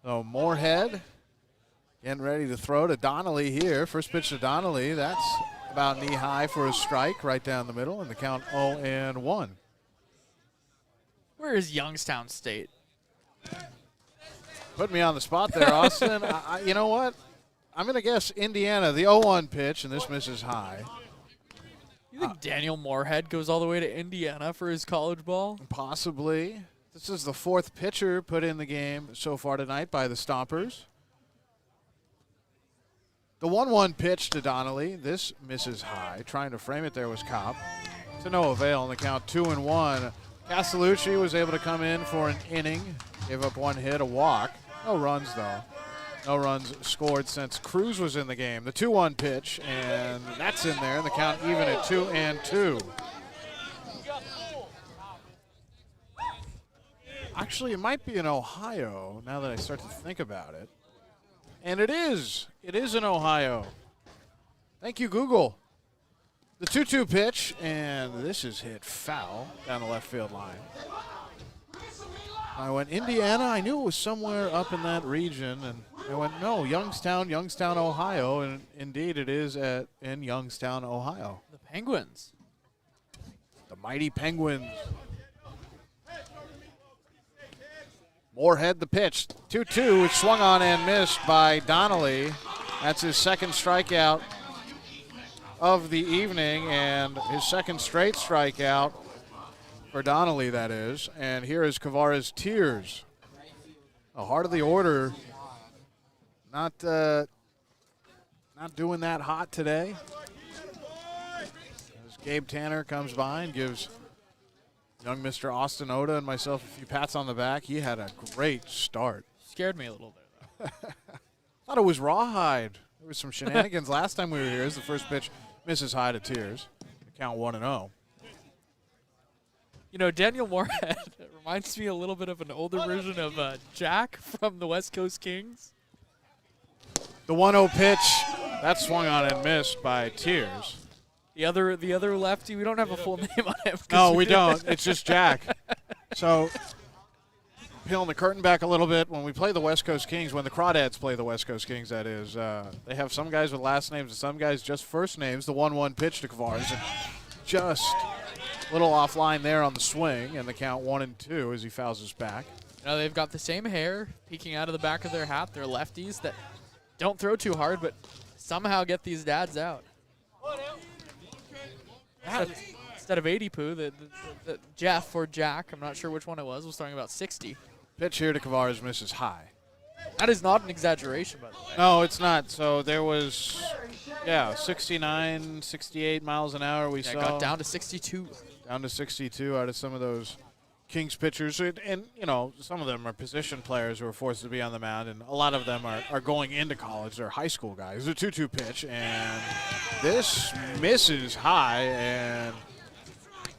So Moorhead getting ready to throw to Donnelly here. First pitch to Donnelly. That's about knee high for a strike right down the middle, and the count 0-1. Where is Youngstown State? Put me on the spot there, Austin. You know what? I'm going to guess Indiana, the 0-1 pitch, and this misses high. You think Daniel Moorhead goes all the way to Indiana for his college ball? Possibly. This is the 4th pitcher put in the game so far tonight by the Stompers. The 1-1 pitch to Donnelly. This misses high. Trying to frame it there was Kopp. To no avail on the count 2-1. Castellucci was able to come in for an inning. Gave up 1 hit, a walk. No runs, though. No runs scored since Cruz was in the game. The 2-1 pitch, and that's in there, and the count even at 2-2. Actually, it might be in Ohio, now that I start to think about it. And it is. It is in Ohio. Thank you, Google. The 2-2 pitch, and this is hit foul down the left field line. I went Indiana. I knew it was somewhere up in that region, and I went, no, Youngstown, Ohio, and indeed it is in Youngstown, Ohio. The Penguins. The mighty Penguins. Moorhead the pitch. 2-2. It's swung on and missed by Donnelly. That's his second strikeout of the evening and his second straight strikeout for Donnelly, that is. And here is Kavara's Tears. The heart of the order. Not doing that hot today. As Gabe Tanner comes by and gives young Mr. Austin Oda and myself a few pats on the back. He had a great start. Scared me a little bit, though. Thought it was Rawhide. There was some shenanigans last time we were here. As the first pitch misses high to Tears. Count 1-0. Daniel Moorhead reminds me a little bit of an older version of Jack from the West Coast Kings. The 1-0 pitch, that swung on and missed by Tears. The other lefty, we don't have a full name on him. No, we don't. It's just Jack. So, peeling the curtain back a little bit, when we play the West Coast Kings, when the Crawdads play the West Coast Kings, that is, they have some guys with last names and some guys just first names. The 1-1 pitch to Kavars, and just a little offline there on the swing, and the count 1-2 as he fouls us back. They've got the same hair peeking out of the back of their hat. They're lefties that don't throw too hard, but somehow get these dads out. Instead of 80 poo, the Jeff or Jack, I'm not sure which one it was talking about 60. Pitch here to Kavars misses high. That is not an exaggeration, by the way. No, it's not. So there was, 69, 68 miles an hour we saw. Got down to 62. Down to 62 out of some of those Kings pitchers. And some of them are position players who are forced to be on the mound, and a lot of them are going into college. They're high school guys. It's a 2-2 pitch, and this misses high, and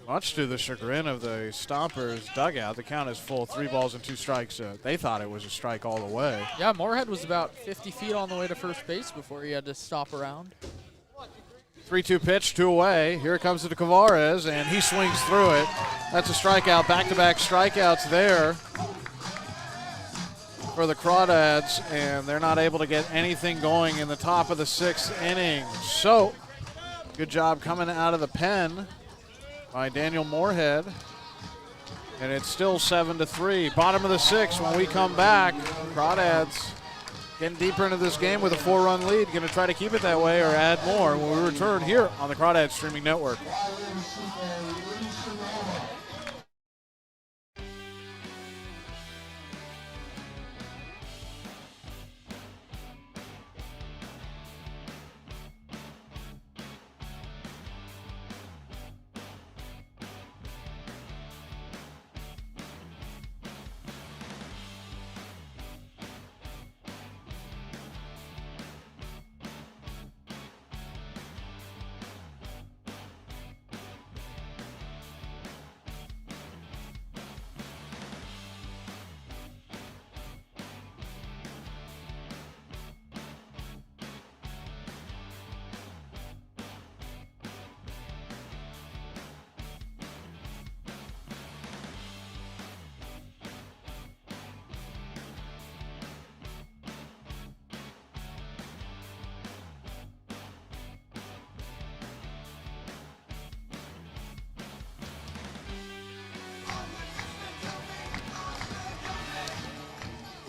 much to the chagrin of the Stompers dugout, the count is full, 3 balls and 2 strikes. They thought it was a strike all the way. Yeah, Moorhead was about 50 feet on the way to first base before he had to stop around. 3-2 pitch, 2 away. Here it comes to Tavares, and he swings through it. That's a strikeout, back-to-back strikeouts there for the Crawdads, and they're not able to get anything going in the top of the 6th inning. So, good job coming out of the pen by Daniel Moorhead. And it's still 7-3. Bottom of the 6th. When we come back, Crawdads getting deeper into this game with a 4-run lead. Going to try to keep it that way or add more when we return here on the Crawdads Streaming Network.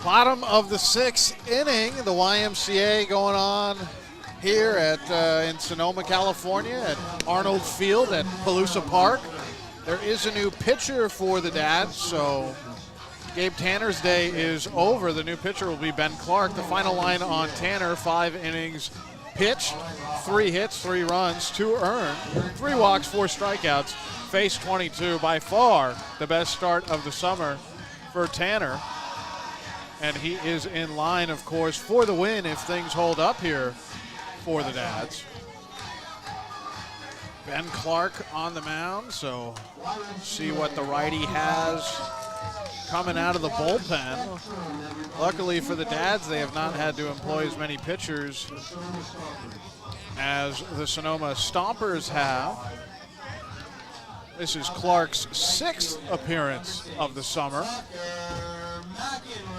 Bottom of the 6th inning, the YMCA going on here at in Sonoma, California at Arnold Field at Palusa Park. There is a new pitcher for the Dads, so Gabe Tanner's day is over. The new pitcher will be Ben Clark. The final line on Tanner, 5 innings pitched, 3 hits, 3 runs, 2 earned, 3 walks, 4 strikeouts, faced 22. By far the best start of the summer for Tanner. And he is in line, of course, for the win if things hold up here for the Dads. Ben Clark on the mound, so see what the righty has coming out of the bullpen. Luckily for the Dads, they have not had to employ as many pitchers as the Sonoma Stompers have. This is Clark's 6th appearance of the summer.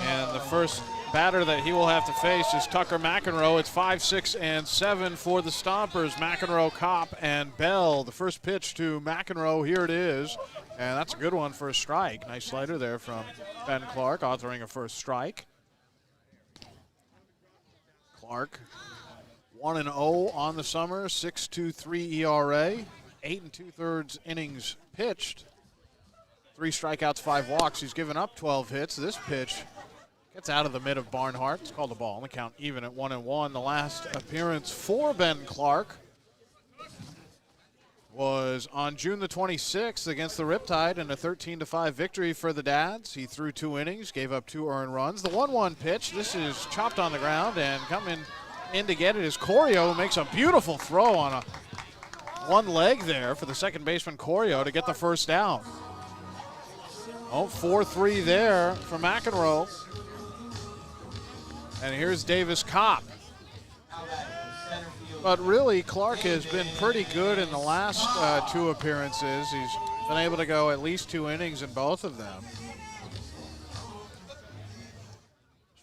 And the first batter that he will have to face is Tucker Mcenroe. It's 5, 6, and 7 for the Stompers. Mcenroe, Kopp, and Bell. The first pitch to Mcenroe, here it is. And that's a good one for a strike. Nice slider there from Ben Clark, authoring a first strike. Clark, 1-0 on the summer, 6.23 ERA, 8 2/3 innings pitched. 3 strikeouts, 5 walks. He's given up 12 hits. This pitch gets out of the mid of Barnhart. It's called a ball. And the count even at 1-1. The last appearance for Ben Clark was on June the 26th against the Riptide in a 13-5 victory for the Dads. He threw 2 innings, gave up 2 earned runs. The 1-1 pitch, this is chopped on the ground, and coming in to get it is Corrio, who makes a beautiful throw on a one leg there for the second baseman Corrio to get the first down. Oh, 4-3 there for Mcenroe. And here's Davis Kopp. But really, Clark has been pretty good in the last 2 appearances. He's been able to go at least 2 innings in both of them.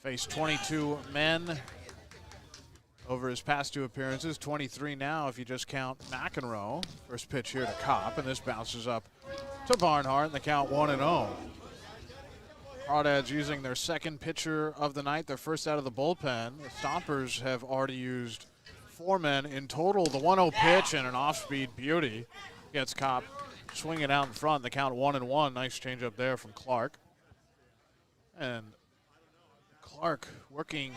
Faced 22 men over his past 2 appearances, 23 now if you just count Mcenroe. First pitch here to Kopp, and this bounces up to Barnhart, and the count 1-0. Crawdads using their second pitcher of the night, their first out of the bullpen. The Stompers have already used 4 men in total. The 1-0 pitch and an off-speed beauty gets Kopp swinging out in front. The count 1-1. Nice changeup there from Clark. And Clark working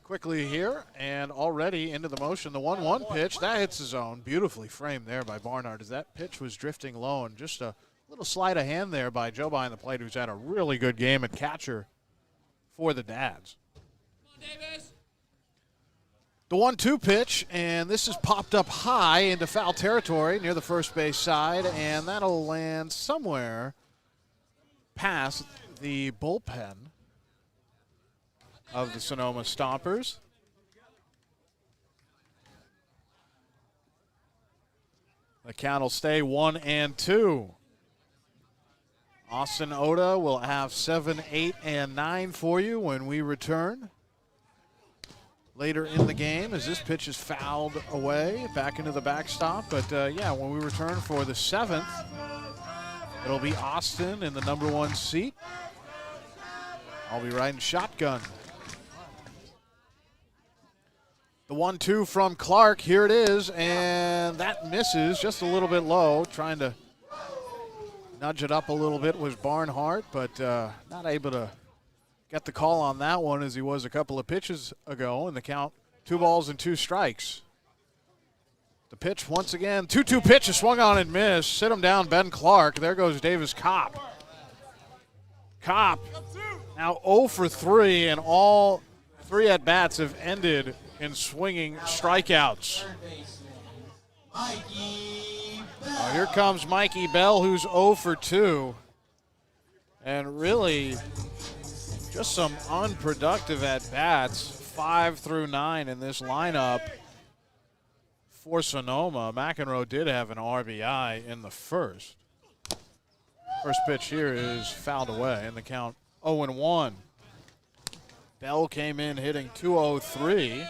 quickly here and already into the motion. The 1-1 pitch, that hits the zone. Beautifully framed there by Barnhart as that pitch was drifting low, and just a little sleight of hand there by Joe behind the plate, who's had a really good game at catcher for the Dads. The 1-2 pitch, and this is popped up high into foul territory near the first base side, and that'll land somewhere past the bullpen of the Sonoma Stompers. The count will stay 1-2. Austin Oda will have 7, 8, and 9 for you when we return later in the game as this pitch is fouled away back into the backstop. But yeah, when we return for the 7th, it'll be Austin in the number 1 seat. I'll be riding shotgun. The 1-2 from Clark, here it is, and that misses just a little bit low. Trying to nudge it up a little bit was Barnhart, but not able to get the call on that one as he was a couple of pitches ago. And the count, 2 balls and 2 strikes. The pitch once again, 2-2 pitch is swung on and missed. Sit him down, Ben Clark. There goes Davis Kopp. Kopp now 0 for 3, and all 3 at-bats have ended in swinging strikeouts. Now here comes Mikey Bell, who's 0 for 2. And really just some unproductive at-bats, 5 through 9 in this lineup for Sonoma. Mcenroe did have an RBI in the first. First pitch here is fouled away, and the count 0-1. Bell came in hitting .203.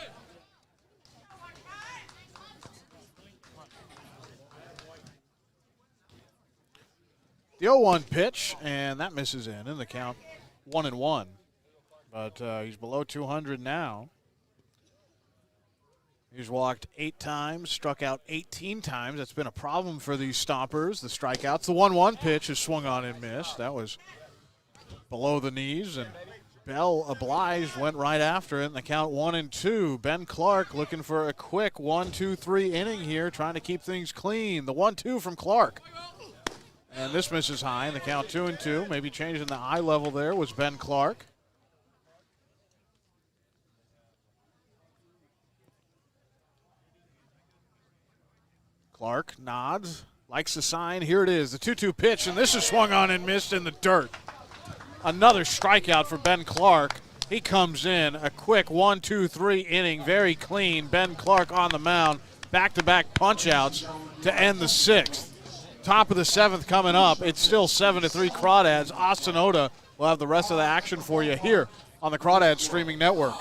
The 0-1 pitch, and that misses in the count 1-1. But he's below 200 now. He's walked 8 times, struck out 18 times. That's been a problem for these Stompers, the strikeouts. The 1-1 pitch is swung on and missed. That was below the knees, and Bell obliged, went right after it, and the count 1-2. Ben Clark looking for a quick 1-2-3 inning here, trying to keep things clean. The 1-2 from Clark. And this misses high, and the count 2-2. Maybe changing the eye level there was Ben Clark. Clark nods, likes the sign. Here it is, the 2-2 pitch, and this is swung on and missed in the dirt. Another strikeout for Ben Clark. He comes in, a quick 1-2-3 inning, very clean. Ben Clark on the mound, back-to-back punch-outs to end the 6th. Top of the 7th coming up. It's still 7-3 Crawdads. Austin Oda will have the rest of the action for you here on the Crawdads streaming network.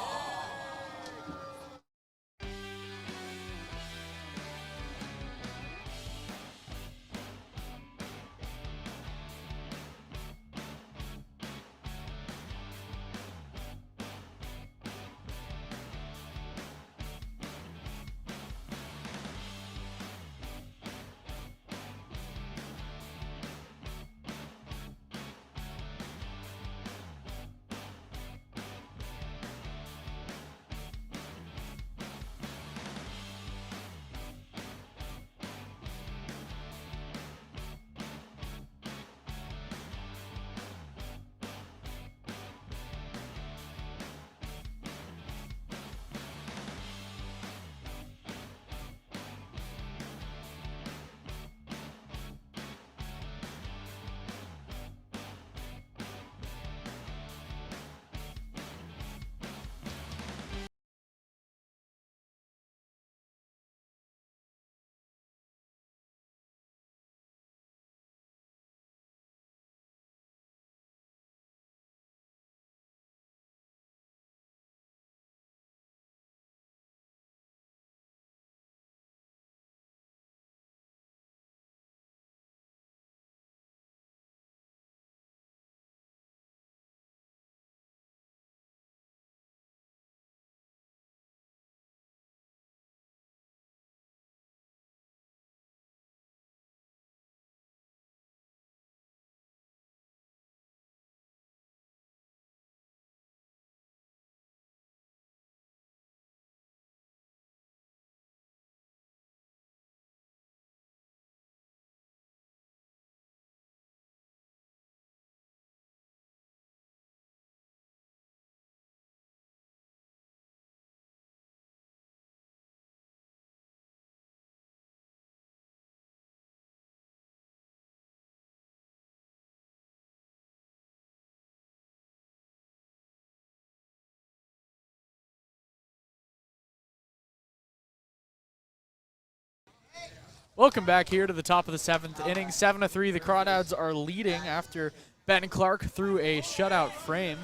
Welcome back here to the top of the 7th inning. 7-3, the Crawdads are leading after Ben Clark threw a shutout frame.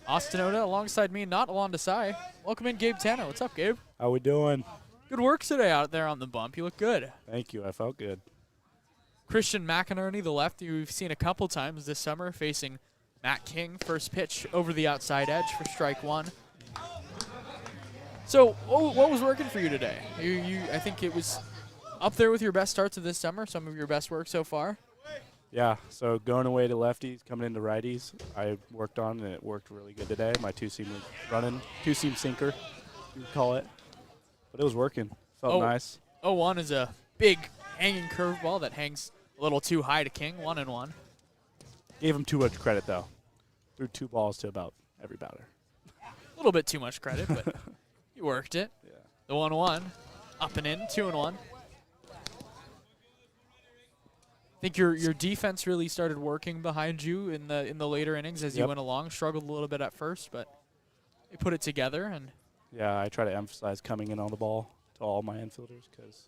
Austin Oda alongside me, not Alon Desai. Welcome in, Gabe Tanner. What's up, Gabe? How we doing? Good work today out there on the bump. You look good. Thank you. I felt good. Christian McInerney, the lefty we've seen a couple times this summer, facing Matt King. First pitch over the outside edge for strike one. So, what was working for you today? I think it was up there with your best starts of this summer, some of your best work so far. Yeah, so going away to lefties, coming into righties, I worked on, and it worked really good today. My two-seam was running, two-seam sinker, you would call it. But it was working. Felt nice. 0-1 is a big hanging curveball that hangs a little too high to King, 1-1. Gave him too much credit, though. Threw 2 balls to about every batter. A little bit too much credit, but you worked it. Yeah. The 1-1, up and in, 2-1. I think your defense really started working behind you in the later innings as you went along. Struggled a little bit at first, but you put it together. And yeah, I try to emphasize coming in on the ball to all my infielders because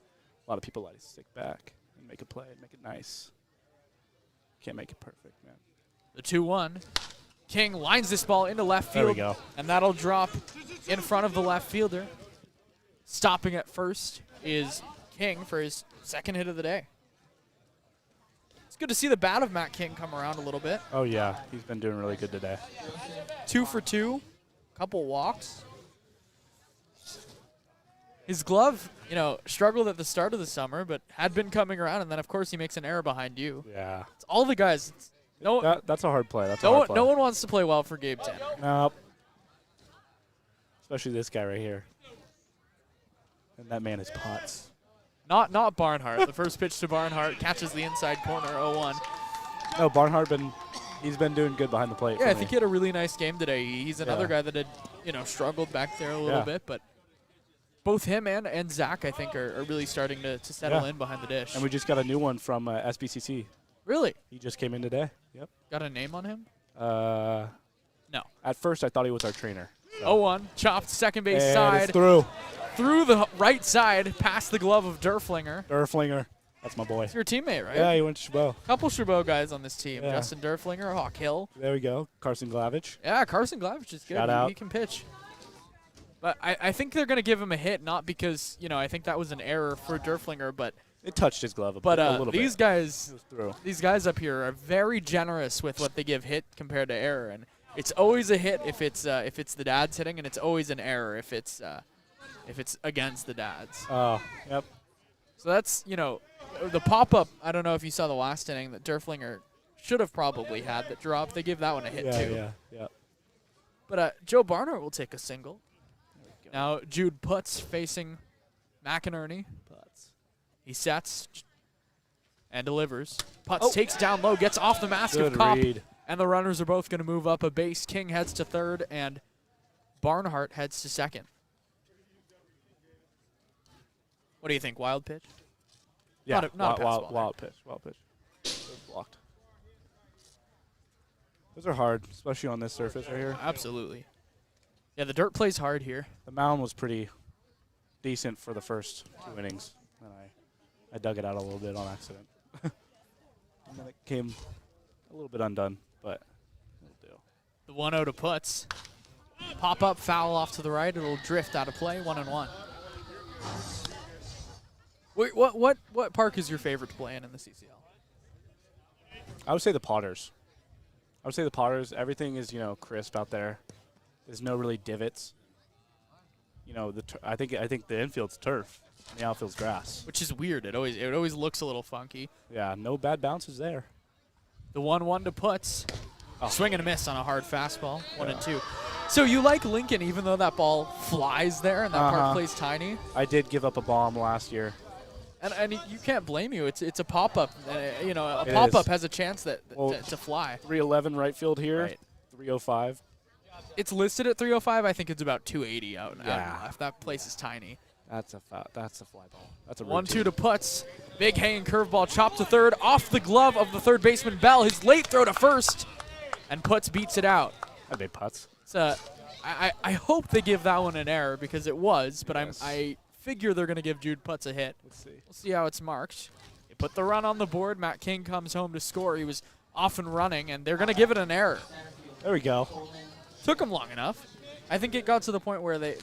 a lot of people like to stick back and make a play and make it nice. Can't make it perfect, man. The 2-1. King lines this ball into left field. There we go. And that'll drop in front of the left fielder. Stopping at first is King for his second hit of the day. Good to see the bat of Matt King come around a little bit. Oh, yeah. He's been doing really good today. 2 for 2, couple walks. His glove, struggled at the start of the summer, but had been coming around, and then, of course, he makes an error behind you. Yeah. It's all the guys. That's a hard play. That's a hard play. No one wants to play well for Gabe Tanner. Nope. Especially this guy right here. And that man is Potts. Not Barnhart. The first pitch to Barnhart catches the inside corner, 0-1. No, Barnhart he's been doing good behind the plate. Yeah, I think he had a really nice game today. He's another guy that had, struggled back there a little bit, but both him and Zach, I think, are really starting to settle in behind the dish. And we just got a new one from SBCC. Really? He just came in today. Yep. Got a name on him? No. At first, I thought he was our trainer. So. 0-1, chopped second base and side. It's through the right side, past the glove of Derflinger. Derflinger. That's my boy. He's your teammate, right? Yeah, he went to Chabot. Couple Chabot guys on this team. Yeah. Justin Derflinger, Hawk Hill. There we go. Carson Glavich. Yeah, Carson Glavich is good. Shout out. He can pitch. But I think they're going to give him a hit, not because, I think that was an error for Derflinger, but it touched his glove a little bit. These guys up here are very generous with what they give hit compared to error, and it's always a hit if it's the dads hitting, and it's always an error if it's against the dads. Oh, yep. So that's, the pop-up, I don't know if you saw the last inning that Derflinger should have probably had that drop. They give that one a hit too. Yeah. But Joe Barnhart will take a single. Now Jude Putz facing McInerney. He sets and delivers. Putz takes down low, gets off the mask of Kopp, and the runners are both going to move up a base. King heads to third, and Barnhart heads to second. What do you think, wild pitch? Yeah, not a wild pitch. Wild pitch. It was blocked. Those are hard, especially on this surface right here. Absolutely. Yeah, the dirt plays hard here. The mound was pretty decent for the first 2 innings, and I dug it out a little bit on accident. And then it came a little bit undone, but it'll do. The 1-0 to Putz. Pop up, foul off to the right. It'll drift out of play, 1-1. Wait, what park is your favorite to play in the CCL? I would say the Potters. Everything is, crisp out there. There's no really divots. I think the infield's turf, and the outfield's grass. Which is weird. It always looks a little funky. Yeah, no bad bounces there. The 1-1 to Putz. Swing and a miss on a hard fastball, 1-2. So you like Lincoln, even though that ball flies there and that park plays tiny? I did give up a bomb last year. And you can't blame you. It's a pop-up. A pop-up has a chance to fly. 311 right field here, right. 305. It's listed at 305. I think it's about 280 out and Yeah. left. That place is tiny. That's a fly ball. That's a 1-2 to Putz. Big hanging curveball chopped to third off the glove of the third baseman Bell. His late throw to first, and Putz beats it out. That'd be Putz. I hope they give that one an error because it was, but Yes. I figure they're going to give Jude Putz a hit. Let's see. We'll see how it's marked. They put the run on the board. Matt King comes home to score. He was off and running, and they're going to give it an error. There we go. Took him long enough. I think it got to the point where they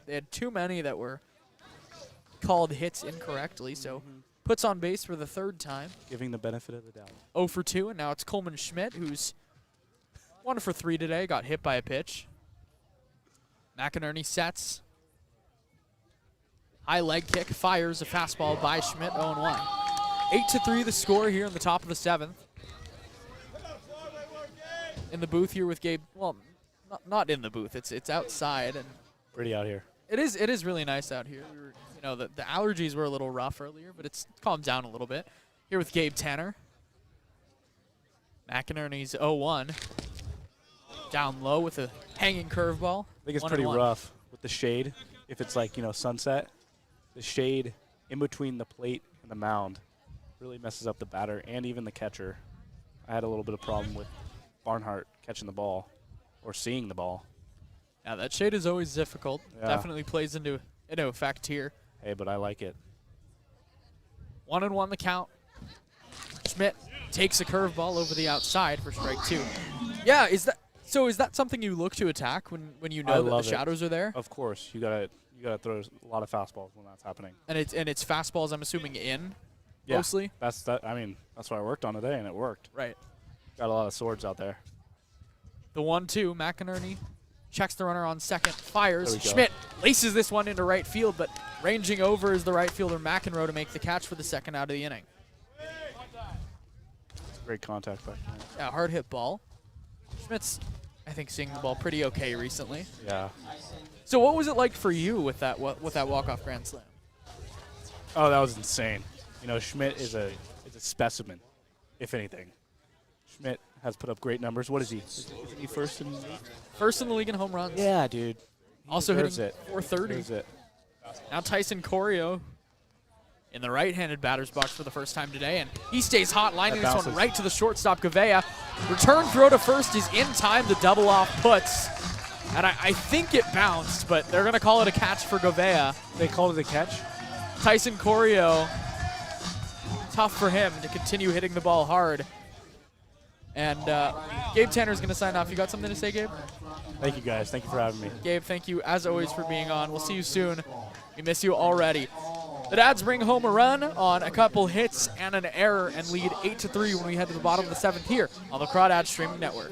had too many that were called hits incorrectly, so puts on base for the third time. Giving the benefit of the doubt. 0 for 2, and now it's Coleman Schmidt, who's 1 for 3 today, got hit by a pitch. McInerney sets. High leg kick, fires a fastball by Schmidt, 0-1. 8-3 the score here in the top of the 7th. In the booth here with Gabe, well, not in the booth, it's outside, and Pretty out here. it is really nice out here. We were, the allergies were a little rough earlier, but it's calmed down a little bit. Here with Gabe Tanner. McInerney's 0-1. Down low with a hanging curveball. I think it's pretty rough with the shade. If it's like, sunset, the shade in between the plate and the mound really messes up the batter and even the catcher. I had a little bit of problem with Barnhart catching the ball or seeing the ball. Yeah, that shade is always difficult. Yeah. Definitely plays into effect here. Hey, but I like it. 1-1 the count. Schmidt takes a curveball over the outside for strike 2. Yeah, is that something you look to attack when you know that the shadows are there? Of course, you gotta throw a lot of fastballs when that's happening. And it's fastballs, I'm assuming, in Yeah, mostly. that's what I worked on today, and it worked. Right. Got a lot of swords out there. The 1-2, McInerney checks the runner on second, fires. There we go. Schmidt laces this one into right field, but ranging over is the right fielder Mcenroe to make the catch for the second out of the inning. Great contact back there. Yeah, hard hit ball. Schmidt's, I think, seeing the ball pretty okay recently. Yeah. So what was it like for you with that walk-off grand slam? Oh, that was insane. Schmidt is a specimen, if anything. Schmidt has put up great numbers. What is he? Isn't he first in the league? First in the league in home runs. Yeah, dude. Also hitting Deserves it. 430. Deserves it. Now Tyson Corrio in the right-handed batter's box for the first time today, and he stays hot, lining this one right to the shortstop, Govailla. Return throw to first is in time. The double off puts, and I think it bounced, but they're going to call it a catch for Govailla. They called it a catch? Tyson Corrio, tough for him to continue hitting the ball hard. And Gabe Tanner's going to sign off. You got something to say, Gabe? Thank you, guys. Thank you for having me. Gabe, thank you, as always, for being on. We'll see you soon. We miss you already. The Dads bring home a run on a couple hits and an error and lead 8-3 when we head to the bottom of the 7th here on the Crawdads Streaming Network.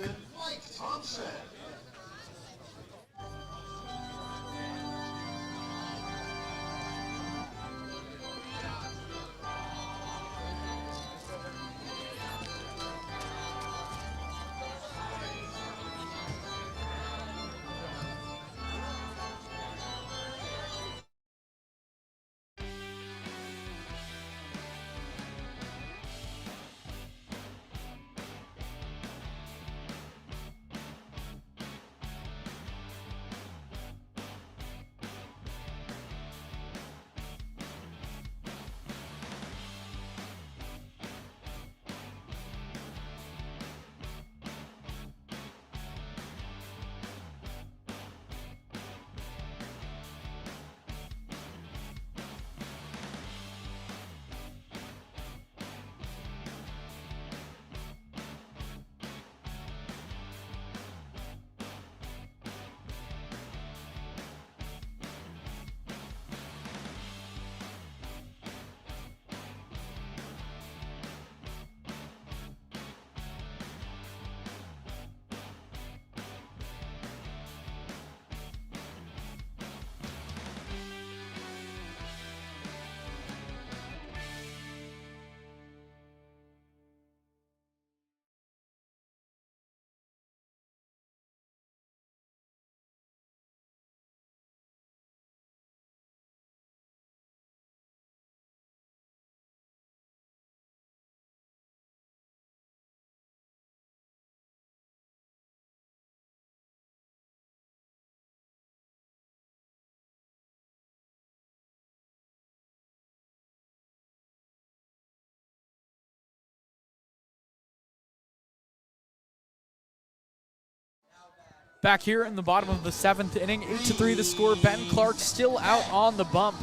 Back here in the bottom of the 7th inning, 8-3 the score. Ben Clark still out on the bump.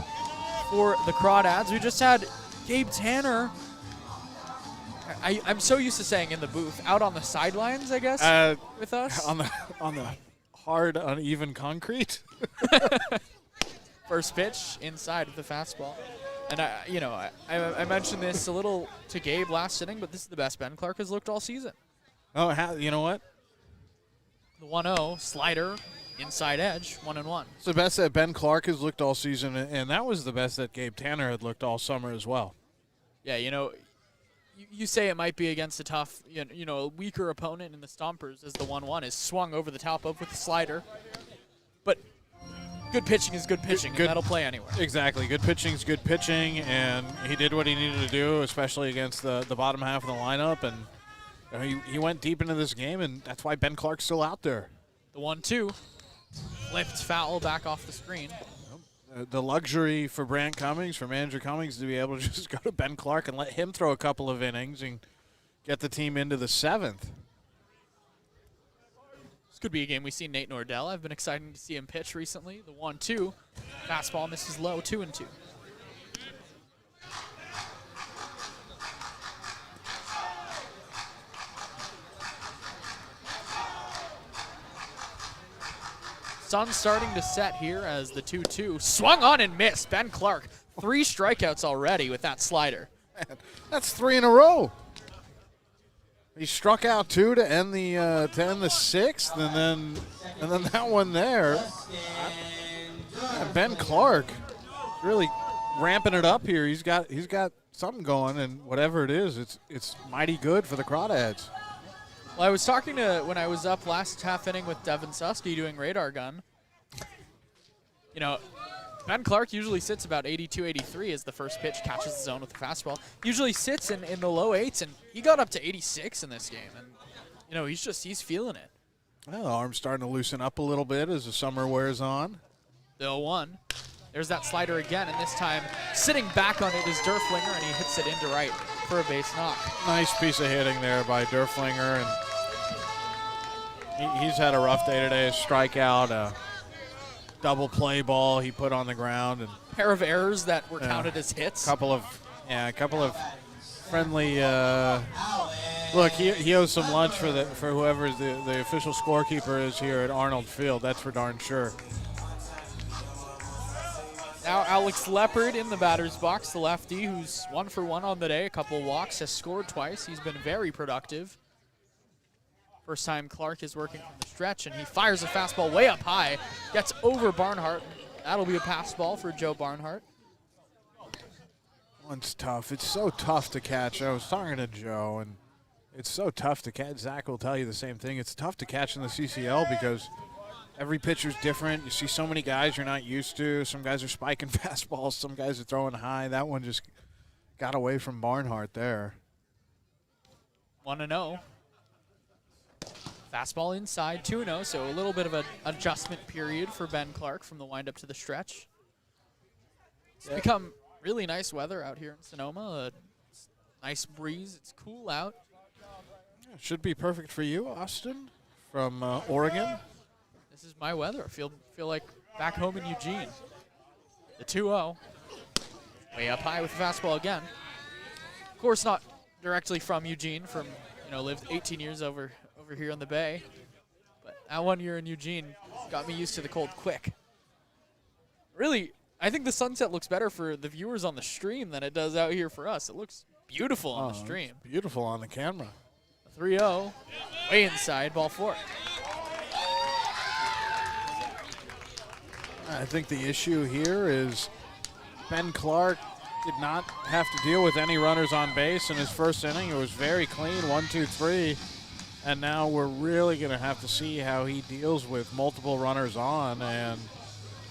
for the Crawdads. We just had Gabe Tanner. I'm so used to saying in the booth, out on the sidelines, I guess, with us. On the hard, uneven concrete. First pitch inside of the fastball. And, I mentioned this a little to Gabe last inning, but this is the best Ben Clark has looked all season. Oh, you know what? The 1-0 slider, inside edge, 1-1. It's the best that Ben Clark has looked all season, and that was the best that Gabe Tanner had looked all summer as well. Yeah, you say it might be against a tough, a weaker opponent in the Stompers as the 1-1 is swung over the top of with the slider. But good pitching is good pitching, and that'll play anywhere. Exactly. Good pitching is good pitching, and he did what he needed to do, especially against the bottom half of the lineup. And he went deep into this game, and that's why Ben Clark's still out there. The 1-2 flipped foul back off the screen. The luxury for Brant Cummings, for manager Cummings, to be able to just go to Ben Clark and let him throw a couple of innings and get the team into the 7th. This could be a game we see Nate Nordell. I've been excited to see him pitch recently. The 1-2 fastball misses low, 2-2. Sun starting to set here as the 2-2 swung on and missed. Ben Clark, 3 strikeouts already with that slider. Man, that's 3 in a row. He struck out 2 to end the 6th, and then that one there. Ben Clark really ramping it up here. He's got something going, and whatever it is, it's mighty good for the Crawdads. Well, I was talking to when I was up last half inning with Devin Susky doing radar gun. Ben Clark usually sits about 82, 83 as the first pitch catches the zone with the fastball. Usually sits in the low 8s, and he got up to 86 in this game. And, he's feeling it. Well, the arm's starting to loosen up a little bit as the summer wears on. The 0-1. There's that slider again, and this time sitting back on it is Derflinger, and he hits it into right for a base knock. Nice piece of hitting there by Derflinger, and he's had a rough day today. A strikeout, a double play ball he put on the ground, and pair of errors that were counted as hits. A couple of friendly. Look, he owes some lunch for whoever the official scorekeeper is here at Arnold Field. That's for darn sure. Now Alex Leopard in the batter's box, the lefty, who's 1 for 1 on the day, a couple walks, has scored twice. He's been very productive. First time Clark is working from the stretch, and he fires a fastball way up high, gets over Barnhart. That'll be a pass ball for Joe Barnhart. One's tough. It's so tough to catch. I was talking to Joe, and it's so tough to catch. Zach will tell you the same thing. It's tough to catch in the CCL because every pitcher's different. You see so many guys you're not used to. Some guys are spiking fastballs. Some guys are throwing high. That one just got away from Barnhart there. 1-0. Fastball inside, 2-0, so a little bit of an adjustment period for Ben Clark from the windup to the stretch. It's become really nice weather out here in Sonoma. A nice breeze. It's cool out. Yeah, should be perfect for you, Austin, from Oregon. This is my weather. I feel like back home in Eugene. The 2-0. Way up high with the fastball again. Of course, not directly from Eugene, lived 18 years over here on the Bay. But that 1 year in Eugene got me used to the cold quick. Really, I think the sunset looks better for the viewers on the stream than it does out here for us. It looks beautiful on the stream. Beautiful on the camera. 3-0, way inside, ball 4. I think the issue here is Ben Clark did not have to deal with any runners on base in his first inning. It was very clean, 1, 2, 3. And now we're really going to have to see how he deals with multiple runners on and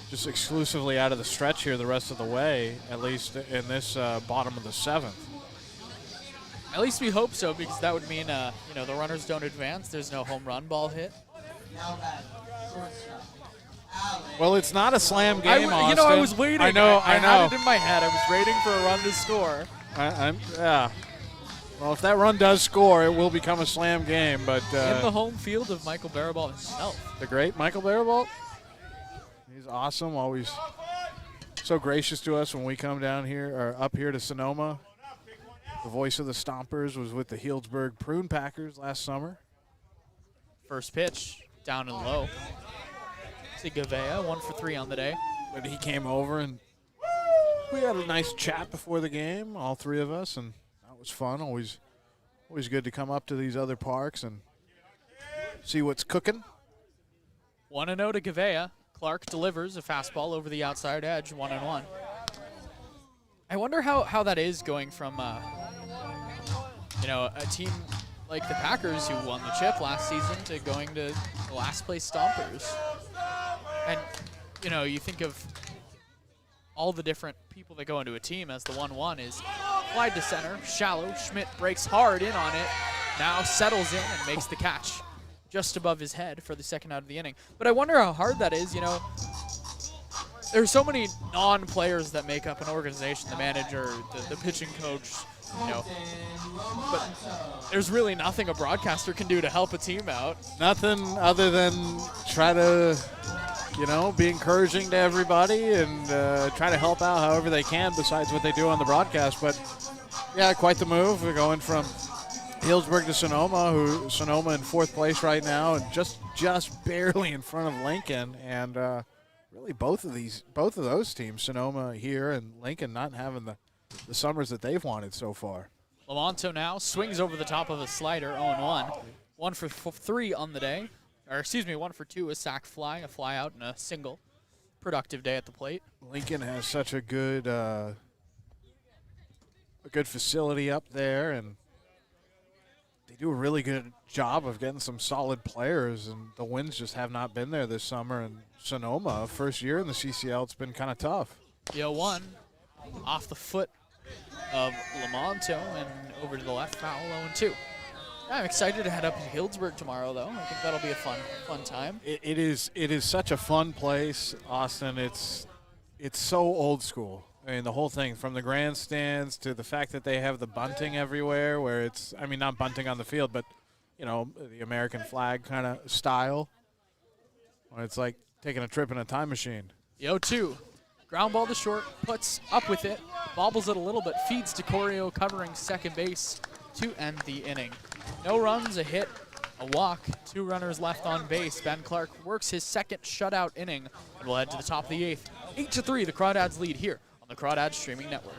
just exclusively out of the stretch here the rest of the way, at least in this bottom of the 7th. At least we hope so, because that would mean, the runners don't advance. There's no home run ball hit. Well, it's not a slam game, Austin. I was waiting. I know. I had it in my head. I was waiting for a run to score. Yeah. Well, if that run does score, it will become a slam game. But in the home field of Michael Barabalt himself. The great Michael Barabalt. He's awesome, always so gracious to us when we come down here or up here to Sonoma. The voice of the Stompers was with the Healdsburg Prune Packers last summer. First pitch, down and low. See Govailla, 1 for 3 on the day. But he came over and we had a nice chat before the game, all three of us, and that was fun. Always good to come up to these other parks and see what's cooking. 1-0 to Govailla. Clark delivers a fastball over the outside edge, 1-1. I wonder how that is going from, a team like the Packers who won the chip last season to going to the last place Stompers. And, you think of all the different people that go into a team as the 1-1 is fly to center, shallow. Schmidt breaks hard in on it, now settles in and makes the catch just above his head for the second out of the inning. But I wonder how hard that is, There's so many non-players that make up an organization, the manager, the pitching coach, But there's really nothing a broadcaster can do to help a team out. Nothing other than try to, be encouraging to everybody and try to help out however they can besides what they do on the broadcast. But, yeah, quite the move. We're going from Healdsburg to Sonoma in 4th place right now and just barely in front of Lincoln. And really both of those teams, Sonoma here and Lincoln, not having the summers that they've wanted so far. Lamonto now swings over the top of a slider, 0-1. 1 for 3 on the day. 1 for 2, a sac fly, a fly out, and a single. Productive day at the plate. Lincoln has such a good facility up there, and they do a really good job of getting some solid players, and the wins just have not been there this summer. And Sonoma, first year in the CCL, it's been kind of tough. The 0-1 off the foot of Lamonto and over to the left, foul, 0-2. I'm excited to head up to Healdsburg tomorrow, though. I think that'll be a fun time. It is such a fun place, Austin. It's so old school. I mean, the whole thing, from the grandstands to the fact that they have the bunting everywhere, where it's, not bunting on the field, but, the American flag kind of style. When it's like taking a trip in a time machine. The 0-2. Ground ball to short, puts up with it, bobbles it a little bit, feeds to Corrio covering second base to end the inning. No runs, a hit, a walk, 2 runners left on base. Ben Clark works his second shutout inning and will head to the top of the 8th. 8-3, the Crawdads lead here on the Crawdads Streaming Network.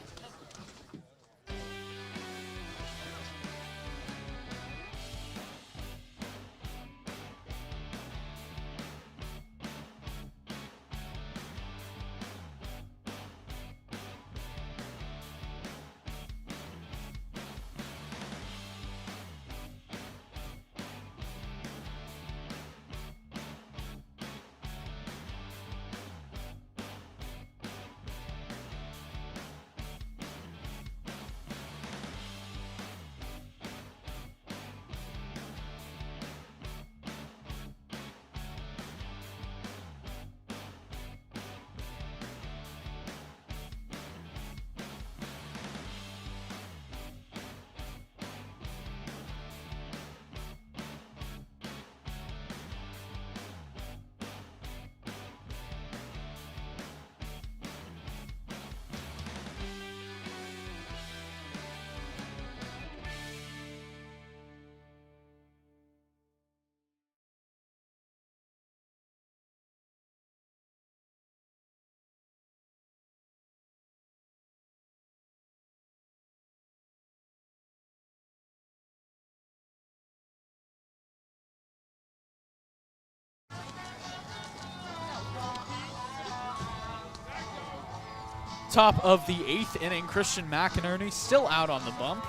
Top of the 8th inning, Christian McInerney still out on the bump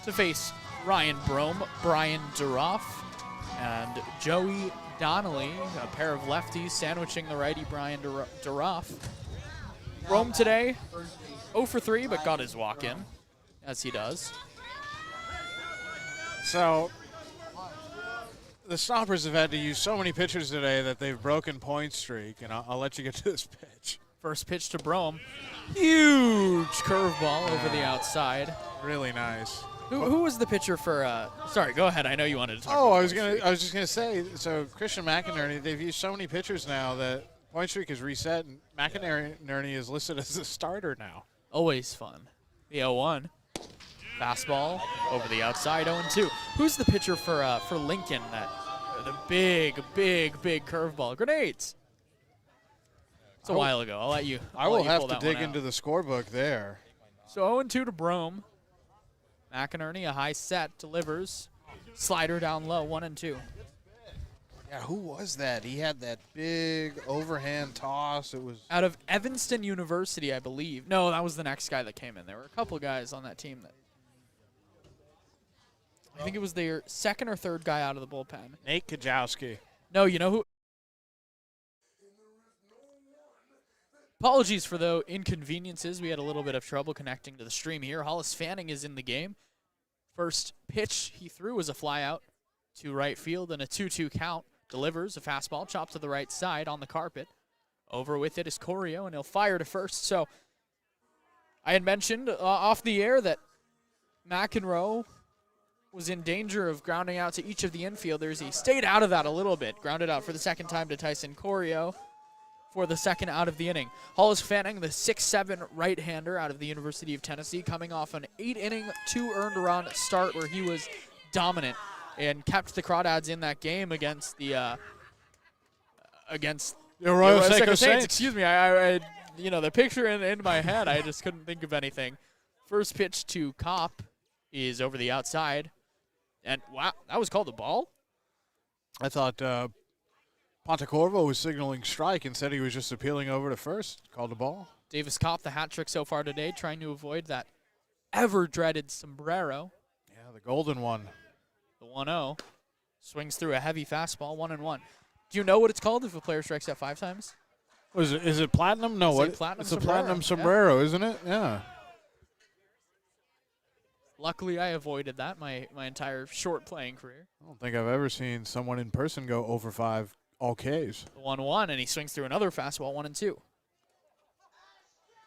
to face Ryan Brome, Brian Duroff, and Joey Donnelly, a pair of lefties sandwiching the righty Brian Duroff. Brome today, 0 for 3, but got his walk in, as he does. So the Stompers have had to use so many pitchers today that they've broken point streak, and I'll let you get to this pitch. First pitch to Brome. Huge curveball over the outside. Really nice. Who was the pitcher for? Sorry, go ahead. I know you wanted to talk. I was just gonna say. So Christian McInerney, they've used so many pitchers now that point streak is reset, and McInerney is listed as a starter now. Always fun. The 0-1. Fastball over the outside, 0-2. Who's the pitcher for Lincoln? The big curveball. Grenades. It's a while ago. I'll let you. I I'll will let you have pull to that dig one out. into the scorebook there. So 0-2 to Brome. McInerney, a high set, delivers. Slider down low, 1-2. Yeah, who was that? He had that big overhand toss. It was Out of Evanston University, I believe. No, that was the next guy that came in. There were a couple guys on that team that. I think it was their second or third guy out of the bullpen. Nate Kajowski. No, you know who? Apologies for the inconveniences. We had a little bit of trouble connecting to the stream here. Hollis Fanning is in the game. First pitch he threw was a fly out to right field and a 2-2 count. Delivers a fastball, chopped to the right side on the carpet. Over with it is Corrio, and he'll fire to first. So I had mentioned off the air that Mcenroe was in danger of grounding out to each of the infielders. He stayed out of that a little bit. Grounded out for the second time to Tyson Corrio for the second out of the inning. Hollis Fanning, the 6'7" right-hander out of the University of Tennessee, coming off an 8-inning, 2-earned-run start where he was dominant and kept the Crawdads in that game against the Arroyo Seco Saints. Excuse me, I the picture in my head, I just couldn't think of anything. First pitch to Kopp is over the outside. And, wow, that was called a ball? I thought Pontecorvo was signaling strike and said he was just appealing over to first. Called a ball. Davis Kopp, the hat trick so far today, trying to avoid that ever-dreaded sombrero. Yeah, the golden one. The 1-0. Swings through a heavy fastball, 1-1. Do you know what it's called if a player strikes out 5 times? Is it platinum? No, It's what? a platinum It's a sombrero. platinum sombrero, isn't it? Yeah. Luckily, I avoided that my entire short playing career. I don't think I've ever seen someone in person go over 5 all Ks. The 1-1, and he swings through another fastball, 1-2.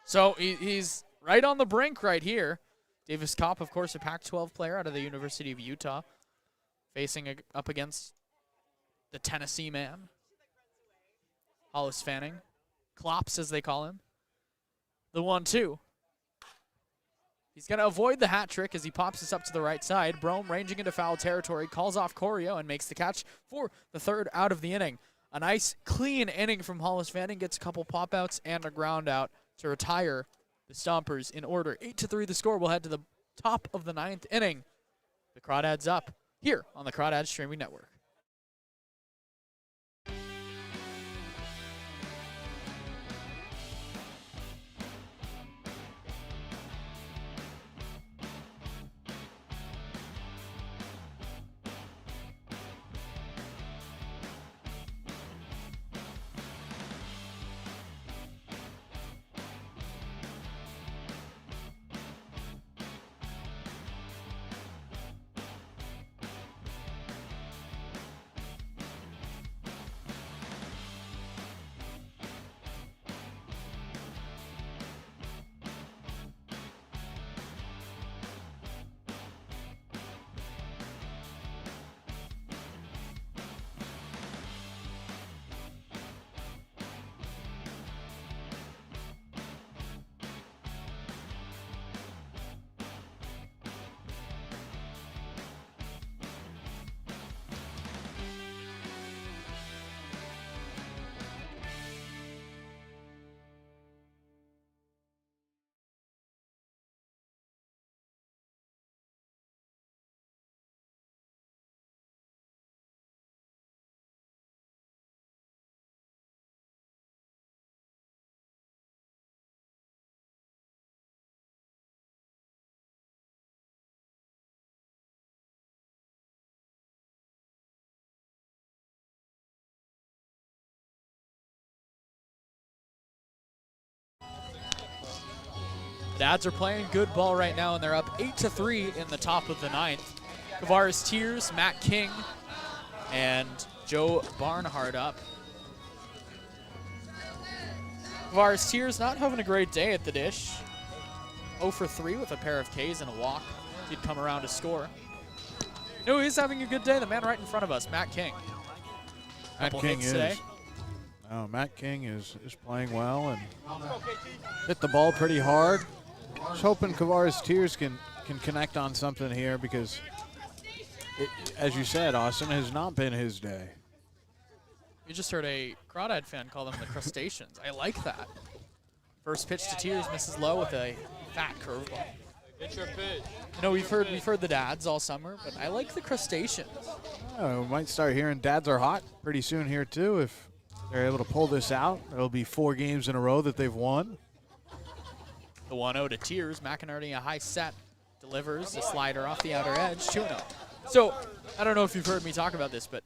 So he's right on the brink right here. Davis Kopp, of course, a Pac-12 player out of the University of Utah, facing up against the Tennessee man. Hollis Fanning. Klops, as they call him. The 1-2. He's going to avoid the hat trick as he pops this up to the right side. Brome ranging into foul territory, calls off Corrio and makes the catch for the third out of the inning. A nice, clean inning from Hollis Fanning. Gets a couple pop-outs and a ground out to retire the Stompers in order. 8-3 the score. We'll head to the top of the 9th inning. The Crawdads up here on the Crawdads Streaming Network. Dads are playing good ball right now, and they're up 8-3 in the top of the 9th. Kavaris Tears, Matt King, and Joe Barnhart up. Kavaris Tears not having a great day at the dish. 0 for 3 with a pair of Ks and a walk. He'd come around to score. No, he's having a good day. The man right in front of us, Matt King. Matt Couple King hits is. today. Matt King is playing well and hit the ball pretty hard. Just hoping Kavaris Tears can connect on something here because, as you said, Austin, has not been his day. You just heard a Crawdad fan call them the Crustaceans. I like that. First pitch to Tears misses low with a fat curveball. Get your pitch. You know, we've heard the dads all summer, but I like the Crustaceans. We might start hearing dads are hot pretty soon here too if they're able to pull this out. It'll be 4 games in a row that they've won. The 1-0 to Tears. McInerney a high set. Delivers the slider off the outer edge. 2-0. So, I don't know if you've heard me talk about this, but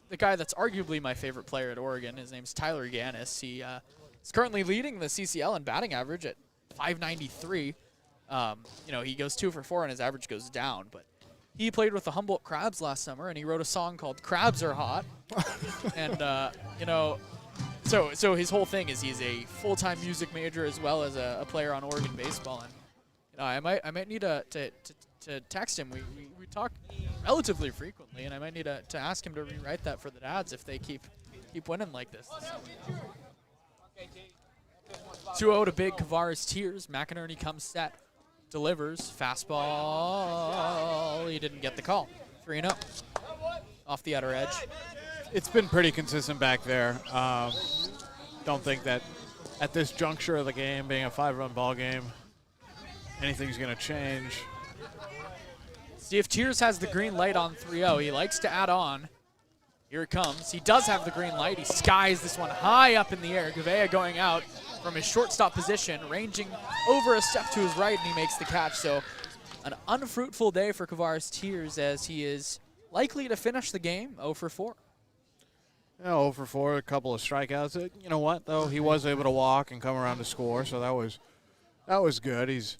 the guy that's arguably my favorite player at Oregon, his name's Tyler Gannis. He is currently leading the CCL in batting average at .593. You know, he goes 2 for 4 and his average goes down, but he played with the Humboldt Crabs last summer and he wrote a song called Crabs Are Hot. And, you know, so his whole thing is he's a full-time music major as well as a player on Oregon baseball. And, you know, I might need to text him. We talk relatively frequently, and I might need to ask him to rewrite that for the dads if they keep winning like this. 2-0 to big Kavaris Tears. McInerney comes set, delivers, fastball. He didn't get the call. 3-0 off the outer edge. It's been pretty consistent back there. Don't think that at this juncture of the game, being a 5-run ball game, anything's going to change. See if Tears has the green light on 3-0. He likes to add on. Here it comes. He does have the green light. He skies this one high up in the air. Govailla going out from his shortstop position, ranging over a step to his right, and he makes the catch. So an unfruitful day for Kavaris Tears as he is likely to finish the game 0 for 4. Yeah, 0 for 4, a couple of strikeouts. You know what, though? He was able to walk and come around to score, so that was good. He's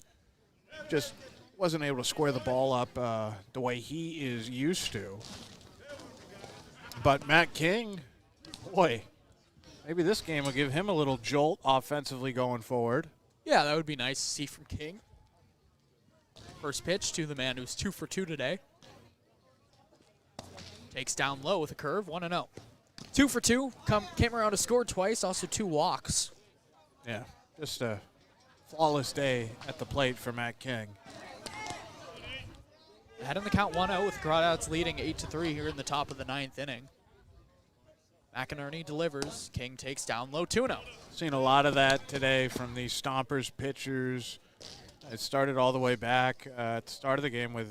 just wasn't able to square the ball up the way he is used to. But Matt King, boy, maybe this game will give him a little jolt offensively going forward. Yeah, that would be nice to see from King. First pitch to the man who's 2 for 2 today. Takes down low with a curve, 1-0. 2 for 2, came around to score twice, also 2 walks. Yeah, just a flawless day at the plate for Matt King. Ahead in the count 1-0 with Crawdads leading 8-3 here in the top of the 9th inning. McInerney delivers. King takes down low, 2-0. Seen a lot of that today from the Stompers pitchers. It started all the way back at the start of the game with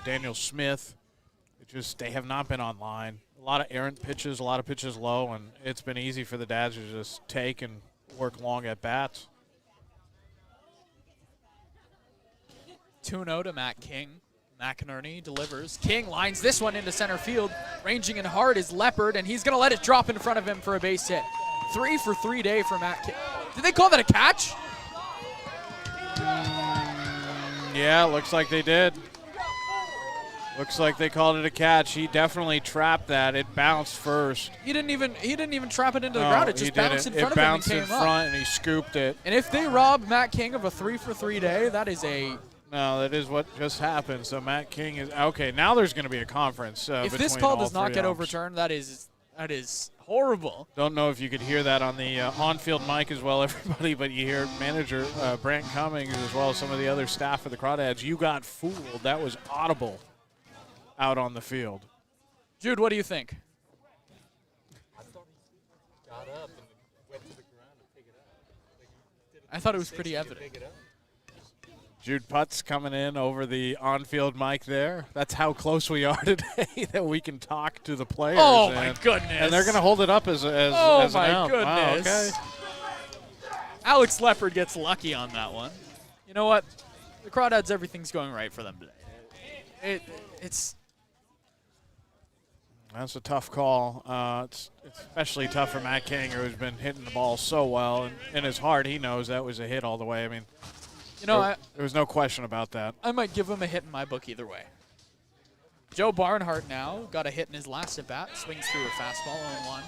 Daniel Smith. They have not been online. A lot of errant pitches, a lot of pitches low, and it's been easy for the dads to just take and work long at bats. 2-0 to Matt King. McInerney delivers. King lines this one into center field. Ranging in hard is Leopard, and he's going to let it drop in front of him for a base hit. 3 for 3 day for Matt King. Did they call that a catch? Yeah, looks like they did. Looks like they called it a catch. He definitely trapped that. It bounced first. He didn't even trap it into the ground. It just bounced in front of him and It bounced came in up. front, and he scooped it. And if they rob Matt King of a 3 for 3 day, that is a... No, that is what just happened. So Matt King is okay. Now there's going to be a conference. If this call does not get overturned, that is horrible. Don't know if you could hear that on the on-field mic as well, everybody, but you hear manager Brant Cummings as well as some of the other staff of the Crawdads. You got fooled. That was audible out on the field. Jude, what do you think? I thought he got up and went to the ground to pick it up. I thought it was pretty evident. Jude Putz coming in over the on-field mic there. That's how close we are today that we can talk to the players. Oh, my goodness. And they're going to hold it up as an Oh, out. my Wow, goodness. okay. Alex Leopard gets lucky on that one. You know what? The Crawdads, everything's going right for them today. It's... That's a tough call. It's especially tough for Matt King, who's been hitting the ball so well. And in his heart, he knows that was a hit all the way. I mean, You know, there was no question about that. I might give him a hit in my book either way. Joe Barnhart now got a hit in his last at-bat. Swings through a fastball on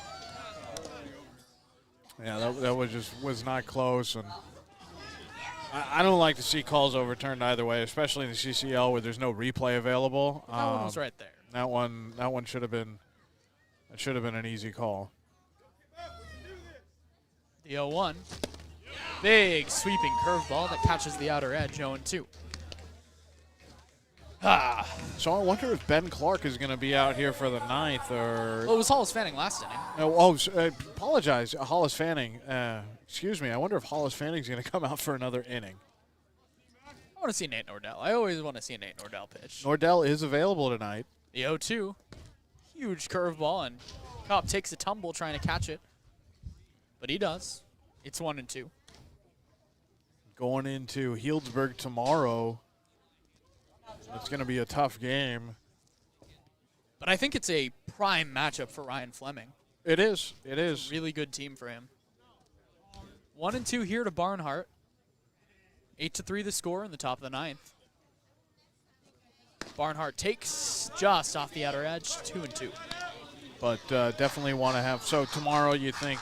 1. Yeah, that was not close. And I don't like to see calls overturned either way, especially in the CCL where there's no replay available. That one was right there. That one should have been an easy call. The 0-1. Big sweeping curveball that catches the outer edge, 0-2. So I wonder if Ben Clark is going to be out here for the 9th or. Well, it was Hollis Fanning last inning. Apologize, Hollis Fanning. Excuse me. I wonder if Hollis Fanning's going to come out for another inning. I want to see Nate Nordell. I always want to see Nate Nordell pitch. Nordell is available tonight. The 0-2. Huge curveball, and Cobb takes a tumble trying to catch it. But he does. It's 1-2. Going into Healdsburg tomorrow. It's going to be a tough game. But I think it's a prime matchup for Ryan Fleming. It is. It is. Really good team for him. 1-2 here to Barnhart. 8-3 the score in the top of the 9th. Barnhart takes just off the outer edge, 2-2. But definitely want to have. So tomorrow you think,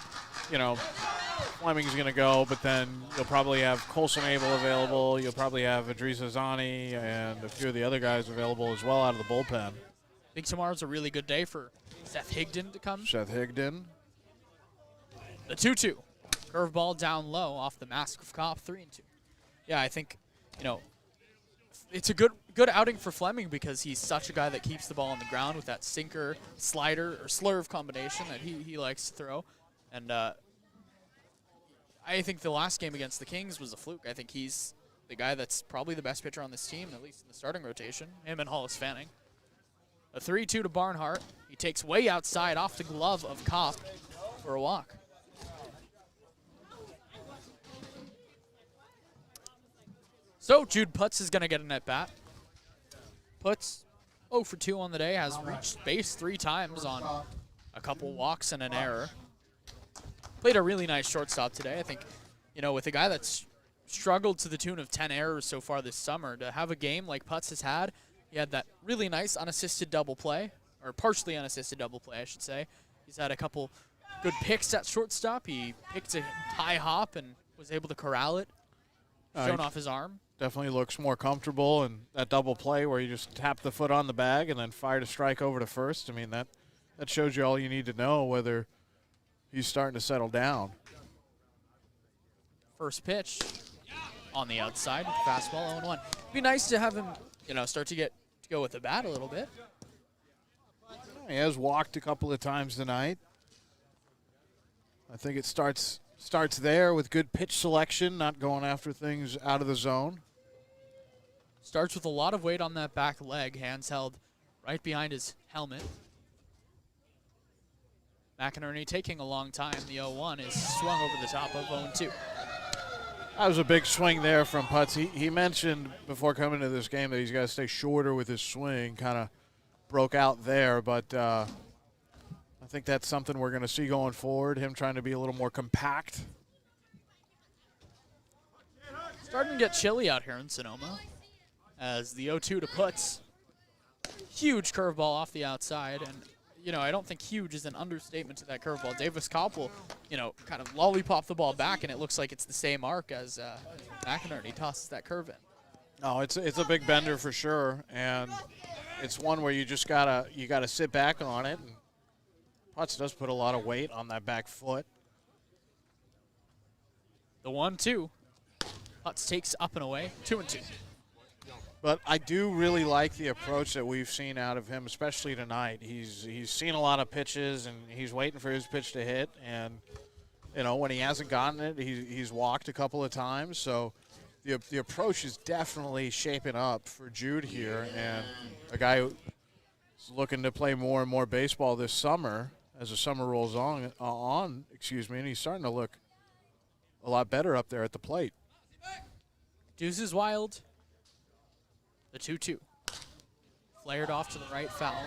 Fleming's going to go, but then you'll probably have Colson Abel available. You'll probably have Idrissa Zani and a few of the other guys available as well out of the bullpen. I think tomorrow's a really good day for Seth Higdon to come. Seth Higdon. The 2-2. Curveball down low off the mask of Kopp, 3-2. Yeah, I think, it's a good outing for Fleming because he's such a guy that keeps the ball on the ground with that sinker, slider, or slurve combination that he likes to throw. And I think the last game against the Kings was a fluke. I think he's the guy that's probably the best pitcher on this team, at least in the starting rotation, him and Hollis Fanning. A 3-2 to Barnhart. He takes way outside off the glove of Kopp for a walk. So Jude Putz is going to get an at-bat. Putz, 0 for 2 on the day, has reached base 3 times on a couple walks and an error. Played a really nice shortstop today. I think, with a guy that's struggled to the tune of 10 errors so far this summer, to have a game like Putz has had, he had that really nice unassisted double play, or partially unassisted double play, I should say. He's had a couple good picks at shortstop. He picked a high hop and was able to corral it, showing off his arm. Definitely looks more comfortable, and that double play where you just tap the foot on the bag and then fired a strike over to first. I mean, that shows you all you need to know whether he's starting to settle down. First pitch on the outside, fastball 0-1. It'd be nice to have him, start to go with the bat a little bit. He has walked a couple of times tonight. I think it starts there with good pitch selection, not going after things out of the zone. Starts with a lot of weight on that back leg, hands held right behind his helmet. McInerney taking a long time. The 0-1 is swung over the top of 0-2. That was a big swing there from Putz. He mentioned before coming to this game that he's got to stay shorter with his swing. Kind of broke out there, but I think that's something we're going to see going forward, him trying to be a little more compact. Starting to get chilly out here in Sonoma as the 0-2 to Putz. Huge curveball off the outside, and I don't think huge is an understatement to that curveball. Davis Kopp will, kind of lollipop the ball back, and it looks like it's the same arc as McInerney tosses that curve in. No, it's a big bender for sure, and it's one where you just gotta sit back on it. And Putz does put a lot of weight on that back foot. The 1-2. Putz takes up and away, 2-2. But I do really like the approach that we've seen out of him, especially tonight. He's seen a lot of pitches, and he's waiting for his pitch to hit. And, when he hasn't gotten it, he's walked a couple of times. So the approach is definitely shaping up for Jude here. And a guy who's looking to play more and more baseball this summer as the summer rolls on, and he's starting to look a lot better up there at the plate. Deuce is wild. The 2-2. Flared off to the right foul.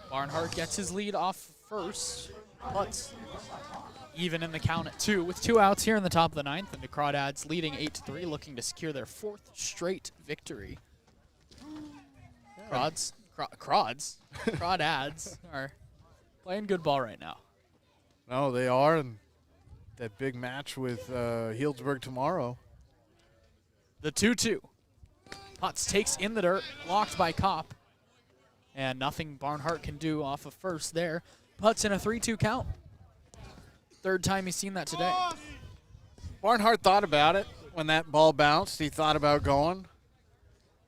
Barnhart gets his lead off first. Putz even in the count at 2 with 2 outs here in the top of the 9th, and the Crawdads leading 8-3, looking to secure their 4th straight victory. Crawdads are playing good ball right now. No, they are, and that big match with Healdsburg tomorrow. The 2-2. Putz takes in the dirt, blocked by Kopp. And nothing Barnhart can do off of first there. Putz in a 3-2 count. Third time he's seen that today. Barnhart thought about it when that ball bounced. He thought about going.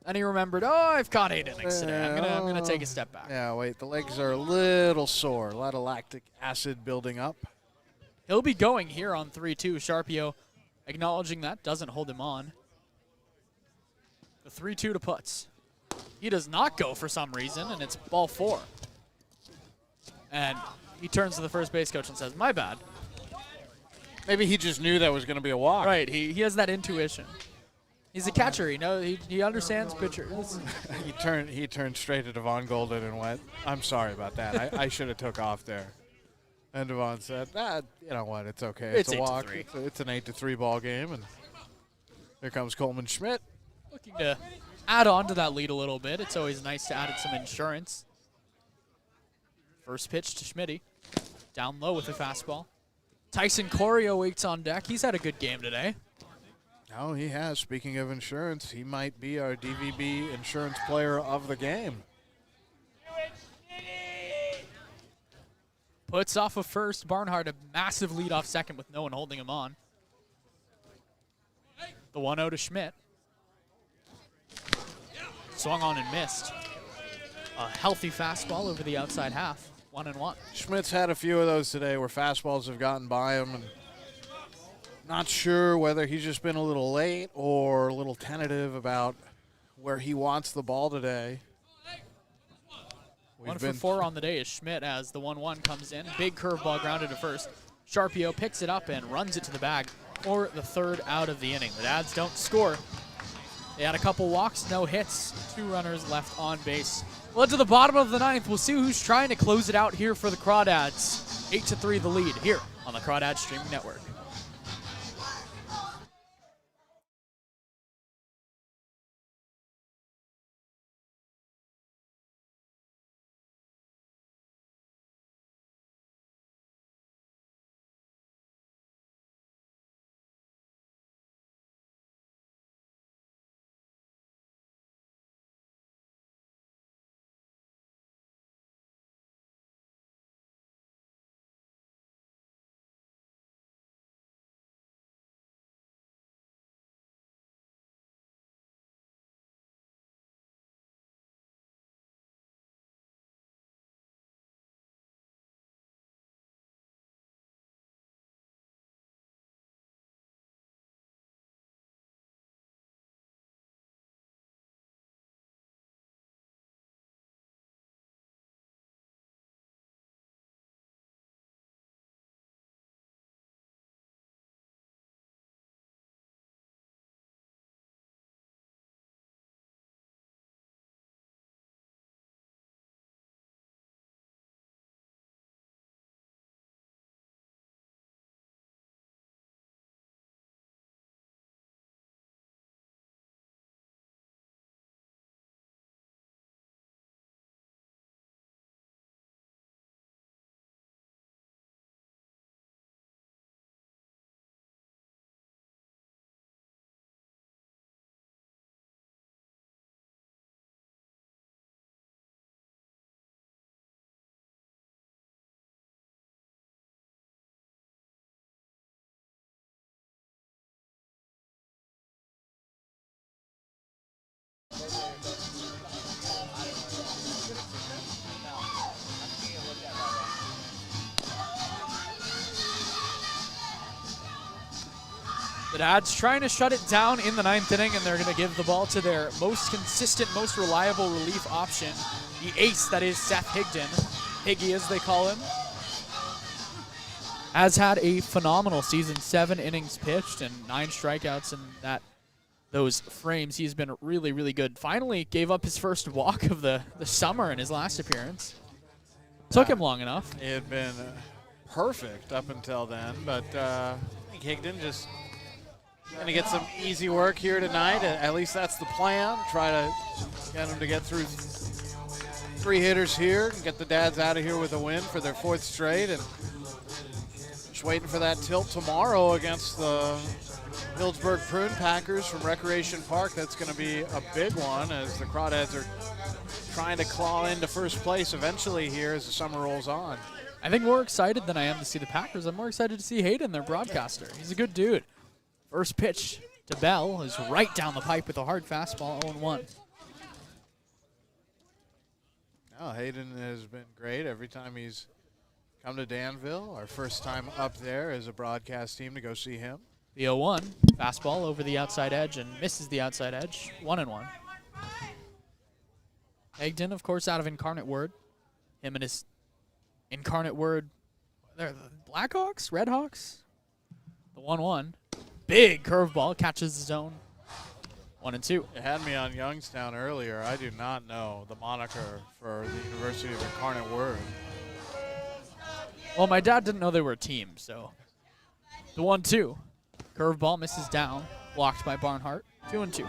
And he remembered, oh, I've caught 8 innings today. I'm gonna take a step back. Yeah, wait, the legs are a little sore. A lot of lactic acid building up. He'll be going here on 3-2. Sharpio acknowledging that, doesn't hold him on. The 3-2 to Putz. He does not go for some reason, and it's ball 4. And he turns to the first base coach and says, my bad. Maybe he just knew that was going to be a walk. Right, he has that intuition. He's a catcher. He understands pitchers. He turned straight to Devon Golden and went, I'm sorry about that. I should have took off there. And Devon said, you know what, it's okay. It's a walk. It's an 8-3 ball game. And here comes Coleman Schmidt. Looking to add on to that lead a little bit. It's always nice to add some insurance. First pitch to Schmitty. Down low with a fastball. Tyson Corrio waits on deck. He's had a good game today. Oh, he has. Speaking of insurance, he might be our DVB insurance player of the game. Puts off of first. Barnhart a massive lead off second with no one holding him on. The 1-0 to Schmidt. Swung on and missed. A healthy fastball over the outside half. 1-1. Schmidt's had a few of those today where fastballs have gotten by him, and not sure whether he's just been a little late or a little tentative about where he wants the ball today. 1 for 4 on the day is Schmidt as the 1-1 comes in. Big curveball grounded to first. Sharpio picks it up and runs it to the bag for the 3rd out of the inning. The Dads don't score. They had a couple walks, no hits, 2 runners left on base. Well, to the bottom of the 9th, we'll see who's trying to close it out here for the Crawdads. 8-3 the lead here on the Crawdads Streaming Network. The Dads trying to shut it down in the 9th inning, and they're going to give the ball to their most consistent, most reliable relief option, the ace that is Seth Higdon. Higgy, as they call him, has had a phenomenal season. 7 innings pitched and 9 strikeouts in those frames. He's been really, really good. Finally gave up his first walk of the summer in his last appearance. Took him long enough. It had been perfect up until then, but I think Higdon just going to get some easy work here tonight. At least that's the plan. Try to get him to get through 3 hitters here and get the Dads out of here with a win for their 4th straight. And just waiting for that tilt tomorrow against the Hillsburg Prune Packers from Recreation Park. That's going to be a big one as the Crawdads are trying to claw into first place eventually here as the summer rolls on. I think more excited than I am to see the Packers. I'm more excited to see Hayden, their broadcaster. He's a good dude. First pitch to Bell is right down the pipe with a hard fastball, 0-1. Oh, Hayden has been great every time he's come to Danville. Our first time up there as a broadcast team to go see him. The 0-1, fastball over the outside edge and misses the outside edge, 1-1. Egden, of course, out of Incarnate Word. Him and his Incarnate Word, they're the Blackhawks, Redhawks. The 1-1, big curveball, catches the zone, 1-2. It had me on Youngstown earlier. I do not know the moniker for the University of Incarnate Word. Well, my dad didn't know they were a team, so. The 1-2, curveball misses down, blocked by Barnhart, 2-2.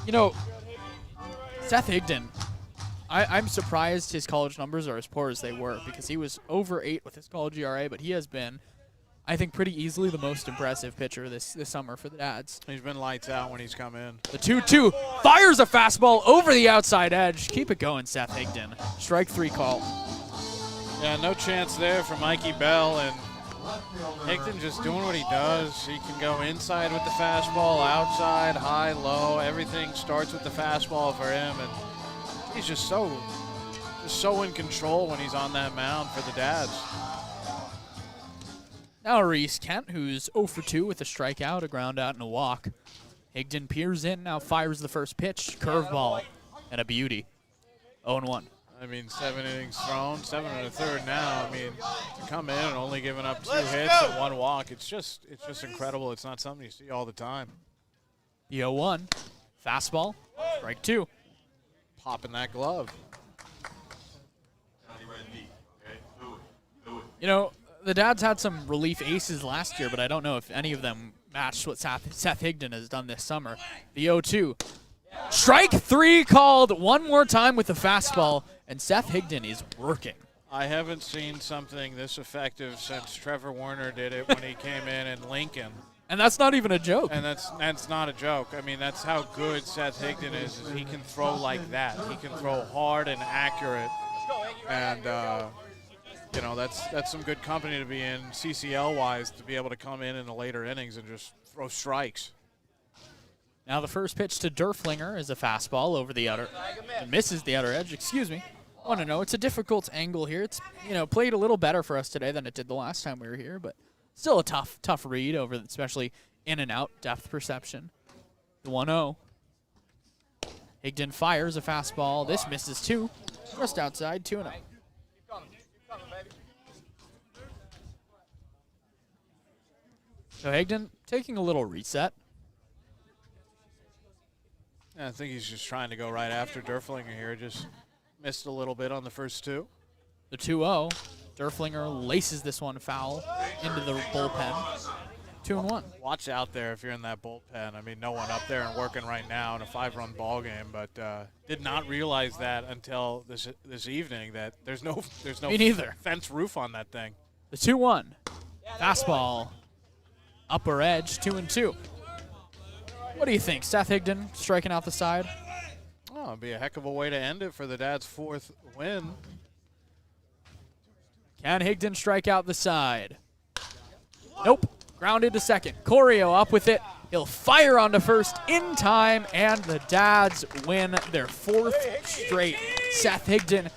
You know, Seth Higdon, I'm surprised his college numbers are as poor as they were because he was over 8 with his college ERA, but he has been, I think, pretty easily the most impressive pitcher this summer for the Dads. He's been lights out when he's come in. The 2-2 fires a fastball over the outside edge. Keep it going, Seth Higdon. Strike 3 call. Yeah, no chance there for Mikey Bell, and Higdon just doing what he does. He can go inside with the fastball, outside, high, low. Everything starts with the fastball for him, and he's just so in control when he's on that mound for the Dads. Now Reese Kent, who's 0 for 2 with a strikeout, a ground out, and a walk. Higdon peers in, now fires the first pitch, curveball, and a beauty. 0-1. I mean, 7 innings thrown, 7 1/3 now. I mean, to come in and only giving up 2 hits and 1 walk, it's just incredible. It's not something you see all the time. The 0-1, fastball, strike 2. Popping that glove. You know, the Dads had some relief aces last year, but I don't know if any of them matched what Seth Higdon has done this summer. The 0-2. Strike 3 called one more time with the fastball, and Seth Higdon is working. I haven't seen something this effective since Trevor Warner did it when he came in Lincoln. And that's not even a joke. And that's not a joke. I mean, that's how good Seth Higdon is he can throw like that. He can throw hard and accurate. And, you know, that's some good company to be in CCL-wise, to be able to come in the later innings and just throw strikes. Now the first pitch to Derflinger is a fastball over the outer, misses the outer edge, excuse me. I want to know, it's a difficult angle here. It's, you know, played a little better for us today than it did the last time we were here, but still a tough read over, especially in and out depth perception. The 1-0. Higdon fires a fastball. This misses 2. Just outside, 2-0. So Higdon taking a little reset. Yeah, I think he's just trying to go right after Derflinger here. Just missed a little bit on the first 2. The 2-0. Derflinger laces this one foul into the bullpen. 2-1. Watch out there if you're in that bullpen. I mean, no one up there and working right now in a 5-run ball game, but did not realize that until this evening that there's no Me neither. fence roof on that thing. The 2-1. Fastball. Upper edge, 2-2. What do you think? Seth Higdon striking out the side? Oh, it'd be a heck of a way to end it for the Dads' 4th win. Can Higdon strike out the side? Nope. Grounded to second. Corrio up with it. He'll fire onto first in time, and the Dads win their 4th straight. Seth Higdon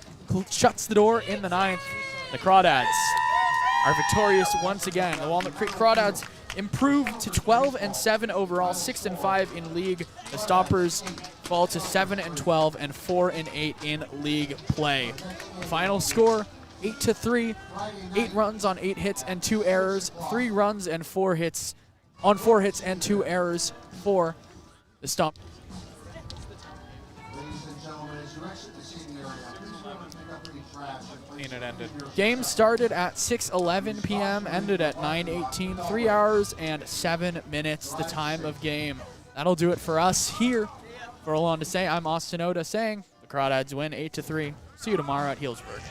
shuts the door in the 9th. The Crawdads are victorious once again. The Walnut Creek Crawdads improved to 12-7 overall, 6-5 in league. The Stompers fall to 7-12 and 4-8 in league play. Final score: 8-3. 8 runs on 8 hits and 2 errors. 3 runs and 4 hits on 4 hits and 2 errors for the Stompers. Ladies and gentlemen, as you exit the seating area, please remember to pick up any trash and place It ended. Game started at 6:11 p.m., ended at 9:18, 3 hours and 7 minutes, the time of game. That'll do it for us here. For all on to say, I'm Austin Oda saying the Crawdads win 8-3. See you tomorrow at Healdsburg.